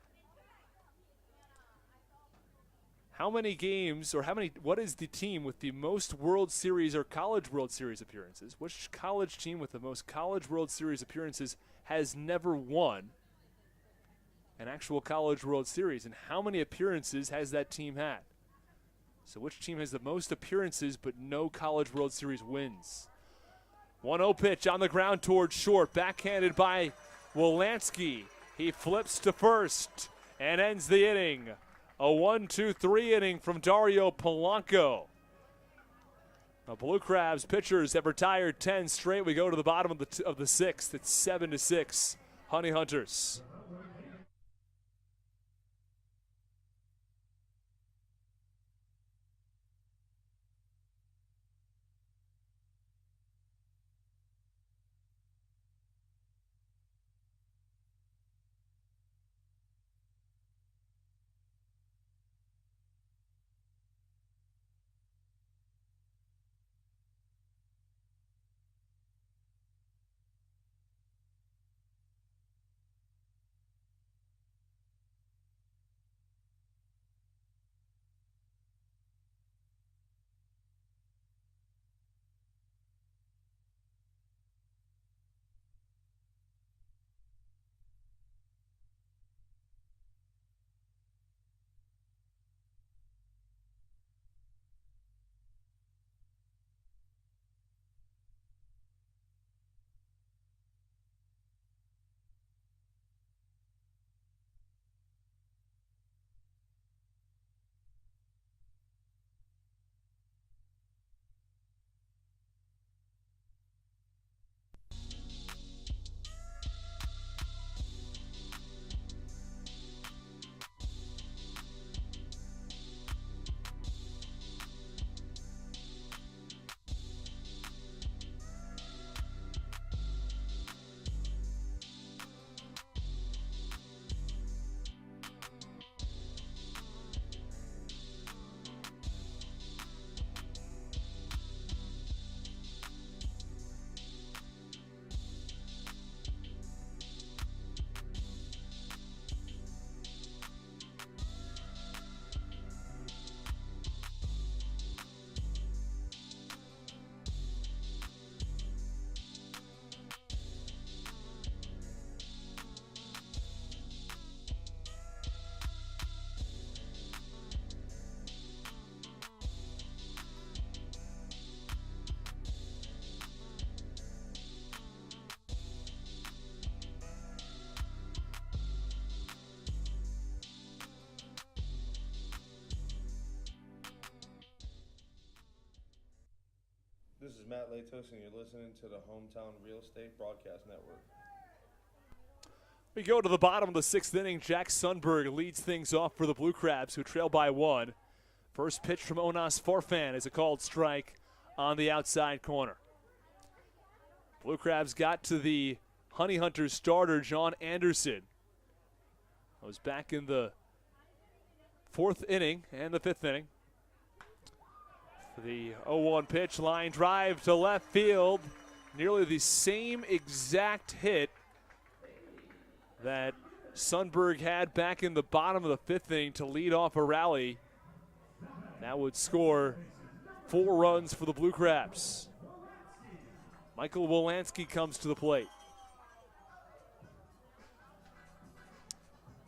How many games, or what is the team with the most World Series or College World Series appearances? Which college team with the most College World Series appearances has never won an actual College World Series? And how many appearances has that team had? So which team has the most appearances but no College World Series wins? 1-0 pitch on the ground towards short, backhanded by Wolanski. He flips to first and ends the inning. A 1-2-3 inning from Dario Polanco. The Blue Crabs pitchers have retired 10 straight. We go to the bottom of the 6th. It's 7-6 Honey Hunters. Matt Latos, and you're listening to the Hometown Real Estate Broadcast Network. We go to the bottom of the 6th inning. Jack Sundberg leads things off for the Blue Crabs, who trail by 1. First pitch from Onas Farfan is a called strike on the outside corner. Blue Crabs got to the Honey Hunters starter, John Anderson. I was back in the 4th inning and the 5th inning. For the 0-1 pitch, line drive to left field. Nearly the same exact hit that Sundberg had back in the bottom of the 5th inning to lead off a rally. That would score 4 runs for the Blue Crabs. Michael Wolanski comes to the plate.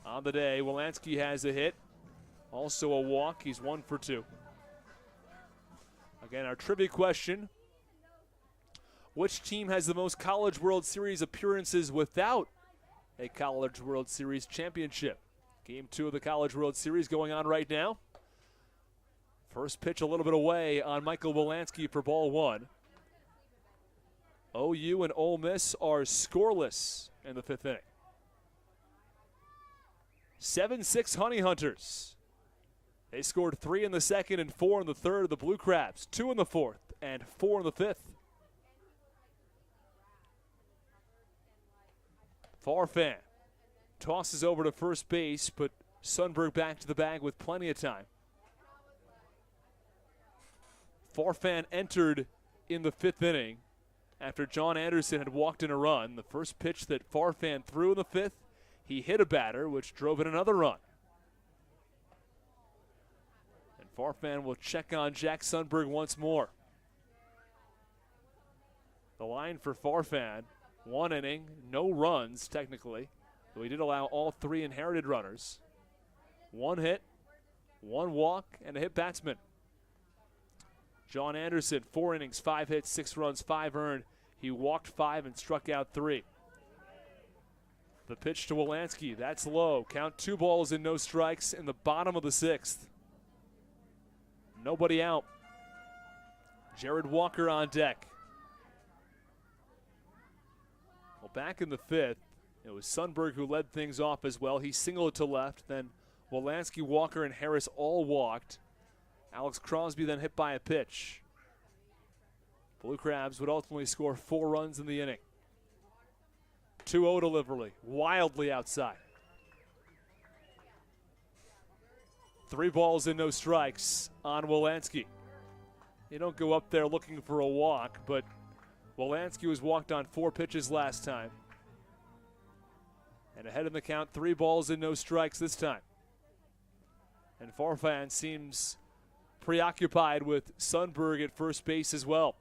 On the day, Wolanski has a hit, also a walk. He's 1 for 2. Again, our trivia question: which team has the most College World Series appearances without a College World Series championship? Game 2 of the College World Series going on right now. First pitch a little bit away on Michael Wolanski for ball 1. OU and Ole Miss are scoreless in the 5th inning. 7-6 Honey Hunters. They scored 3 in the 2nd and 4 in the 3rd. The Blue Crabs 2 in the 4th and 4 in the 5th. Farfan tosses over to first base, but Sundberg back to the bag with plenty of time. Farfan entered in the 5th inning after John Anderson had walked in a run. The first pitch that Farfan threw in the 5th, he hit a batter, which drove in another run. And Farfan will check on Jack Sundberg once more. The line for Farfan: 1 inning, no runs technically, though he did allow all 3 inherited runners. 1 hit, 1 walk, and a hit batsman. John Anderson, 4 innings, 5 hits, 6 runs, 5 earned. He walked 5 and struck out 3. The pitch to Wolanski, that's low. Count 2 balls and no strikes in the bottom of the 6th. Nobody out. Jared Walker on deck. Well, back in the 5th, it was Sundberg who led things off as well. He singled to left, then Wolanski, Walker, and Harris all walked. Alex Crosby then hit by a pitch. Blue Crabs would ultimately score 4 runs in the inning. 2-0 delivery, wildly outside. 3 balls and no strikes on Wolanski. You don't go up there looking for a walk, but Wolanski was walked on 4 pitches last time. And ahead in the count, 3 balls and no strikes this time. And Farfan seems preoccupied with Sundberg at first base as well.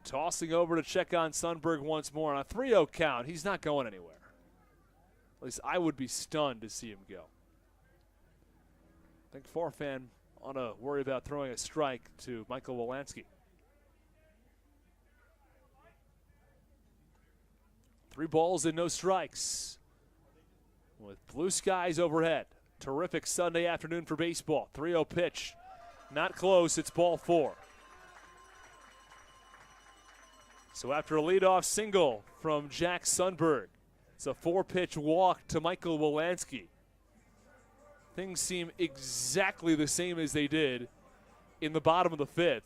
Tossing over to check on Sundberg once more. On a 3-0 count, he's not going anywhere. At least I would be stunned to see him go. I think Farfan ought to worry about throwing a strike to Michael Wolanski. 3 balls and no strikes. With blue skies overhead. Terrific Sunday afternoon for baseball. 3-0 pitch. Not close, it's ball 4. So after a leadoff single from Jack Sundberg, it's a 4-pitch walk to Michael Wolanski. Things seem exactly the same as they did in the bottom of the 5th,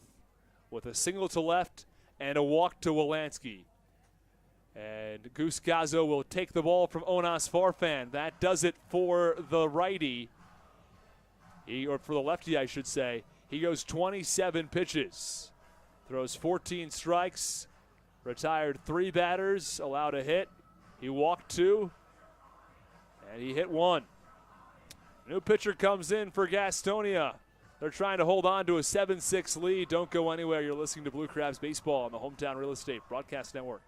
with a single to left and a walk to Wolanski. And Goose Gazzo will take the ball from Onas Farfan. That does it for the righty. Or for the lefty, I should say. He goes 27 pitches. Throws 14 strikes. Retired 3 batters. Allowed a hit. He walked 2. And he hit 1. New pitcher comes in for Gastonia. They're trying to hold on to a 7-6 lead. Don't go anywhere. You're listening to Blue Crabs Baseball on the Hometown Real Estate Broadcast Network.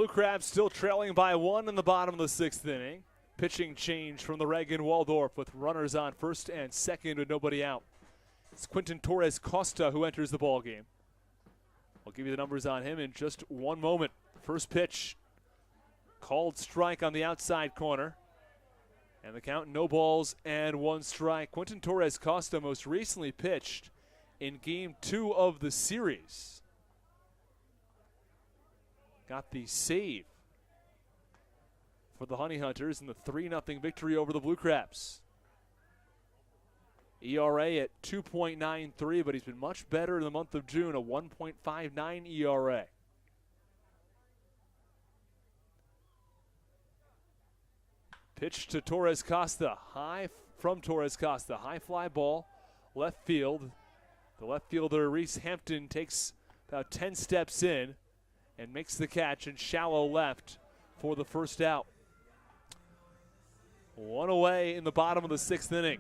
Blue Crabs still trailing by 1 in the bottom of the 6th inning. Pitching change from the Reagan Waldorf with runners on first and second with nobody out. It's Quinton Torres Costa who enters the ball game. I'll give you the numbers on him in just one moment. First pitch, called strike on the outside corner. And the count, no balls and 1 strike. Quinton Torres Costa most recently pitched in Game 2 of the series. Got the save for the Honey Hunters in the 3-0 victory over the Blue Crabs. ERA at 2.93, but he's been much better in the month of June, a 1.59 ERA. Pitch to Torres Costa, high from Torres Costa, high fly ball, left field. The left fielder, Reese Hampton, takes about 10 steps in and makes the catch in shallow left for the first out. 1 away in the bottom of the 6th inning.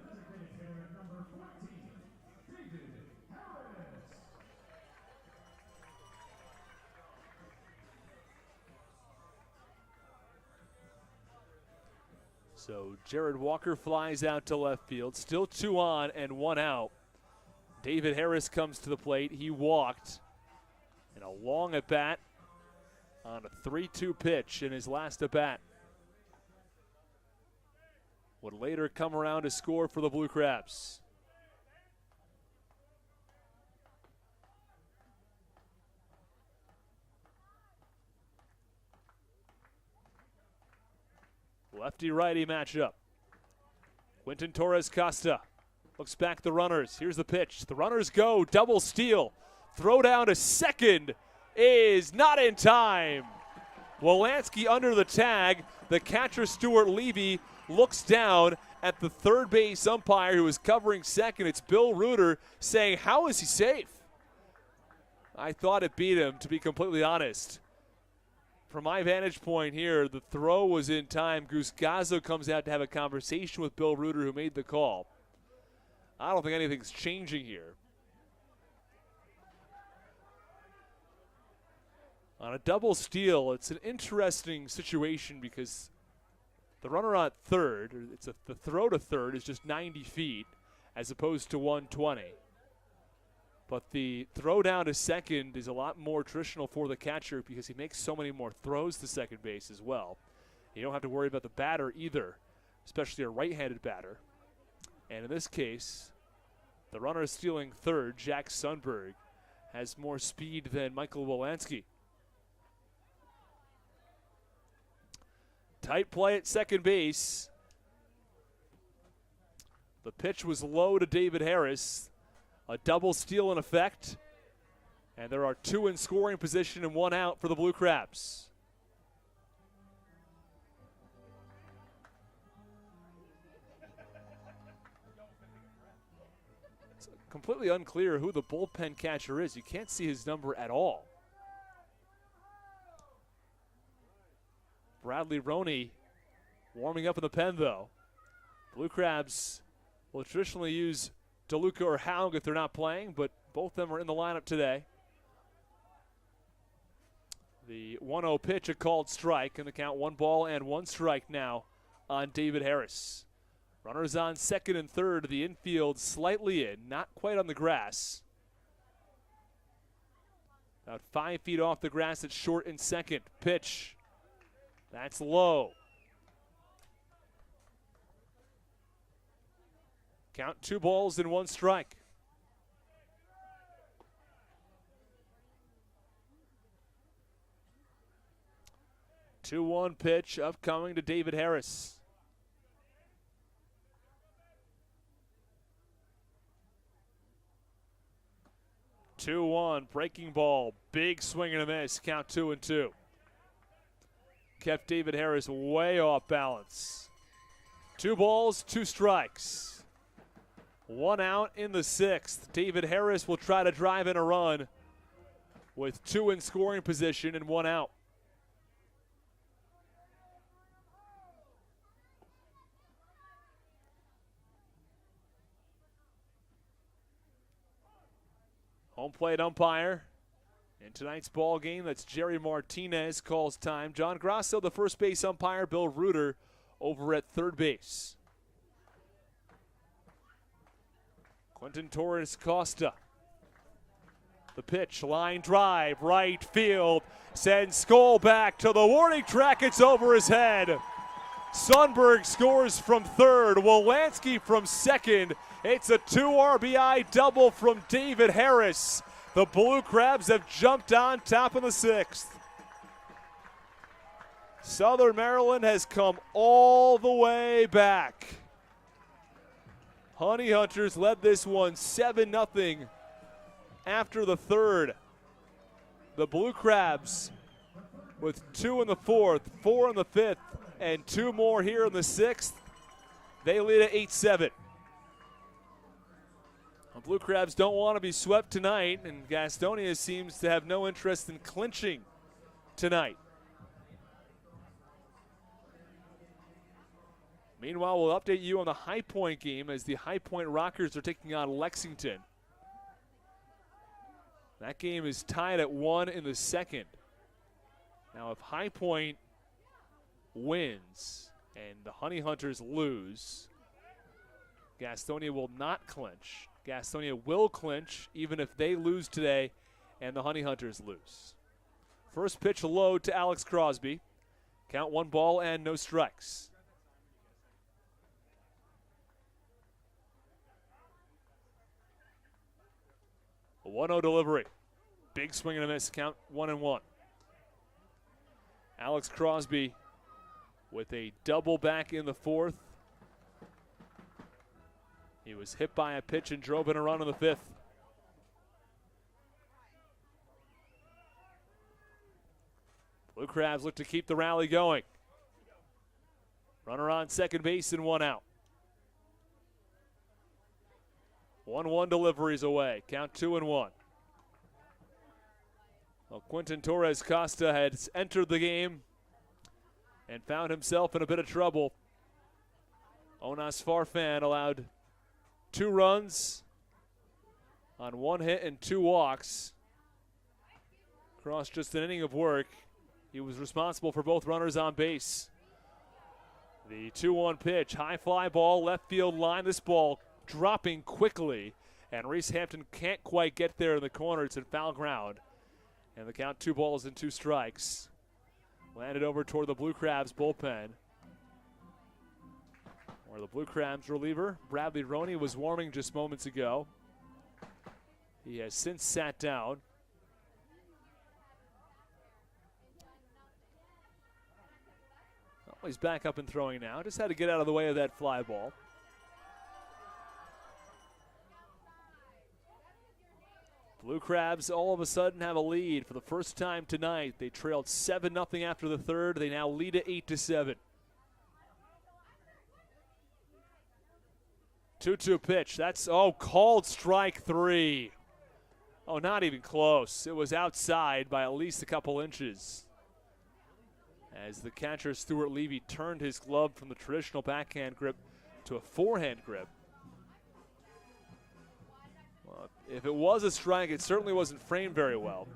So Jared Walker flies out to left field. Still 2 on and 1 out. David Harris comes to the plate. He walked. And a long at bat on a 3-2 pitch in his last at bat. Would later come around to score for the Blue Crabs. Lefty-righty matchup. Quinton Torres Costa looks back the runners. Here's the pitch. The runners go. Double steal. Throw down to second is not in time. Wolanski under the tag. The catcher, Stuart Levy, looks down at the third base umpire who is covering second. It's Bill Reuter saying, how is he safe? I thought it beat him, to be completely honest. From my vantage point here, the throw was in time. Goose Gazzo comes out to have a conversation with Bill Reuter, who made the call. I don't think anything's changing here. On a double steal, it's an interesting situation because the runner on third, the throw to third is just 90 feet as opposed to 120. But the throw down to second is a lot more traditional for the catcher because he makes so many more throws to second base as well. You don't have to worry about the batter either, especially a right-handed batter. And in this case, the runner stealing third, Jack Sundberg, has more speed than Michael Wolanski. Tight play at second base. The pitch was low to David Harris. A double steal in effect. And there are 2 in scoring position and 1 out for the Blue Crabs. It's completely unclear who the bullpen catcher is. You can't see his number at all. Bradley Roney warming up in the pen, though. Blue Crabs will traditionally use DeLuca or Haug if they're not playing, but both of them are in the lineup today. The 1-0 pitch, a called strike, and the count 1 ball and 1 strike now on David Harris. Runners on second and third, the infield slightly in, not quite on the grass. About 5 feet off the grass, it's short in second. Pitch, that's low. Count 2 balls and 1 strike. Two-one pitch upcoming to David Harris. Two-one, breaking ball, big swing and a miss. Count 2-2. Kept David Harris way off balance. 2 balls, 2 strikes. 1 out in the 6th. David Harris will try to drive in a run with 2 in scoring position and 1 out. Home plate umpire In tonight's ball game, that's Jerry Martinez calls time. John Grasso, the first base umpire. Bill Reuter over at third base. Quentin Torres Costa. The pitch, line drive, right field. Sends Skull back to the warning track. It's over his head. Sundberg scores from third. Wolanski from second. It's a 2 RBI double from David Harris. The Blue Crabs have jumped on top of the sixth. Southern Maryland has come all the way back. Honey Hunters led this one 7-0 after the third. The Blue Crabs with 2 in the fourth, 4 in the fifth, and 2 more here in the sixth. They lead at 8-7. The Blue Crabs don't want to be swept tonight, and Gastonia seems to have no interest in clinching tonight. Meanwhile, we'll update you on the High Point game as the High Point Rockers are taking on Lexington. That game is tied at 1 in the second. Now, if High Point wins and the Honey Hunters lose, Gastonia will not clinch. Gastonia will clinch even if they lose today and the Honey Hunters lose. First pitch low to Alex Crosby. Count 1 ball and no strikes. A 1-0 delivery. Big swing and a miss. Count 1-1. Alex Crosby with a double back in the fourth. He was hit by a pitch and drove in a run in the fifth. Blue Crabs look to keep the rally going. Runner on second base and 1 out. 1-1 deliveries away. Count 2-1. Well, Quentin Torres Costa has entered the game and found himself in a bit of trouble. Onas Farfan allowed 2 runs on 1 hit and 2 walks. Across just an inning of work. He was responsible for both runners on base. The 2-1 pitch, high fly ball, left field line. This ball dropping quickly, and Reese Hampton can't quite get there in the corner. It's in foul ground. And the count 2 balls and 2 strikes. Landed over toward the Blue Crabs bullpen, where the Blue Crabs reliever, Bradley Roney, was warming just moments ago. He has since sat down. Oh, he's back up and throwing now. Just had to get out of the way of that fly ball. Blue Crabs all of a sudden have a lead for the first time tonight. They trailed 7-0 after the third. They now lead at 8-7. 2-2 pitch. That's, called strike 3. Oh, not even close. It was outside by at least a couple inches. As the catcher, Stuart Levy, turned his glove from the traditional backhand grip to a forehand grip. Well, if it was a strike, it certainly wasn't framed very well.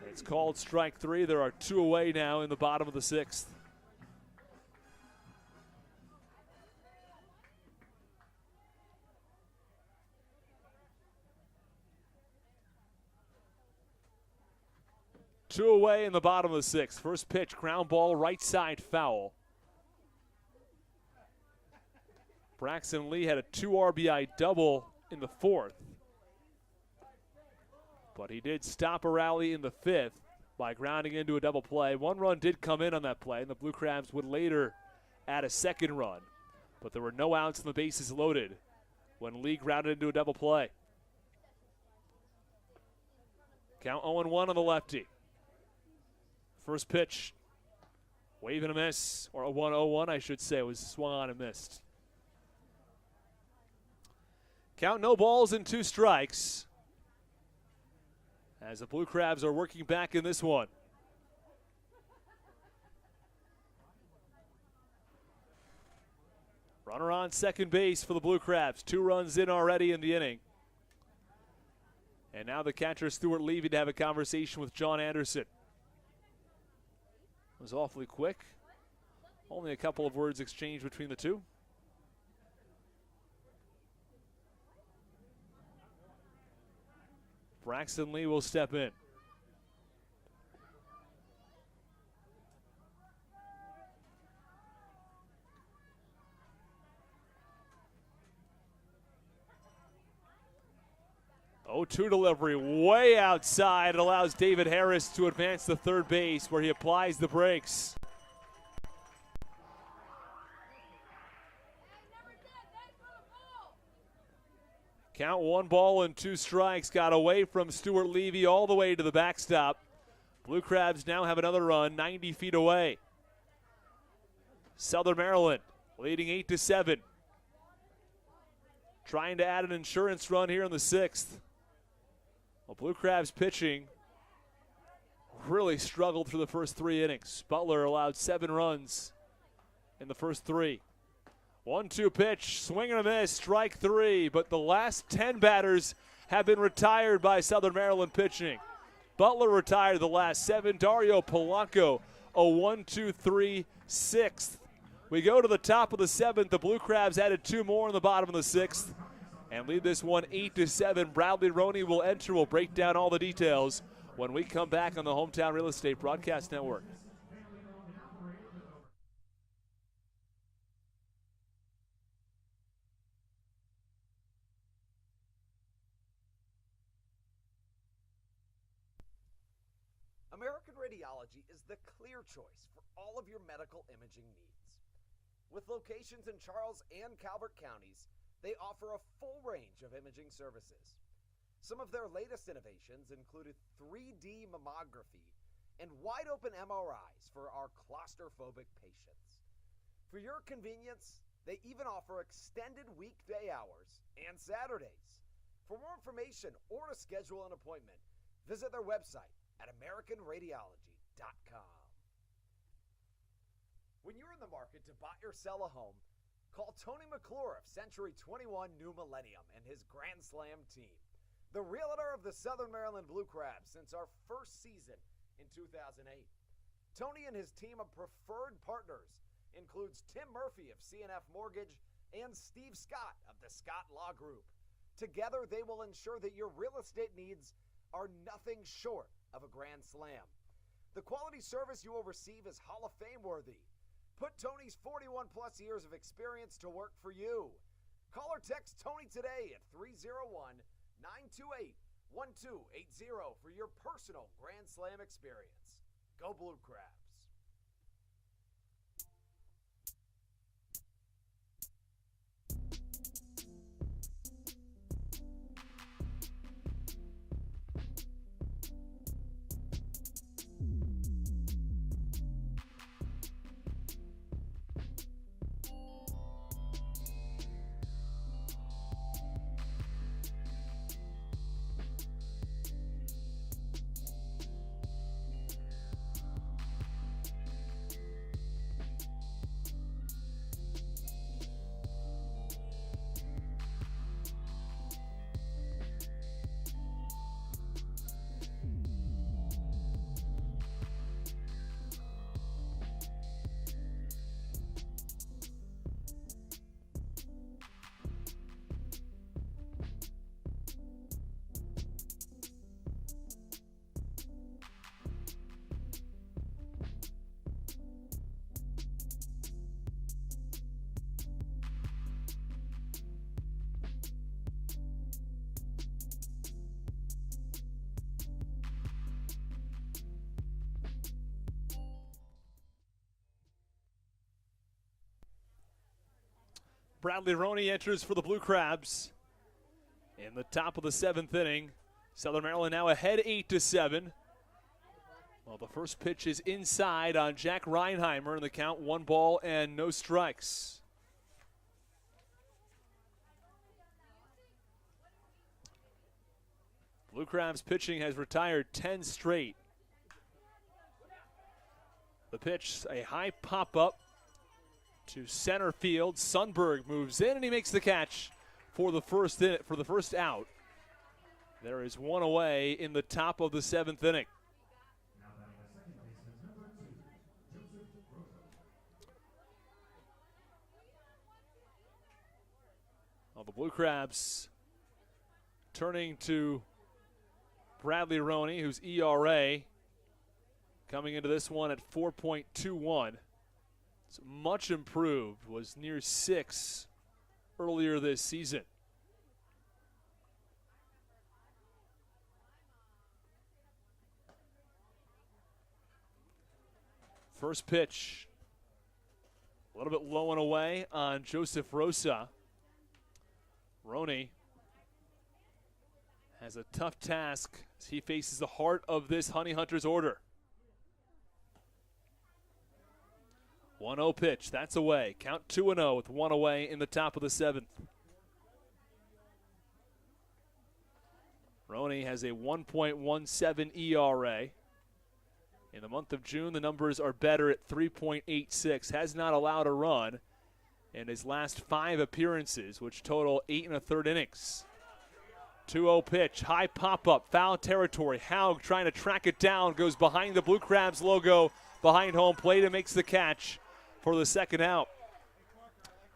It's called strike 3. There are 2 away now in the bottom of the 6th. Two away in the bottom of the 6th. First pitch, ground ball, right side foul. Braxton Lee had a 2 RBI double in the 4th. But he did stop a rally in the 5th by grounding into a double play. 1 run did come in on that play, and the Blue Crabs would later add a 2nd run. But there were no outs and the bases loaded when Lee grounded into a double play. Count 0-1 on the lefty. First pitch, wave and a miss, or a 1-0-1, I should say, was swung on and missed. Count no balls and 2 strikes as the Blue Crabs are working back in this one. Runner on second base for the Blue Crabs. 2 runs in already in the inning. And now the catcher, Stuart Levy, to have a conversation with John Anderson. It was awfully quick. Only a couple of words exchanged between the two. Braxton Lee will step in. Oh, 2 delivery way outside. It allows David Harris to advance to third base where he applies the brakes. Count 1 ball and 2 strikes. Got away from Stuart Levy all the way to the backstop. Blue Crabs now have another run 90 feet away. Southern Maryland leading 8-7. Trying to add an insurance run here in the 6th. Well, Blue Crabs pitching really struggled through the first 3 innings. Butler allowed 7 runs in the first 3. 1-2 pitch, swing and a miss, strike 3. But the last 10 batters have been retired by Southern Maryland pitching. Butler retired the last 7. Dario Polanco, a 1-2-3 6th. We go to the top of the 7th. The Blue Crabs added 2 more in the bottom of the 6th and lead this one 8-7. Bradley Roney will enter. We'll break down all the details when we come back on the Hometown Real Estate Broadcast Network. American Radiology is the clear choice for all of your medical imaging needs. With locations in Charles and Calvert counties, they offer a full range of imaging services. Some of their latest innovations included 3D mammography and wide-open MRIs for our claustrophobic patients. For your convenience, they even offer extended weekday hours and Saturdays. For more information or to schedule an appointment, visit their website at AmericanRadiology.com. When you're in the market to buy or sell a home, call Tony McClure of Century 21 New Millennium and his Grand Slam team, the realtor of the Southern Maryland Blue Crabs since our first season in 2008. Tony and his team of preferred partners includes Tim Murphy of CNF Mortgage and Steve Scott of the Scott Law Group. Together, they will ensure that your real estate needs are nothing short of a grand slam. The quality service you will receive is Hall of Fame worthy. Put Tony's 41-plus years of experience to work for you. Call or text Tony today at 301-928-1280 for your personal Grand Slam experience. Go Blue Crabs. Bradley Roney enters for the Blue Crabs in the top of the 7th inning. Southern Maryland now ahead 8-7. Well, the first pitch is inside on Jack Reinheimer, and the count 1 ball and no strikes. Blue Crabs pitching has retired 10 straight. The pitch, a high pop-up to center field. Sundberg moves in, and he makes the catch for the first out. There is one away in the top of the 7th inning. Well, the Blue Crabs turning to Bradley Roney, whose ERA coming into this one at 4.21. It's much improved, was near 6 earlier this season. First pitch, a little bit low and away on Joseph Rosa. Roney has a tough task as he faces the heart of this Honey Hunters order. 1-0 pitch, that's away. Count 2-0 with 1 away in the top of the 7th. Roney has a 1.17 ERA. In the month of June, the numbers are better at 3.86. Has not allowed a run in his last 5 appearances, which total 8 1/3 innings. 2-0 pitch, high pop-up, foul territory. Haug trying to track it down, goes behind the Blue Crabs logo, behind home plate, and makes the catch for the second out.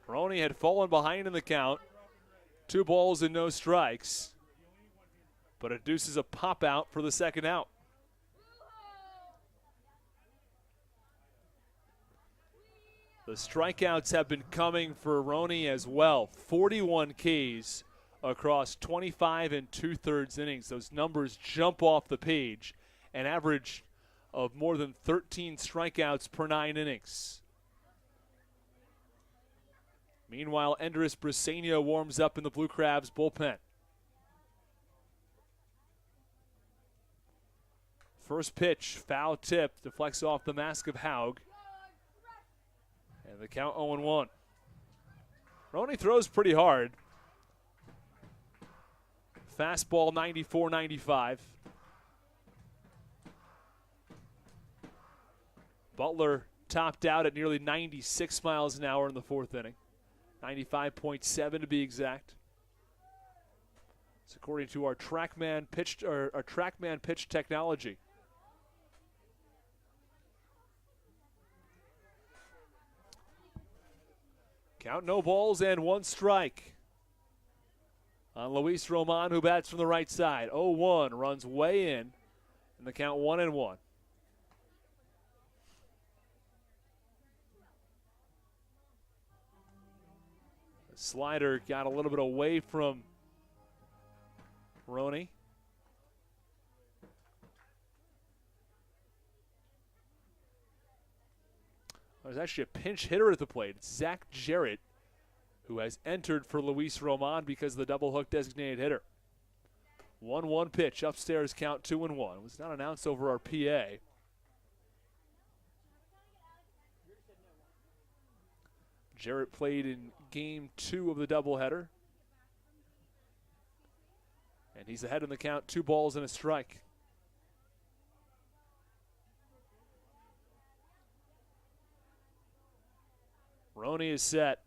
Roney had fallen behind in the count. 2 balls and no strikes. But it deuces a pop out for the second out. The strikeouts have been coming for Roney as well. 41 Ks across 25 2/3 innings. Those numbers jump off the page. An average of more than 13 strikeouts per 9 innings. Meanwhile, Endris Briseño warms up in the Blue Crabs bullpen. First pitch, foul tip, deflects off the mask of Haug. And the count 0-1. Roney throws pretty hard. Fastball 94-95. Butler topped out at nearly 96 miles an hour in the 4th inning. 95.7 to be exact. It's according to our TrackMan pitch technology. Count no balls and 1 strike on Luis Roman, who bats from the right side. 0-1, runs way in the count 1-1. The slider got a little bit away from Roney. There's actually a pinch hitter at the plate. It's Zach Jarrett, who has entered for Luis Roman because of the double hook designated hitter. 1-1 pitch, upstairs count 2-1. It was not announced over our PA. Jarrett played in game 2 of the doubleheader. And he's ahead in the count, 2 balls and a strike. Roney is set.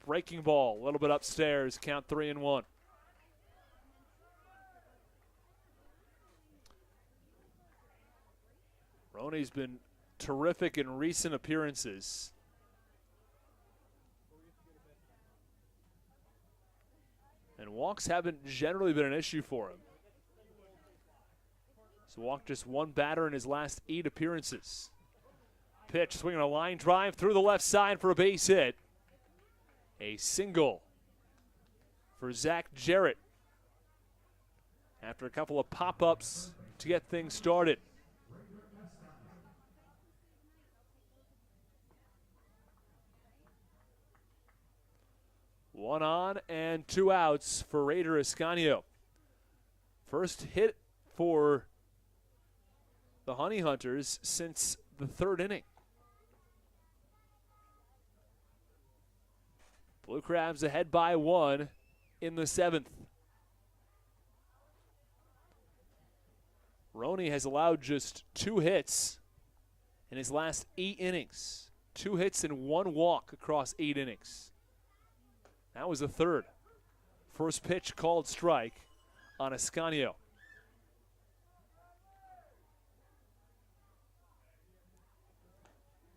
Breaking ball, a little bit upstairs, count 3-1. Roney's been terrific in recent appearances. And walks haven't generally been an issue for him. He's walked just 1 batter in his last 8 appearances. Pitch, swinging a line drive through the left side for a base hit. A single for Zach Jarrett after a couple of pop-ups to get things started. One on and 2 outs for Raider Ascanio. First hit for the Honey Hunters since the 3rd inning. Blue Crabs ahead by 1 in the 7th. Roney has allowed just 2 hits in his last 8 innings. 2 hits and 1 walk across 8 innings. That was the 3rd. First pitch called strike on Ascanio.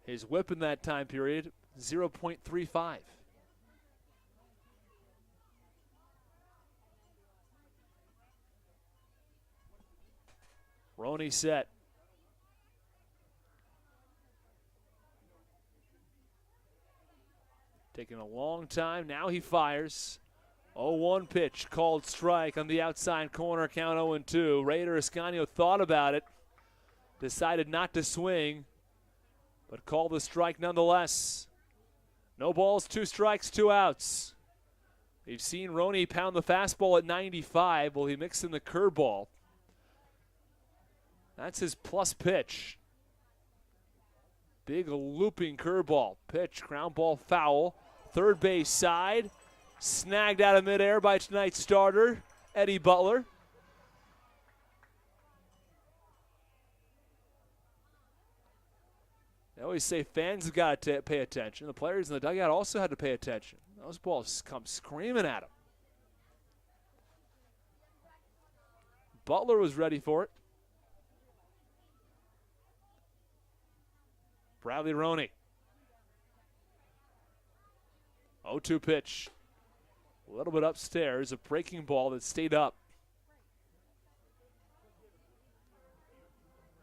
His whip in that time period, 0.35. Roney set. Taking a long time. Now he fires. 0-1 pitch called strike on the outside corner. Count 0-2. Raider Ascanio thought about it. Decided not to swing, but called the strike nonetheless. No balls, 2 strikes, 2 outs. We've seen Roney pound the fastball at 95. Will he mix in the curveball? That's his plus pitch. Big looping curveball. Pitch, ground ball foul. Third base side. Snagged out of midair by tonight's starter, Eddie Butler. They always say fans have got to pay attention. The players in the dugout also had to pay attention. Those balls come screaming at him. Butler was ready for it. Bradley Roney. 0-2 pitch. A little bit upstairs, a breaking ball that stayed up.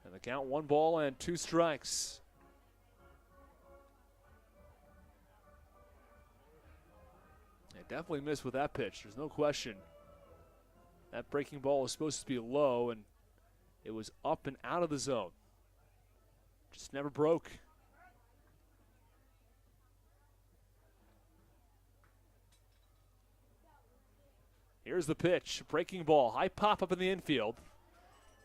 And the count 1 ball and 2 strikes. They definitely missed with that pitch. There's no question. That breaking ball was supposed to be low, and it was up and out of the zone. Just never broke. Here's the pitch. Breaking ball. High pop up in the infield.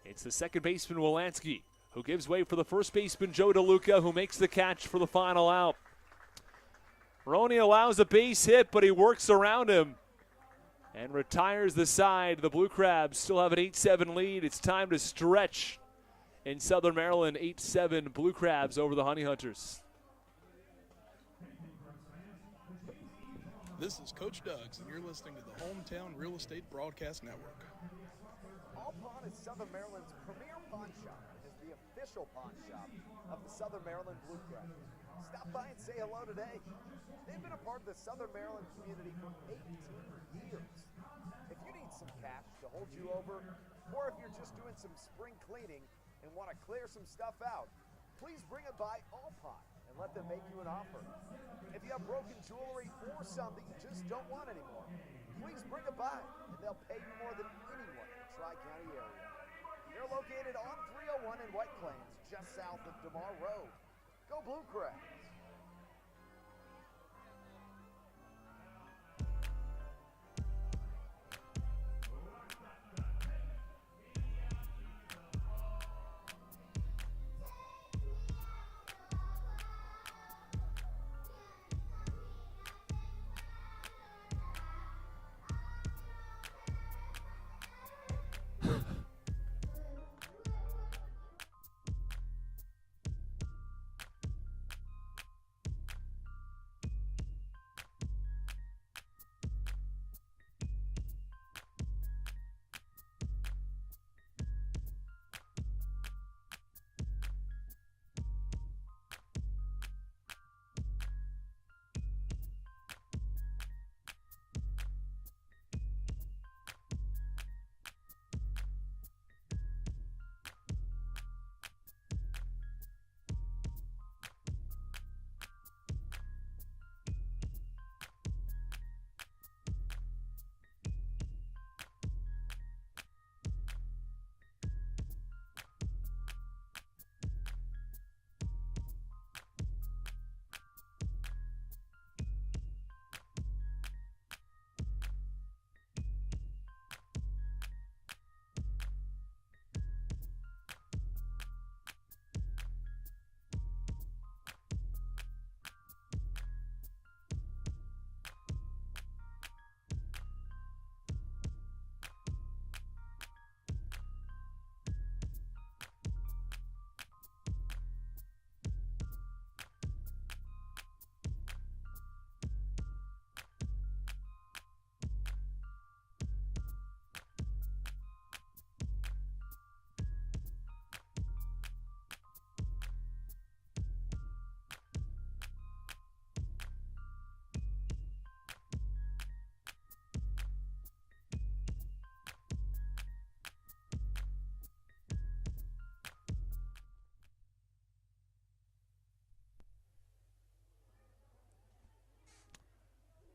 It's the second baseman, Wolanski, who gives way for the first baseman, Joe DeLuca, who makes the catch for the final out. Roney allows a base hit, but he works around him and retires the side. The Blue Crabs still have an 8-7 lead. It's time to stretch in Southern Maryland. 8-7 Blue Crabs over the Honey Hunters. This is Coach Doug's, and you're listening to the Hometown Real Estate Broadcast Network. All Pawn is Southern Maryland's premier pawn shop and is the official pawn shop of the Southern Maryland Blue Crabs. Stop by and say hello today. They've been a part of the Southern Maryland community for 18 years. If you need some cash to hold you over, or if you're just doing some spring cleaning and want to clear some stuff out, please bring it by All Pawn and let them make you an offer. If you have broken jewelry or some that you just don't want anymore, please bring it by and they'll pay you more than anyone in the Tri-County area. They're located on 301 in White Plains, just south of DeMar Road. Go Blue Crabs!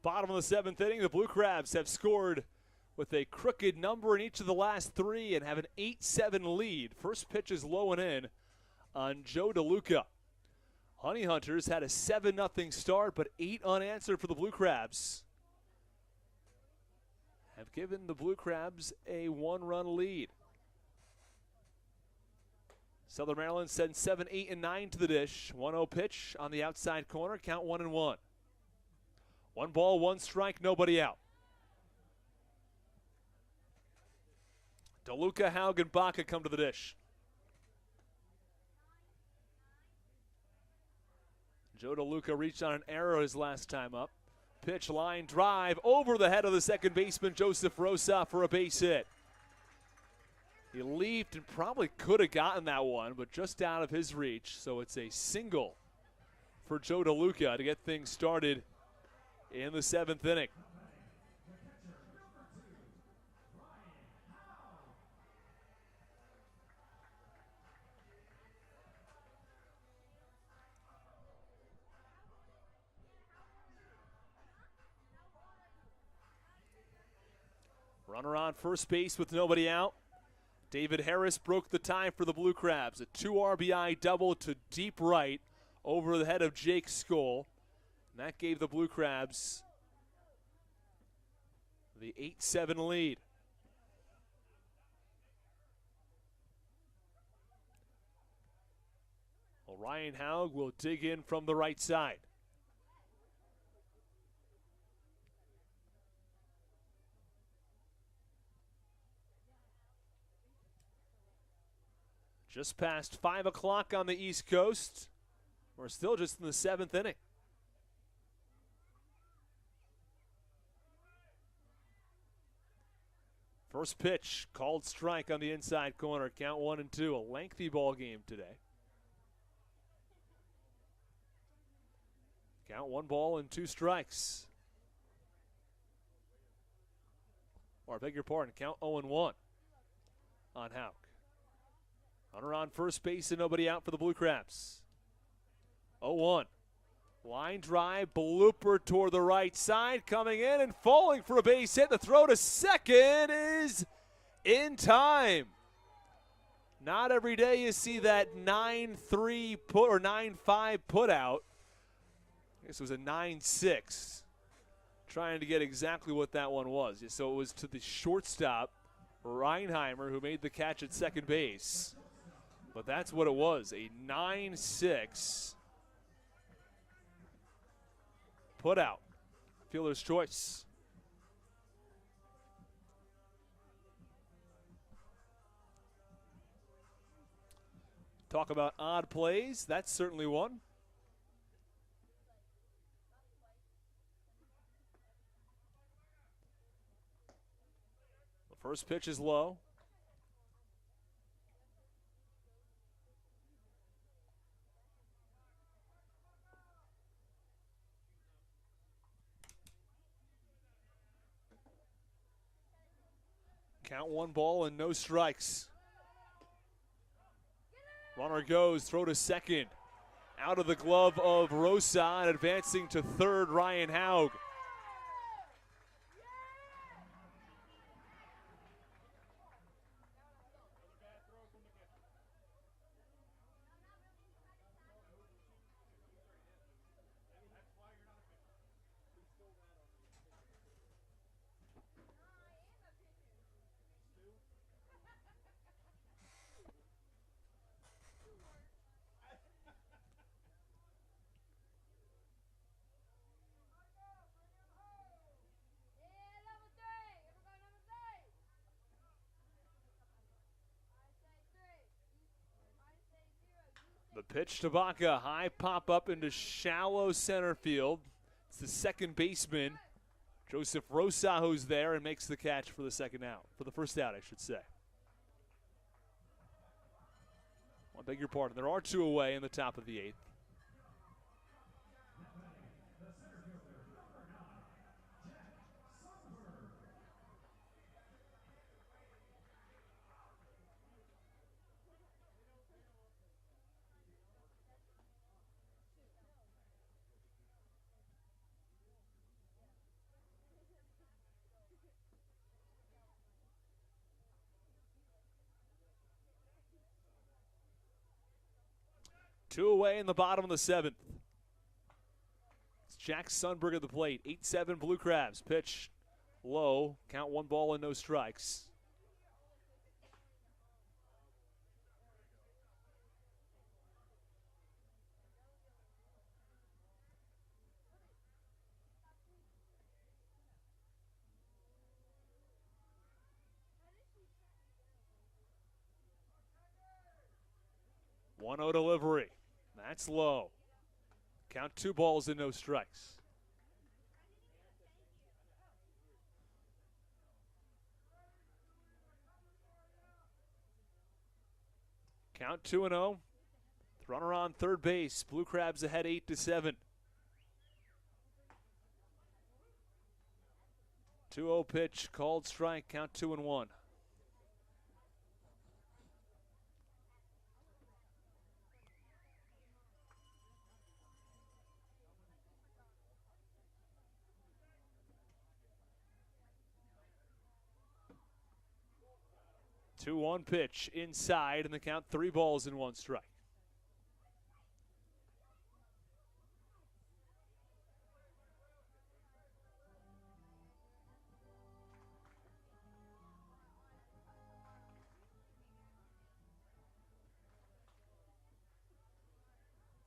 Bottom of the 7th inning, the Blue Crabs have scored with a crooked number in each of the last 3 and have an 8-7 lead. First pitch is low and in on Joe DeLuca. Honey Hunters had a 7-0 start, but 8 unanswered for the Blue Crabs. Have given the Blue Crabs a 1-run lead. Southern Maryland sends 7, 8, and 9 to the dish. 1-0 pitch on the outside corner, count 1-1. 1 ball, 1 strike, nobody out. DeLuca, Haug, and Baca come to the dish. Joe DeLuca reached on an error his last time up. Pitch, line drive over the head of the second baseman, Joseph Rosa, for a base hit. He leaped and probably could have gotten that one, but just out of his reach. So it's a single for Joe DeLuca to get things started in the 7th inning. Runner on first base with nobody out. David Harris broke the tie for the Blue Crabs. A 2 RBI double to deep right over the head of Jake Skoll. And that gave the Blue Crabs the 8-7 lead. Well, Ryan Haug will dig in from the right side. Just past 5 o'clock on the East Coast. We're still just in the 7th inning. First pitch, called strike on the inside corner. Count 1-2. A lengthy ball game today. Count 1 ball and 2 strikes. Or I beg your pardon, count 0-1 on Haug. Runner on first base and nobody out for the Blue Crabs. 0-1. Line drive, blooper toward the right side, coming in and falling for a base hit. The throw to second is in time. Not every day you see that 9-3 put or 9-5 put out. I guess it was a 9-6. Trying to get exactly what that one was. So it was to the shortstop, Reinheimer, who made the catch at second base. But that's what it was, a 9-6 put out. Fielder's choice. Talk about odd plays. That's certainly one. The first pitch is low. Count 1 ball and no strikes. Runner goes, throw to second. Out of the glove of Rosa and advancing to third, Ryan Haug. The pitch to Baca, high pop up into shallow center field. It's the second baseman, Joseph Rosa, who's there and makes the catch for the second out, for the first out, I should say. I beg your pardon. There are 2 away in the top of the 8th. Two away in the bottom of the 7th. It's Jack Sundberg at the plate. 8-7 Blue Crabs. Pitch low. Count 1 ball and no strikes. One 0 delivery. That's low. Count 2 balls and no strikes. Count 2-0. Runner on third base. Blue Crabs ahead 8-7. 2-0 pitch. Called strike. Count 2-1. Two 1 pitch inside, and the count 3 balls and 1 strike.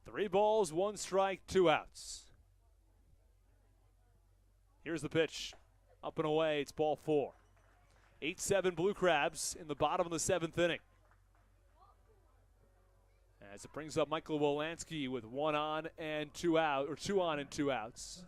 Three balls, 1 strike, 2 outs. Here's the pitch. Up and away, it's ball 4. 8-7 Blue Crabs in the bottom of the 7th inning. As it brings up Michael Wolanski with 1 on and 2 out, or 2 on and 2 outs.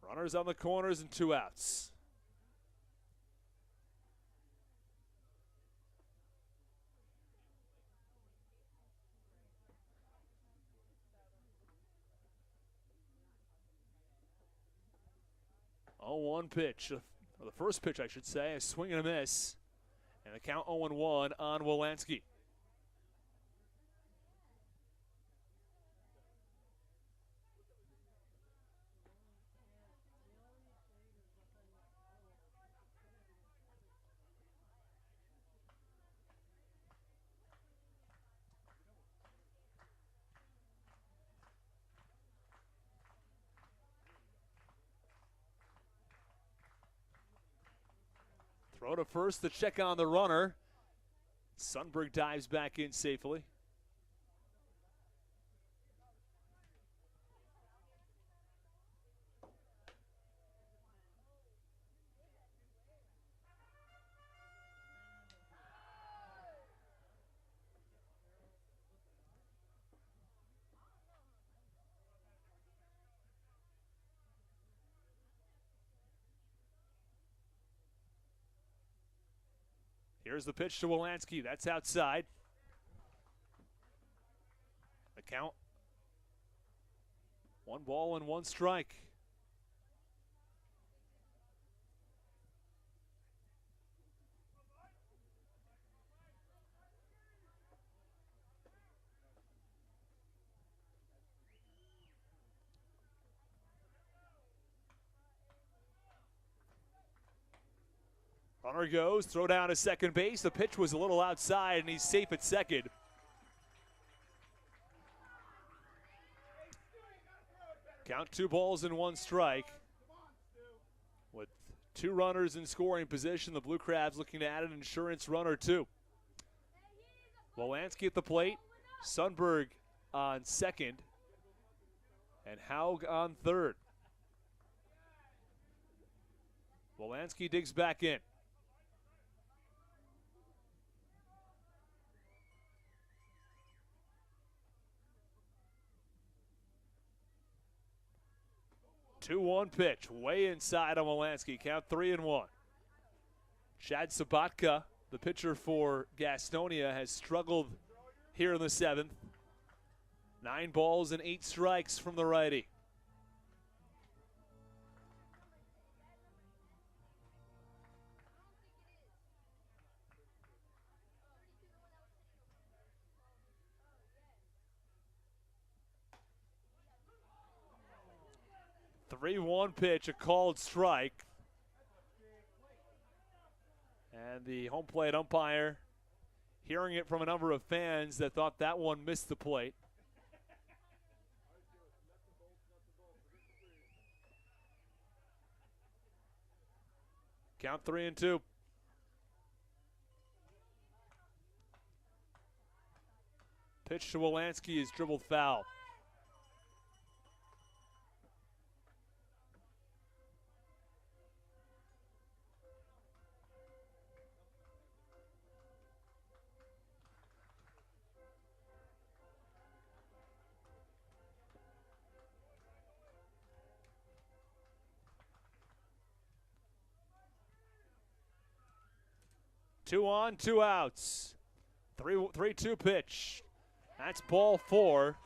Runners on the corners and 2 outs. Oh, 1 pitch, or the first pitch, I should say, a swing and a miss, and the count 0-1 on Wolanski. Throw to first to check on the runner. Sundberg dives back in safely. Here's the pitch to Wolanski. That's outside. The count. 1 ball and 1 strike. Runner goes, throw down to second base. The pitch was a little outside, and he's safe at second. Count 2 balls and 1 strike. With 2 runners in scoring position, the Blue Crabs looking to add an insurance run or 2. Wolanski at the plate, Sundberg on second, and Haug on third. Wolanski digs back in. Two 1 pitch, way inside on Wolanski. Count 3-1. Chad Sabatka, the pitcher for Gastonia, has struggled here in the 7th. 9 balls and 8 strikes from the righty. 3-1 pitch, a called strike. And the home plate umpire hearing it from a number of fans that thought that one missed the plate. Count 3-2. Pitch to Wolanski is dribbled foul. Two on, two outs. 3-2 pitch. That's ball 4.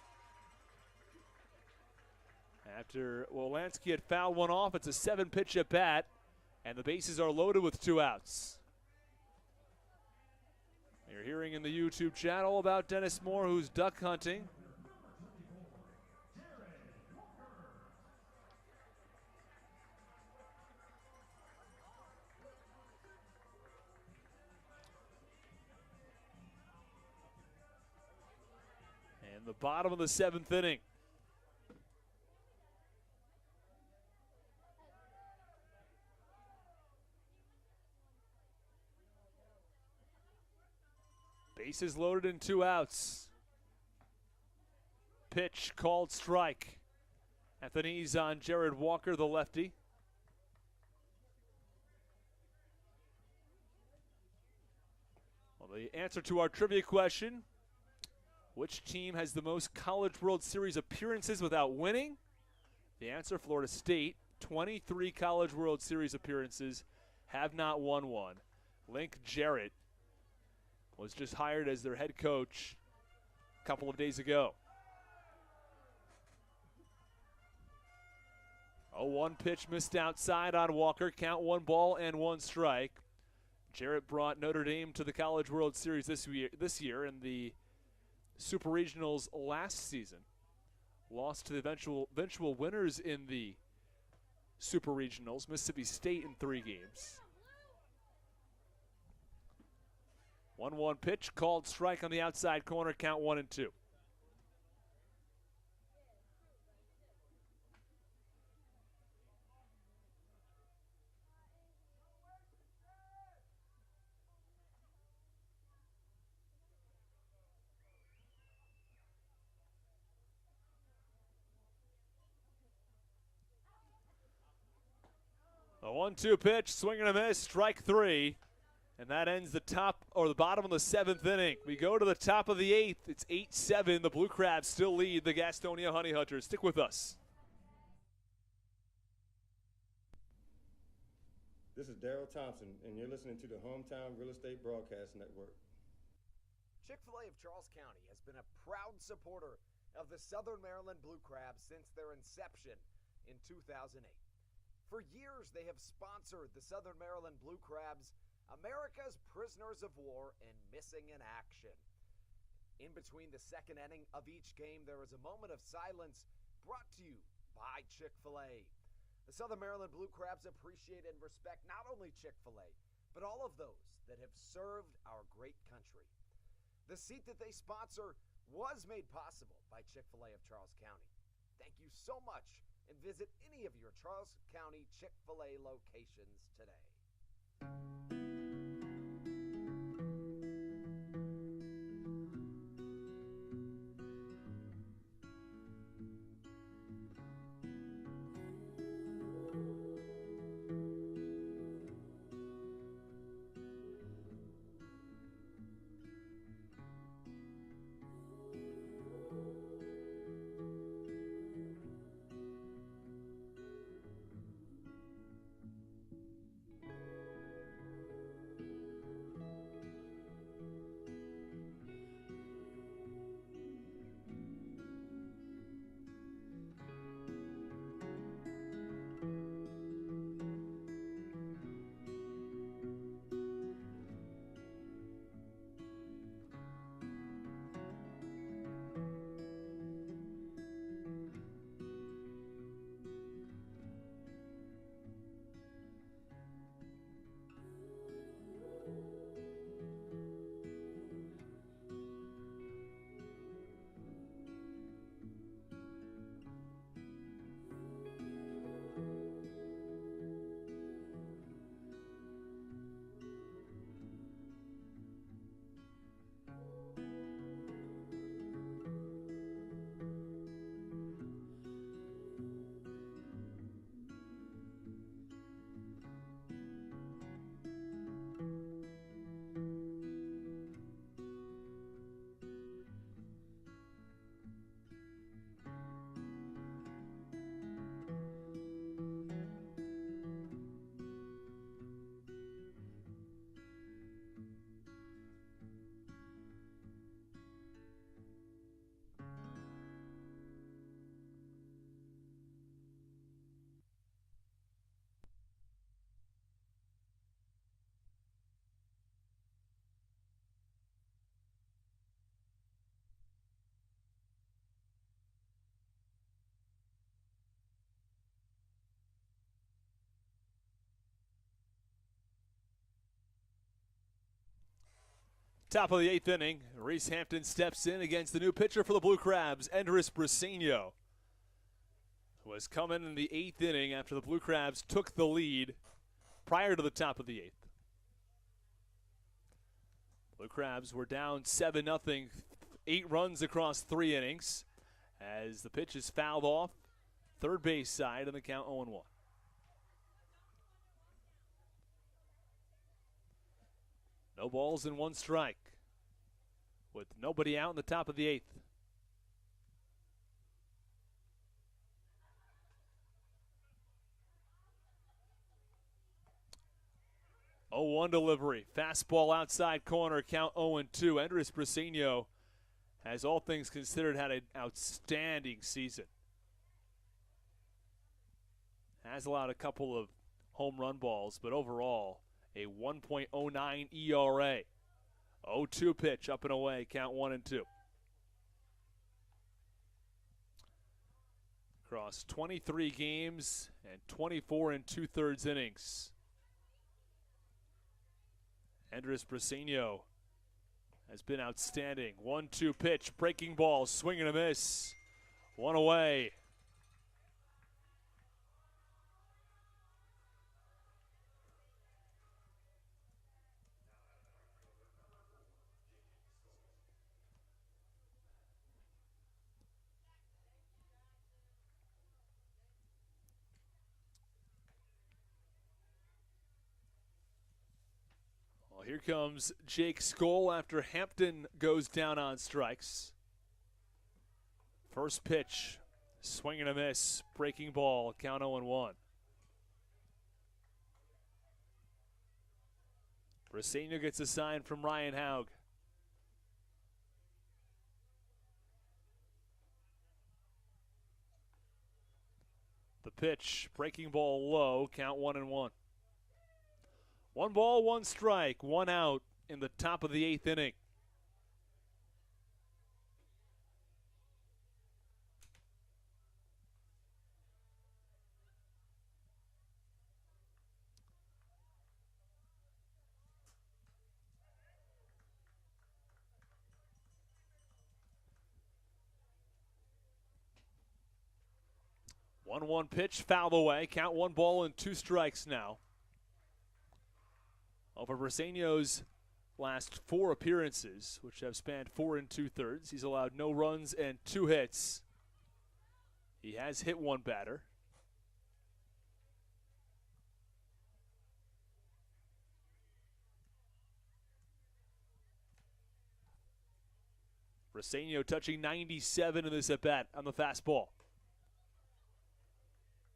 After Wolanski had fouled one off, it's a 7-pitch at bat, and the bases are loaded with 2 outs. You're hearing in the YouTube chat all about Dennis Moore, who's duck hunting. And the bottom of the 7th inning. Bases loaded and 2 outs. Pitch called strike. At the knees on Jared Walker, the lefty. Well, the answer to our trivia question: which team has the most College World Series appearances without winning? The answer: Florida State. 23 College World Series appearances, have not won one. Link Jarrett was just hired as their head coach a couple of days ago. 0-1 pitch missed outside on Walker. Count 1 ball and 1 strike. Jarrett brought Notre Dame to the College World Series this year in the Super Regionals last season. Lost to the eventual winners in the Super Regionals, Mississippi State, in 3 games. 1-1 pitch, called strike on the outside corner, count 1-2. The 1-2 pitch, swing and a miss, strike 3. And that ends the top or the bottom of the 7th inning. We go to the top of the 8th. It's 8-7. The Blue Crabs still lead the Gastonia Honey Hunters. Stick with us. This is Daryl Thompson, and you're listening to the Hometown Real Estate Broadcast Network. Chick-fil-A of Charles County has been a proud supporter of the Southern Maryland Blue Crabs since their inception in 2008. For years, they have sponsored the Southern Maryland Blue Crabs, America's prisoners of war and missing in action. In between the second inning of each game, there is a moment of silence brought to you by Chick-fil-A. The Southern Maryland Blue Crabs appreciate and respect not only Chick-fil-A, but all of those that have served our great country. The seat that they sponsor was made possible by Chick-fil-A of Charles County. Thank you so much, and visit any of your Charles County Chick-fil-A locations today. Top of the 8th inning, Reese Hampton steps in against the new pitcher for the Blue Crabs, Andres Briseño, who has come in the 8th inning after the Blue Crabs took the lead prior to the top of the 8th. Blue Crabs were down 7-0, 8 runs across 3 innings as the pitch is fouled off, third base side, and the count 0-1. No balls and 1 strike with nobody out in the top of the 8th. 0-1 delivery. Fastball outside corner, count 0-2. Andres Briseño has, all things considered, had an outstanding season. Has allowed a couple of home run balls, but overall, a 1.09 ERA. 0-2 pitch, up and away, count 1-2. Across 23 games and 24 2/3 innings. Andres Briseño has been outstanding. 1-2 pitch, breaking ball, swing and a miss. 1 away. Well, here comes Jake Skoll after Hampton goes down on strikes. First pitch, swing and a miss, breaking ball, count 0-1. Briseño gets a sign from Ryan Haug. The pitch, breaking ball low, count 1-1. 1 ball, 1 strike, 1 out in the top of the 8th inning. One pitch, fouled away. Count 1 ball and 2 strikes now. Over Briseño's last 4 appearances, which have spanned 4 2/3, he's allowed no runs and 2 hits. He has hit 1 batter. Briseño touching 97 in this at-bat on the fastball.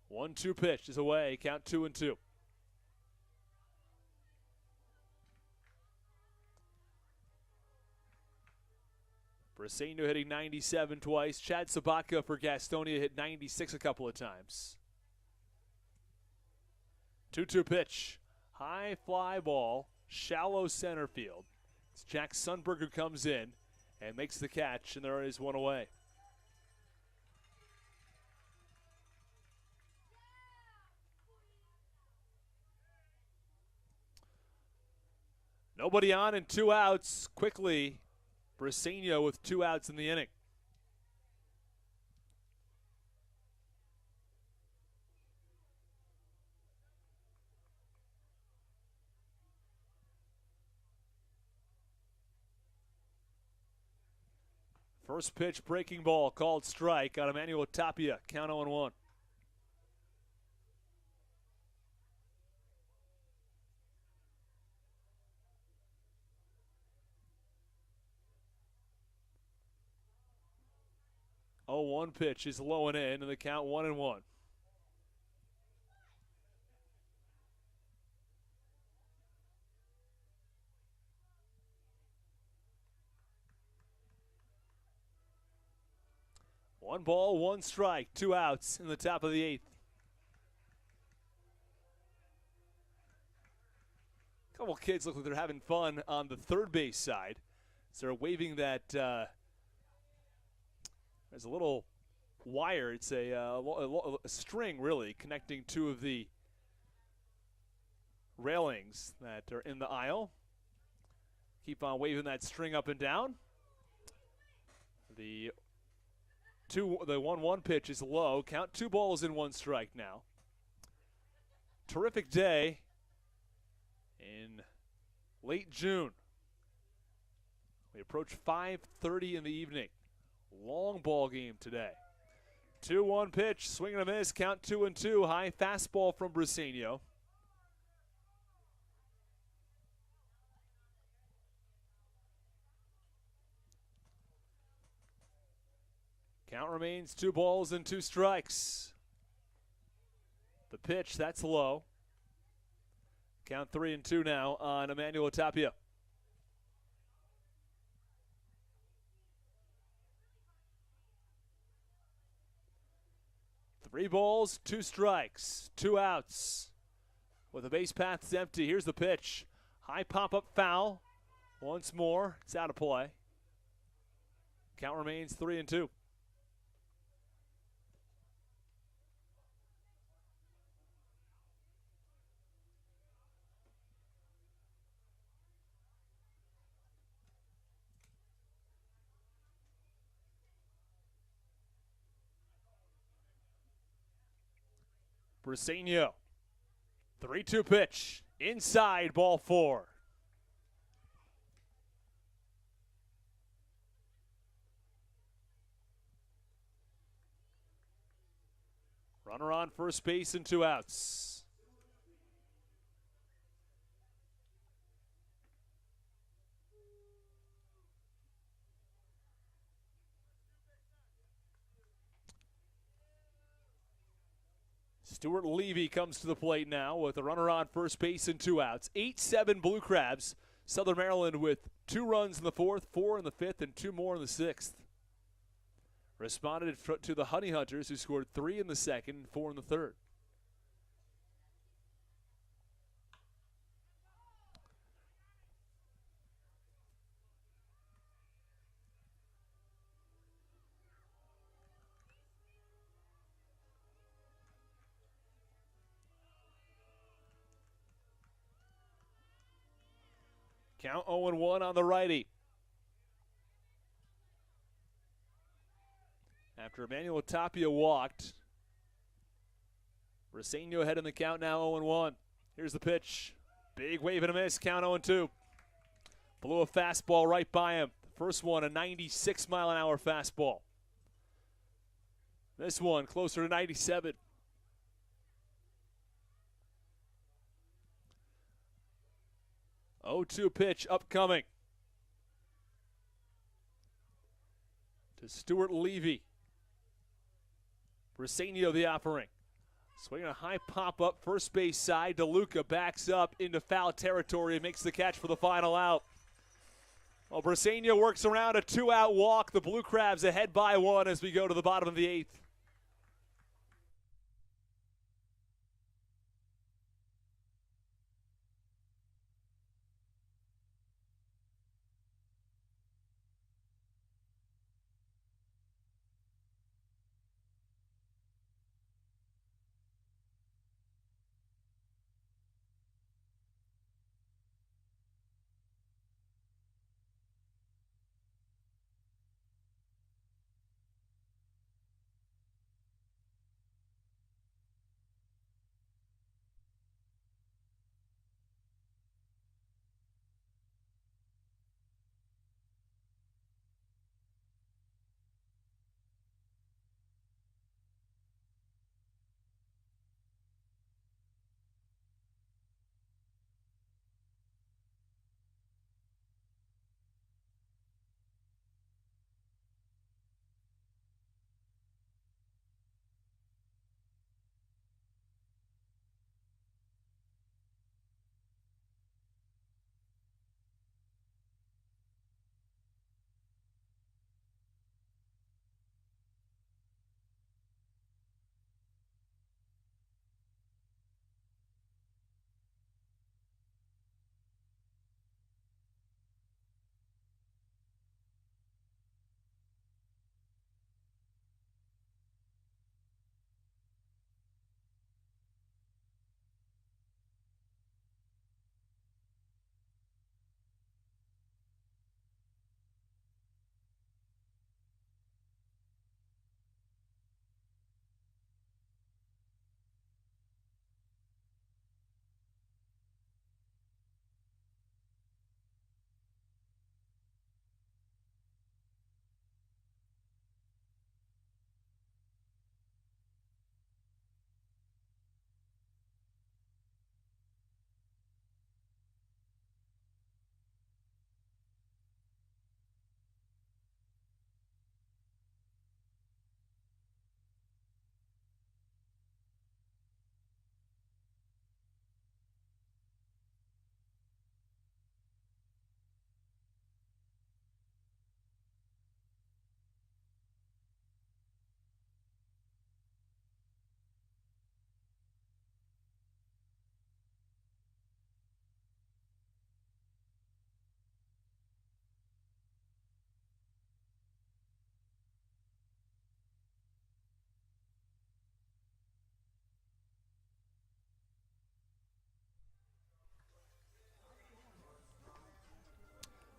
1-2 pitch is away, count 2-2. Briseño hitting 97 twice. Chad Sabatka for Gastonia hit 96 a couple of times. 2-2 pitch. High fly ball, shallow center field. It's Jack Sundberg who comes in and makes the catch, and there is 1 away. Nobody on and 2 outs. Quickly, Briseño with 2 outs in the inning. First pitch, breaking ball, called strike on Emmanuel Tapia. Count 0-1. Oh, 1 pitch is low and in, and the count 1-1. One ball, 1 strike, 2 outs in the top of the 8th. A couple kids look like they're having fun on the third base side. So they're waving that. There's a little wire. It's a string, really, connecting 2 of the railings that are in the aisle. keep on waving that string up and down. The 1-1 pitch is low. Count 2 balls and 1 strike now. Terrific day in late June. We approach 5:30 in the evening. Long ball game today. 2-1 pitch, swing and a miss, count 2-2. High fastball from Briseño. Count remains 2 balls and 2 strikes. The pitch, that's low. Count 3-2 now on Emmanuel Tapia. Three balls, 2 strikes, 2 outs. With the base paths empty, here's the pitch. High pop-up foul. Once more, it's out of play. Count remains 3-2. Briseño. 3-2 pitch. Inside, ball 4. Runner on first base and 2 outs. Stuart Levy comes to the plate now with a runner on first base and 2 outs. 8-7 Blue Crabs. Southern Maryland with 2 runs in the 4th, 4 in the 5th, and 2 more in the 6th. Responded to the Honey Hunters, who scored 3 in the 2nd and 4 in the 3rd. Count 0-1 on the righty. After Emmanuel Tapia walked, Briseño ahead in the count now 0-1. Here's the pitch. Big wave and a miss, count 0-2. Blew a fastball right by him. First one, a 96-mile-an-hour fastball. This one, closer to 97. Oh, 2 pitch upcoming to Stuart Levy. Briseño the offering. Swinging a high pop-up first base side. DeLuca backs up into foul territory and makes the catch for the final out. Well, Briseño works around a 2-out walk. The Blue Crabs ahead by 1 as we go to the bottom of the 8th.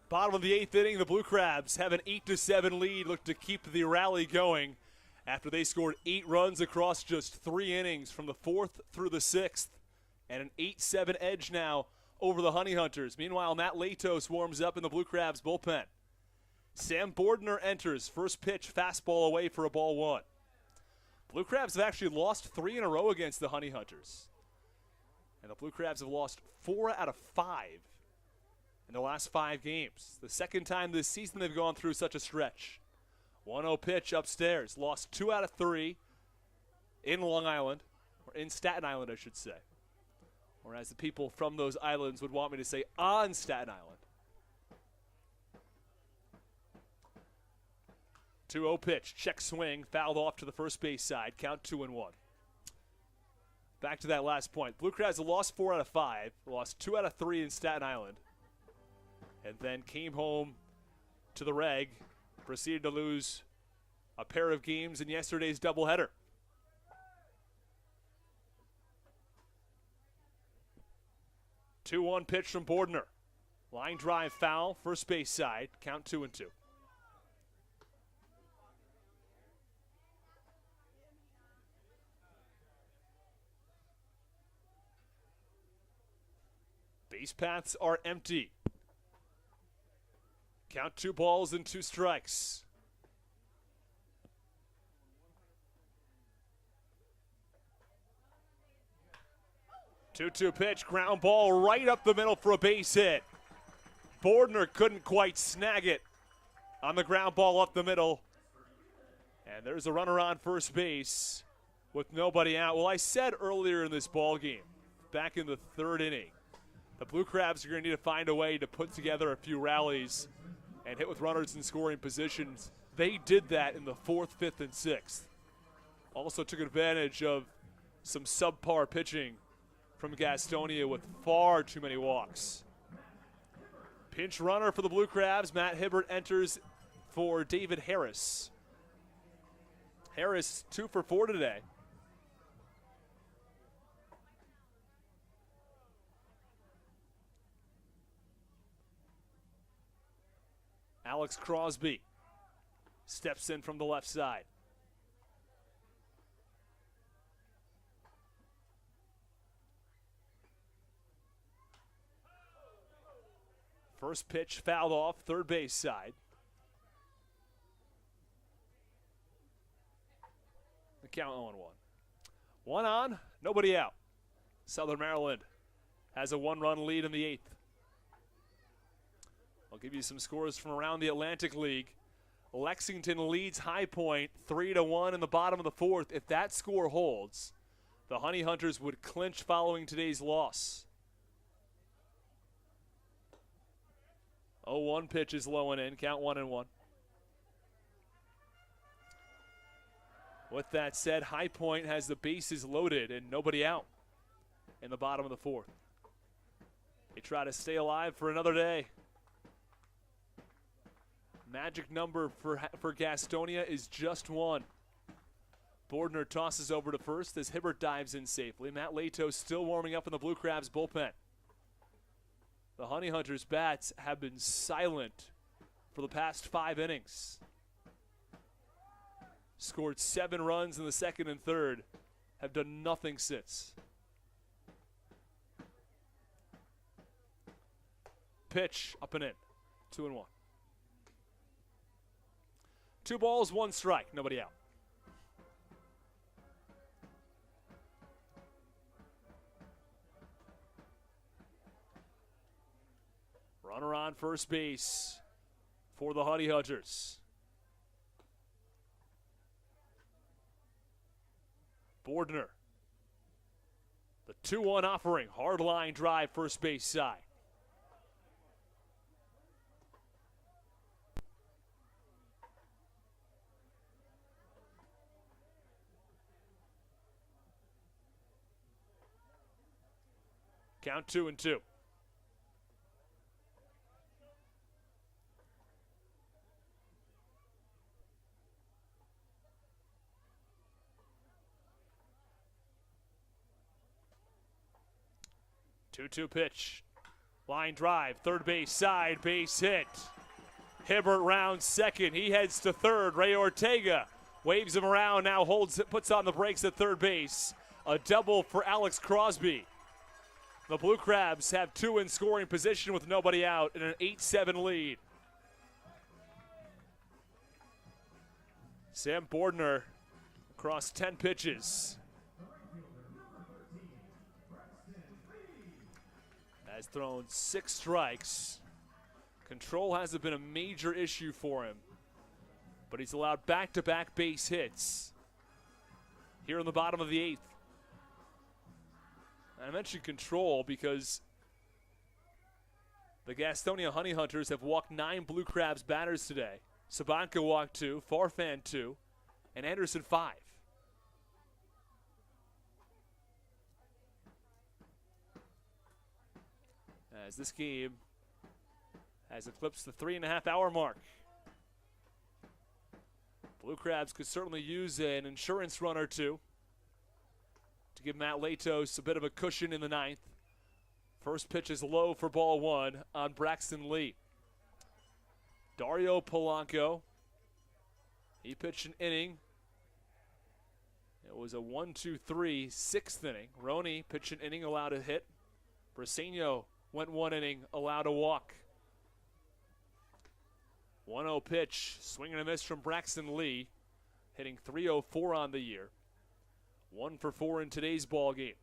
Bottom of the 8th inning, the Blue Crabs have an 8-7 lead, look to keep the rally going after they scored 8 runs across just 3 innings from the 4th through the 6th, and an 8-7 edge now over the Honey Hunters. Meanwhile, Matt Latos warms up in the Blue Crabs bullpen. Sam Bordner enters, first pitch, fastball away for a ball 1. Blue Crabs have actually lost 3 in a row against the Honey Hunters, and the Blue Crabs have lost 4 out of 5 in the last 5 games. The second time this season they've gone through such a stretch. 1-0 pitch upstairs. Lost 2 out of 3 in Long Island, or in Staten Island, I should say. Or as the people from those islands would want me to say, on Staten Island. 2-0 pitch. Check swing. Fouled off to the first base side. Count 2-1. Back to that last point. Blue Crabs have lost 4 out of 5. Lost 2 out of 3 in Staten Island. And then came home to the reg, proceeded to lose a pair of games in yesterday's doubleheader. Two-one pitch from Bordner. Line drive foul, first base side, count 2-2. Base paths are empty. Count 2 balls and 2 strikes. 2-2 pitch, ground ball right up the middle for a base hit. Bordner couldn't quite snag it on the ground ball up the middle. And there's a runner on first base with nobody out. Well, I said earlier in this ball game, back in the 3rd inning, the Blue Crabs are going to need to find a way to put together a few rallies and hit with runners in scoring positions. They did that in the 4th, 5th, and 6th. Also took advantage of some subpar pitching from Gastonia with far too many walks. Pinch runner for the Blue Crabs. Matt Hibbert enters for David Harris. Harris 2 for 4 today. Alex Crosby steps in from the left side. First pitch fouled off, third base side. The count 0-1. One on, nobody out. Southern Maryland has a 1-run lead in the 8th. I'll give you some scores from around the Atlantic League. Lexington leads High Point 3-1 in the bottom of the 4th. If that score holds, the Honey Hunters would clinch following today's loss. 0-1 pitch is low and in, count 1-1. With that said, High Point has the bases loaded and nobody out in the bottom of the 4th. They try to stay alive for another day. Magic number for Gastonia is just 1. Bordner tosses over to first as Hibbert dives in safely. Matt Latos still warming up in the Blue Crabs bullpen. The Honey Hunters bats have been silent for the past 5 innings. Scored 7 runs in the 2nd and 3rd. Have done nothing since. Pitch up and in. 2-1. 2 balls, 1 strike. Nobody out. Runner on first base for the Honey Hunters. Bordner. The 2-1 offering. Hard line drive, first base side. Count 2-2. Two pitch. Line drive, third base side, base hit. Hibbert rounds second. He heads to third. Ray Ortega waves him around, now puts on the brakes at third base. A double for Alex Crosby. The Blue Crabs have 2 in scoring position with nobody out in an 8-7 lead. Sam Bordner across 10 pitches. Has thrown 6 strikes. Control hasn't been a major issue for him, but he's allowed back-to-back base hits here in the bottom of the 8th. I mentioned control because the Gastonia Honey Hunters have walked 9 Blue Crabs batters today. Sabanka walked 2, Farfan 2, and Anderson 5. As this game has eclipsed the 3.5-hour mark. Blue Crabs could certainly use an insurance run or two to give Matt Latos a bit of a cushion in the 9th. First pitch is low for ball 1 on Braxton Lee. Dario Polanco, he pitched an inning. It was a 1-2-3 6th inning. Roney pitched an inning, allowed a hit. Briseño went 1 inning, allowed a walk. 1-0 pitch, swing and a miss from Braxton Lee, hitting .304 on the year. 1 for 4 in today's ball game.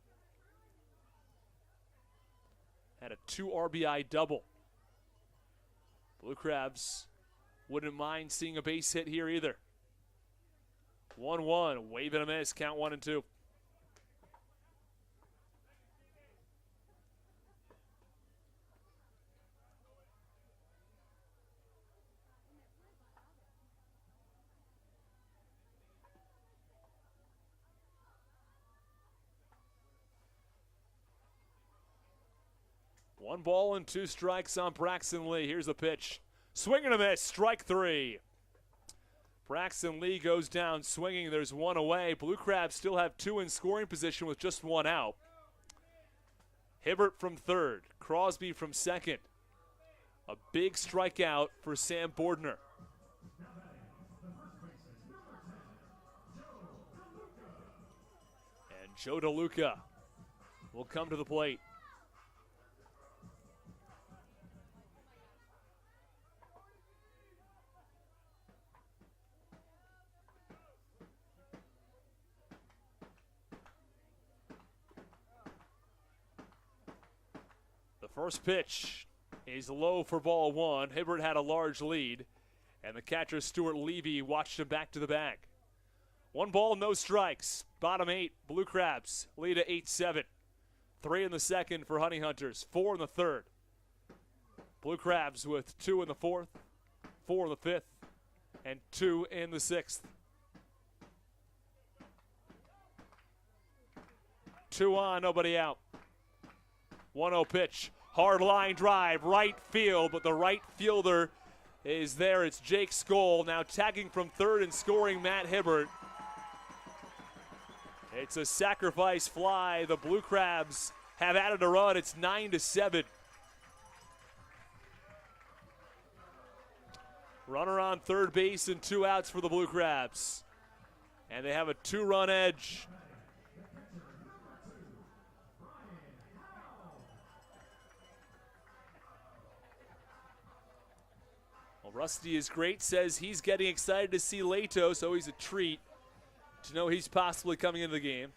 Had a 2 RBI double. Blue Crabs wouldn't mind seeing a base hit here either. 1-1, wave and a miss, count 1 and 2. One ball and 2 strikes on Braxton Lee. Here's the pitch. Swing and a miss, strike 3. Braxton Lee goes down swinging. There's 1 away. Blue Crabs still have 2 in scoring position with just 1 out. Hibbert from third. Crosby from second. A big strikeout for Sam Bordner. And Joe DeLuca will come to the plate. First pitch is low for ball 1. Hibbert had a large lead, and the catcher Stuart Levy watched him back to the bag. 1 ball, no strikes. Bottom 8, Blue Crabs lead at 8-7. 3 in the second for Honey Hunters, 4 in the third. Blue Crabs with 2 in the 4th, 4 in the 5th, and 2 in the 6th. 2 on, nobody out. 1-0 pitch. Hard line drive, right field, but the right fielder is there. It's Jake Skoll now tagging from third and scoring Matt Hibbert. It's a sacrifice fly. The Blue Crabs have added a run. It's 9-7. Runner on third base and 2 outs for the Blue Crabs. And they have a 2-run edge. Rusty is great, says he's getting excited to see Latos, so he's a treat to know he's possibly coming into the game.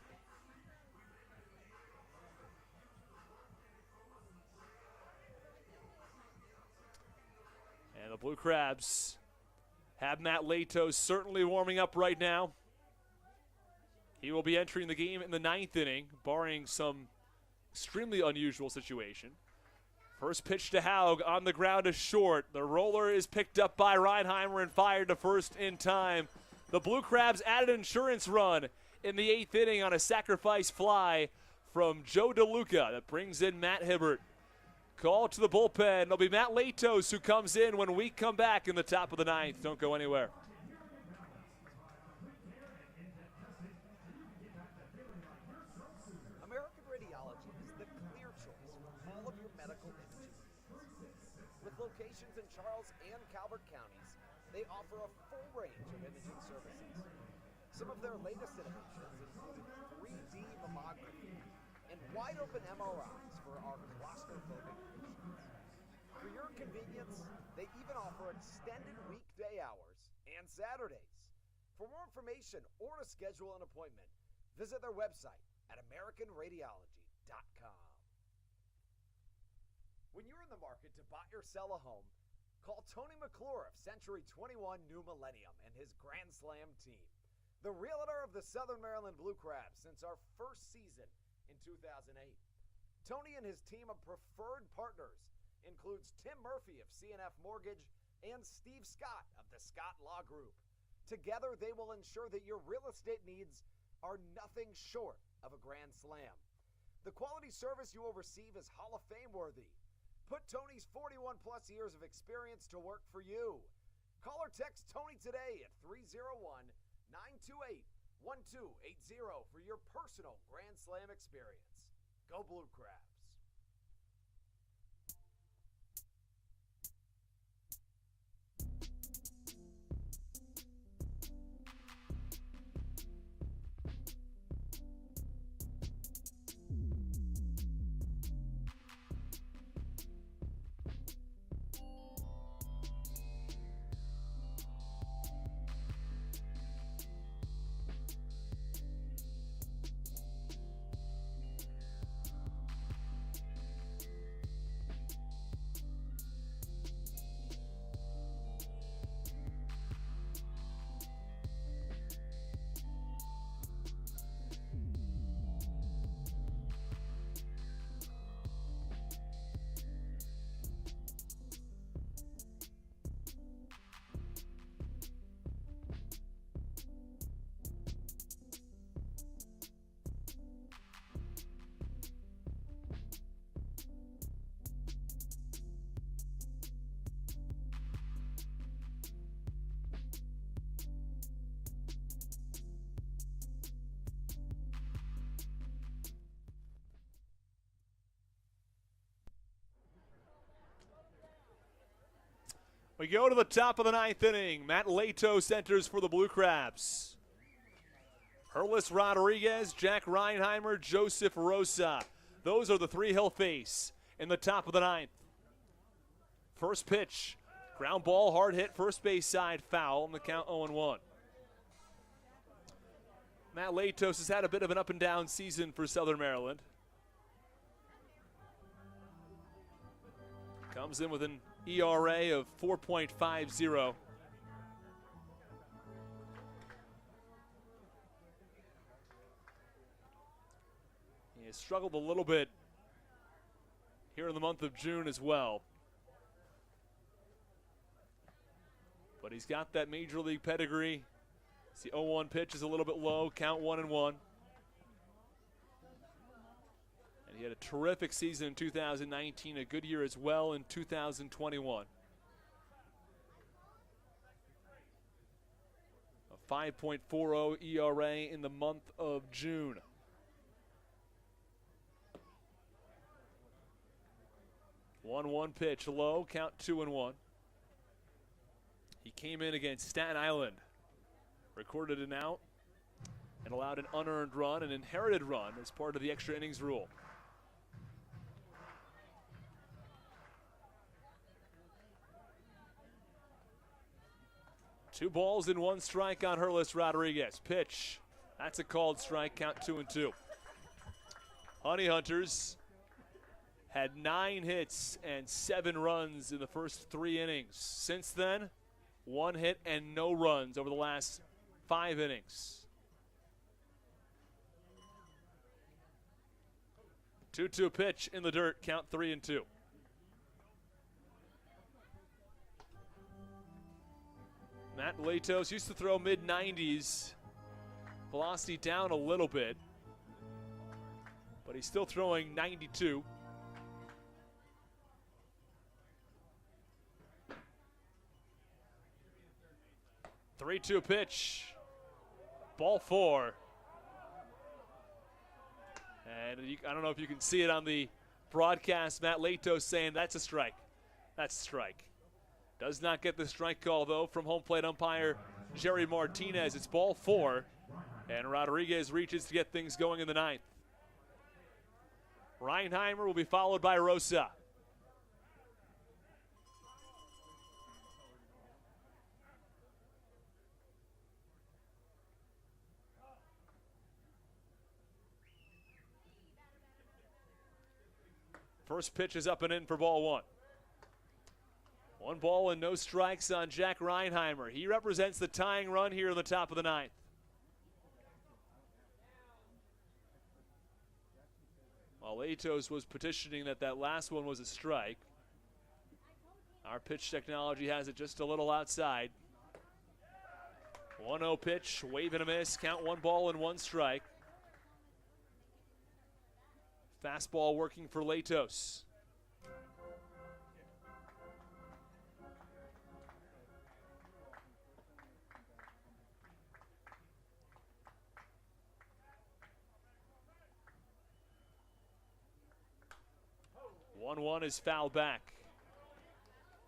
And the Blue Crabs have Matt Latos certainly warming up right now. He will be entering the game in the 9th inning, barring some extremely unusual situation. First pitch to Haug on the ground is short. The roller is picked up by Reinheimer and fired to first in time. The Blue Crabs added an insurance run in the 8th inning on a sacrifice fly from Joe DeLuca that brings in Matt Hibbert. Call to the bullpen. It'll be Matt Latos who comes in when we come back in the top of the 9th. Don't go anywhere. American Radiology is the clear choice for all of your medical imaging locations in Charles and Calvert counties, they offer a full range of imaging services. Some of their latest innovations include 3D mammography and wide-open MRIs for our claustrophobic patients. For your convenience, they even offer extended weekday hours and Saturdays. For more information or to schedule an appointment, visit their website at AmericanRadiology.com. When you're in the market to buy or sell a home, call Tony McClure of Century 21 New Millennium and his Grand Slam team, the realtor of the Southern Maryland Blue Crabs since our first season in 2008. Tony and his team of preferred partners includes Tim Murphy of CNF Mortgage and Steve Scott of the Scott Law Group. Together, they will ensure that your real estate needs are nothing short of a grand slam. The quality service you will receive is Hall of Fame worthy. Put Tony's 41-plus years of experience to work for you. Call or text Tony today at 301-928-1280 for your personal Grand Slam experience. Go Blue Crabs. We go to the top of the ninth inning. Matt Leto centers for the Blue Crabs. Herlis Rodriguez, Jack Reinheimer, Joseph Rosa. Those are the three he'll face in the top of the ninth. First pitch, ground ball, hard hit, first base side foul, and the count 0-1. Matt Latos has had a bit of an up and down season for Southern Maryland. Comes in with an ERA of 4.50. He has struggled a little bit here in the month of June as well. But he's got that major league pedigree. The 0-1 pitch is a little bit low, count 1-1. And he had a terrific season in 2019, a good year as well in 2021. A 5.40 ERA in the month of June. One pitch low, count 2-1. He came in against Staten Island, recorded an out, and allowed an unearned run, an inherited run as part of the extra innings rule. Two balls and one strike on Herlis Rodriguez. Pitch, that's a called strike, count 2-2. Honey Hunters had 9 hits and 7 runs in the first 3 innings. Since then, 1 hit and no runs over the last 5 innings. 2-2 pitch in the dirt, count 3-2. Matt Latos used to throw mid-90s. Velocity down a little bit, but he's still throwing 92. Three-two pitch, ball 4. And I don't know if you can see it on the broadcast. Matt Latos saying that's a strike. That's a strike. Does not get the strike call, though, from home plate umpire Jerry Martinez. It's ball 4, and Rodriguez reaches to get things going in the 9th. Reinheimer will be followed by Rosa. First pitch is up and in for ball 1. 1 ball and no strikes on Jack Reinheimer. He represents the tying run here in the top of the 9th. While Latos was petitioning that last one was a strike, our pitch technology has it just a little outside. 1-0 pitch, wave and a miss, count 1 ball and 1 strike. Fastball working for Latos. One is fouled back.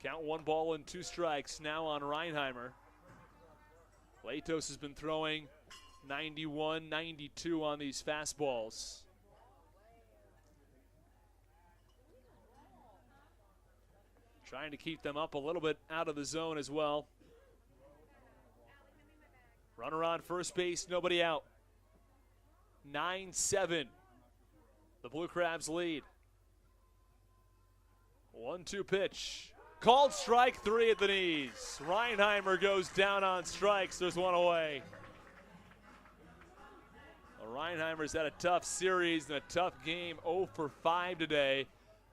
Count 1 ball and 2 strikes now on Reinheimer. Latos has been throwing 91, 92 on these fastballs. Trying to keep them up a little bit out of the zone as well. Runner on first base, nobody out. 9-7. The Blue Crabs lead. 1-2 pitch. Called strike 3 at the knees. Reinheimer goes down on strikes. There's 1 away. Well, Reinheimer's had a tough series and a tough game. 0 for 5 today.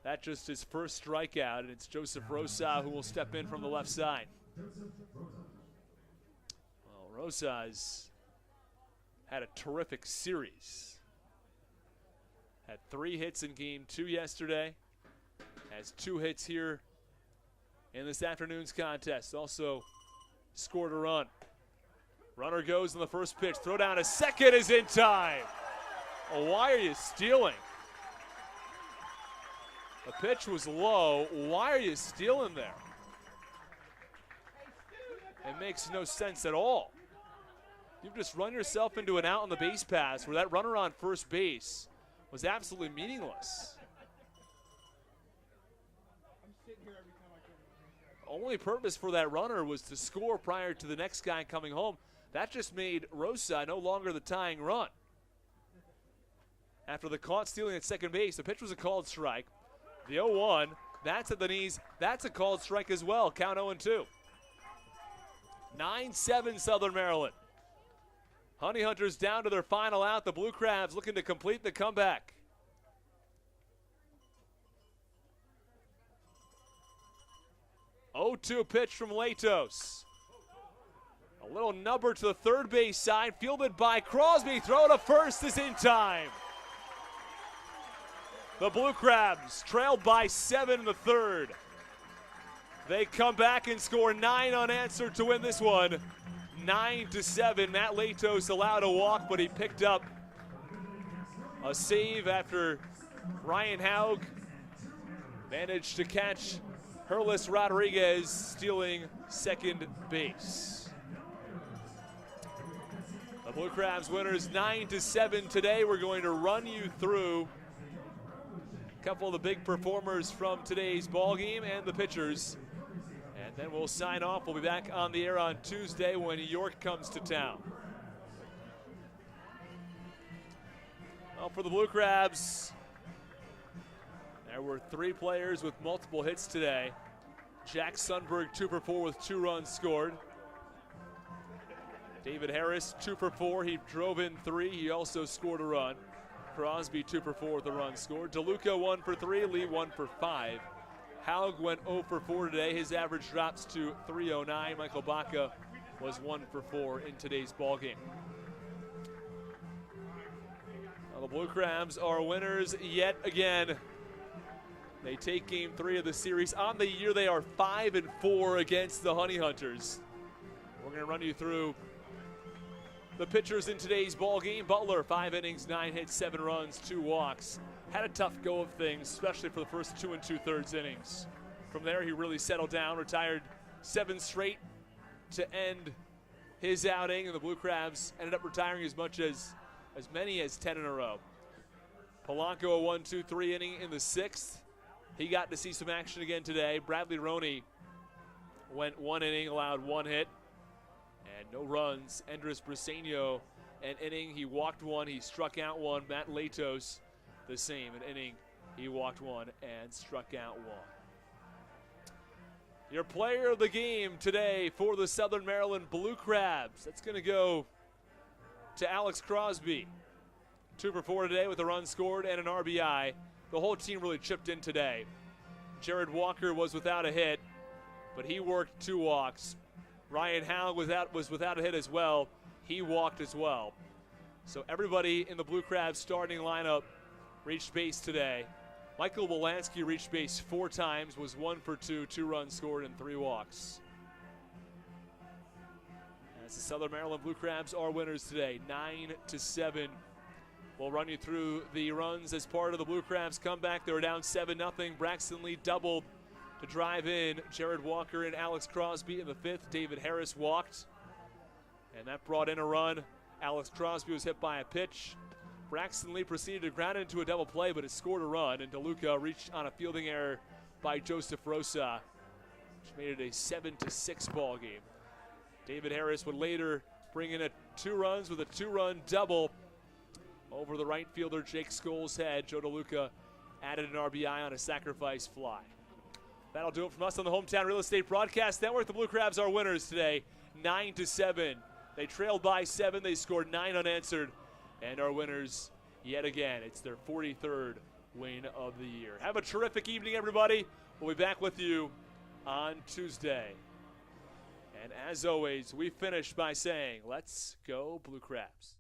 That's just his first strikeout, and it's Joseph Rosa who will step in from the left side. Well, Rosa's had a terrific series. Had 3 hits in game 2 yesterday. Has 2 hits here in this afternoon's contest. Also scored a run. Runner goes in the first pitch. Throw down a second is in time. Oh, why are you stealing? The pitch was low. Why are you stealing there? It makes no sense at all. You've just run yourself into an out on the base pass where that runner on first base was absolutely meaningless. Only purpose for that runner was to score prior to the next guy coming home. That just made Rosa no longer the tying run. After the caught stealing at second base, the pitch was a called strike. The 0-1, that's at the knees. That's a called strike as well. Count 0-2. 9-7 Southern Maryland. Honey Hunters down to their final out. The Blue Crabs looking to complete the comeback. (0-2) pitch from Latos. A little number to the third base side, fielded by Crosby. Throw to first is in time. The Blue Crabs trailed by 7 in the third. They come back and score 9 unanswered to win this one. 9-7. Matt Latos allowed a walk, but he picked up a save after Ryan Haug managed to catch Herlis Rodriguez stealing second base. The Blue Crabs winners 9-7 today. We're going to run you through a couple of the big performers from today's ball game and the pitchers. And then we'll sign off. We'll be back on the air on Tuesday when York comes to town. Well, for the Blue Crabs, there were 3 players with multiple hits today. Jack Sundberg 2 for 4 with 2 runs scored. David Harris 2 for 4. He drove in 3. He also scored a run. Crosby 2 for 4 with a run scored. DeLuca 1 for 3. Lee 1 for 5. Haug went 0 for 4 today. His average drops to .309. Michael Baca was 1 for 4 in today's ball game. Well, the Blue Crabs are winners yet again. They take game 3 of the series. On the year, they are 5-4 against the Honey Hunters. We're going to run you through the pitchers in today's ball game. Butler, 5 innings, 9 hits, 7 runs, 2 walks. Had a tough go of things, especially for the first 2 2/3 innings. From there, he really settled down, retired 7 straight to end his outing, and the Blue Crabs ended up retiring as many as 10 in a row. Polanco a 1-2-3 inning in the 6th. He got to see some action again today. Bradley Roney went 1 inning, allowed 1 hit, and no runs. Andres Briseño, an inning, he walked 1, he struck out 1. Matt Latos, the same, an inning, he walked 1 and struck out 1. Your player of the game today for the Southern Maryland Blue Crabs, that's going to go to Alex Crosby. 2 for 4 today with a run scored and an RBI. The whole team really chipped in today. Jared Walker was without a hit, but he worked 2 walks. Ryan Howe was without a hit as well. He walked as well. So everybody in the Blue Crabs starting lineup reached base today. Michael Wolanski reached base 4 times, was 1 for 2, 2 runs scored and 3 walks. As the Southern Maryland Blue Crabs are winners today, 9-7. We'll run you through the runs as part of the Blue Crabs comeback. They were down 7-0. Braxton Lee doubled to drive in Jared Walker and Alex Crosby in the 5th. David Harris walked, and that brought in a run. Alex Crosby was hit by a pitch. Braxton Lee proceeded to ground into a double play, but it scored a run, and DeLuca reached on a fielding error by Joseph Rosa, which made it a 7-6 ball game. David Harris would later bring in 2 runs with a 2-run double over the right fielder Jake Scholl's head. Joe DeLuca added an RBI on a sacrifice fly. That'll do it from us on the Hometown Real Estate Broadcast Network. The Blue Crabs are winners today, 9-7. They trailed by 7. They scored 9 unanswered, and are winners yet again. It's their 43rd win of the year. Have a terrific evening, everybody. We'll be back with you on Tuesday. And as always, we finish by saying, let's go Blue Crabs.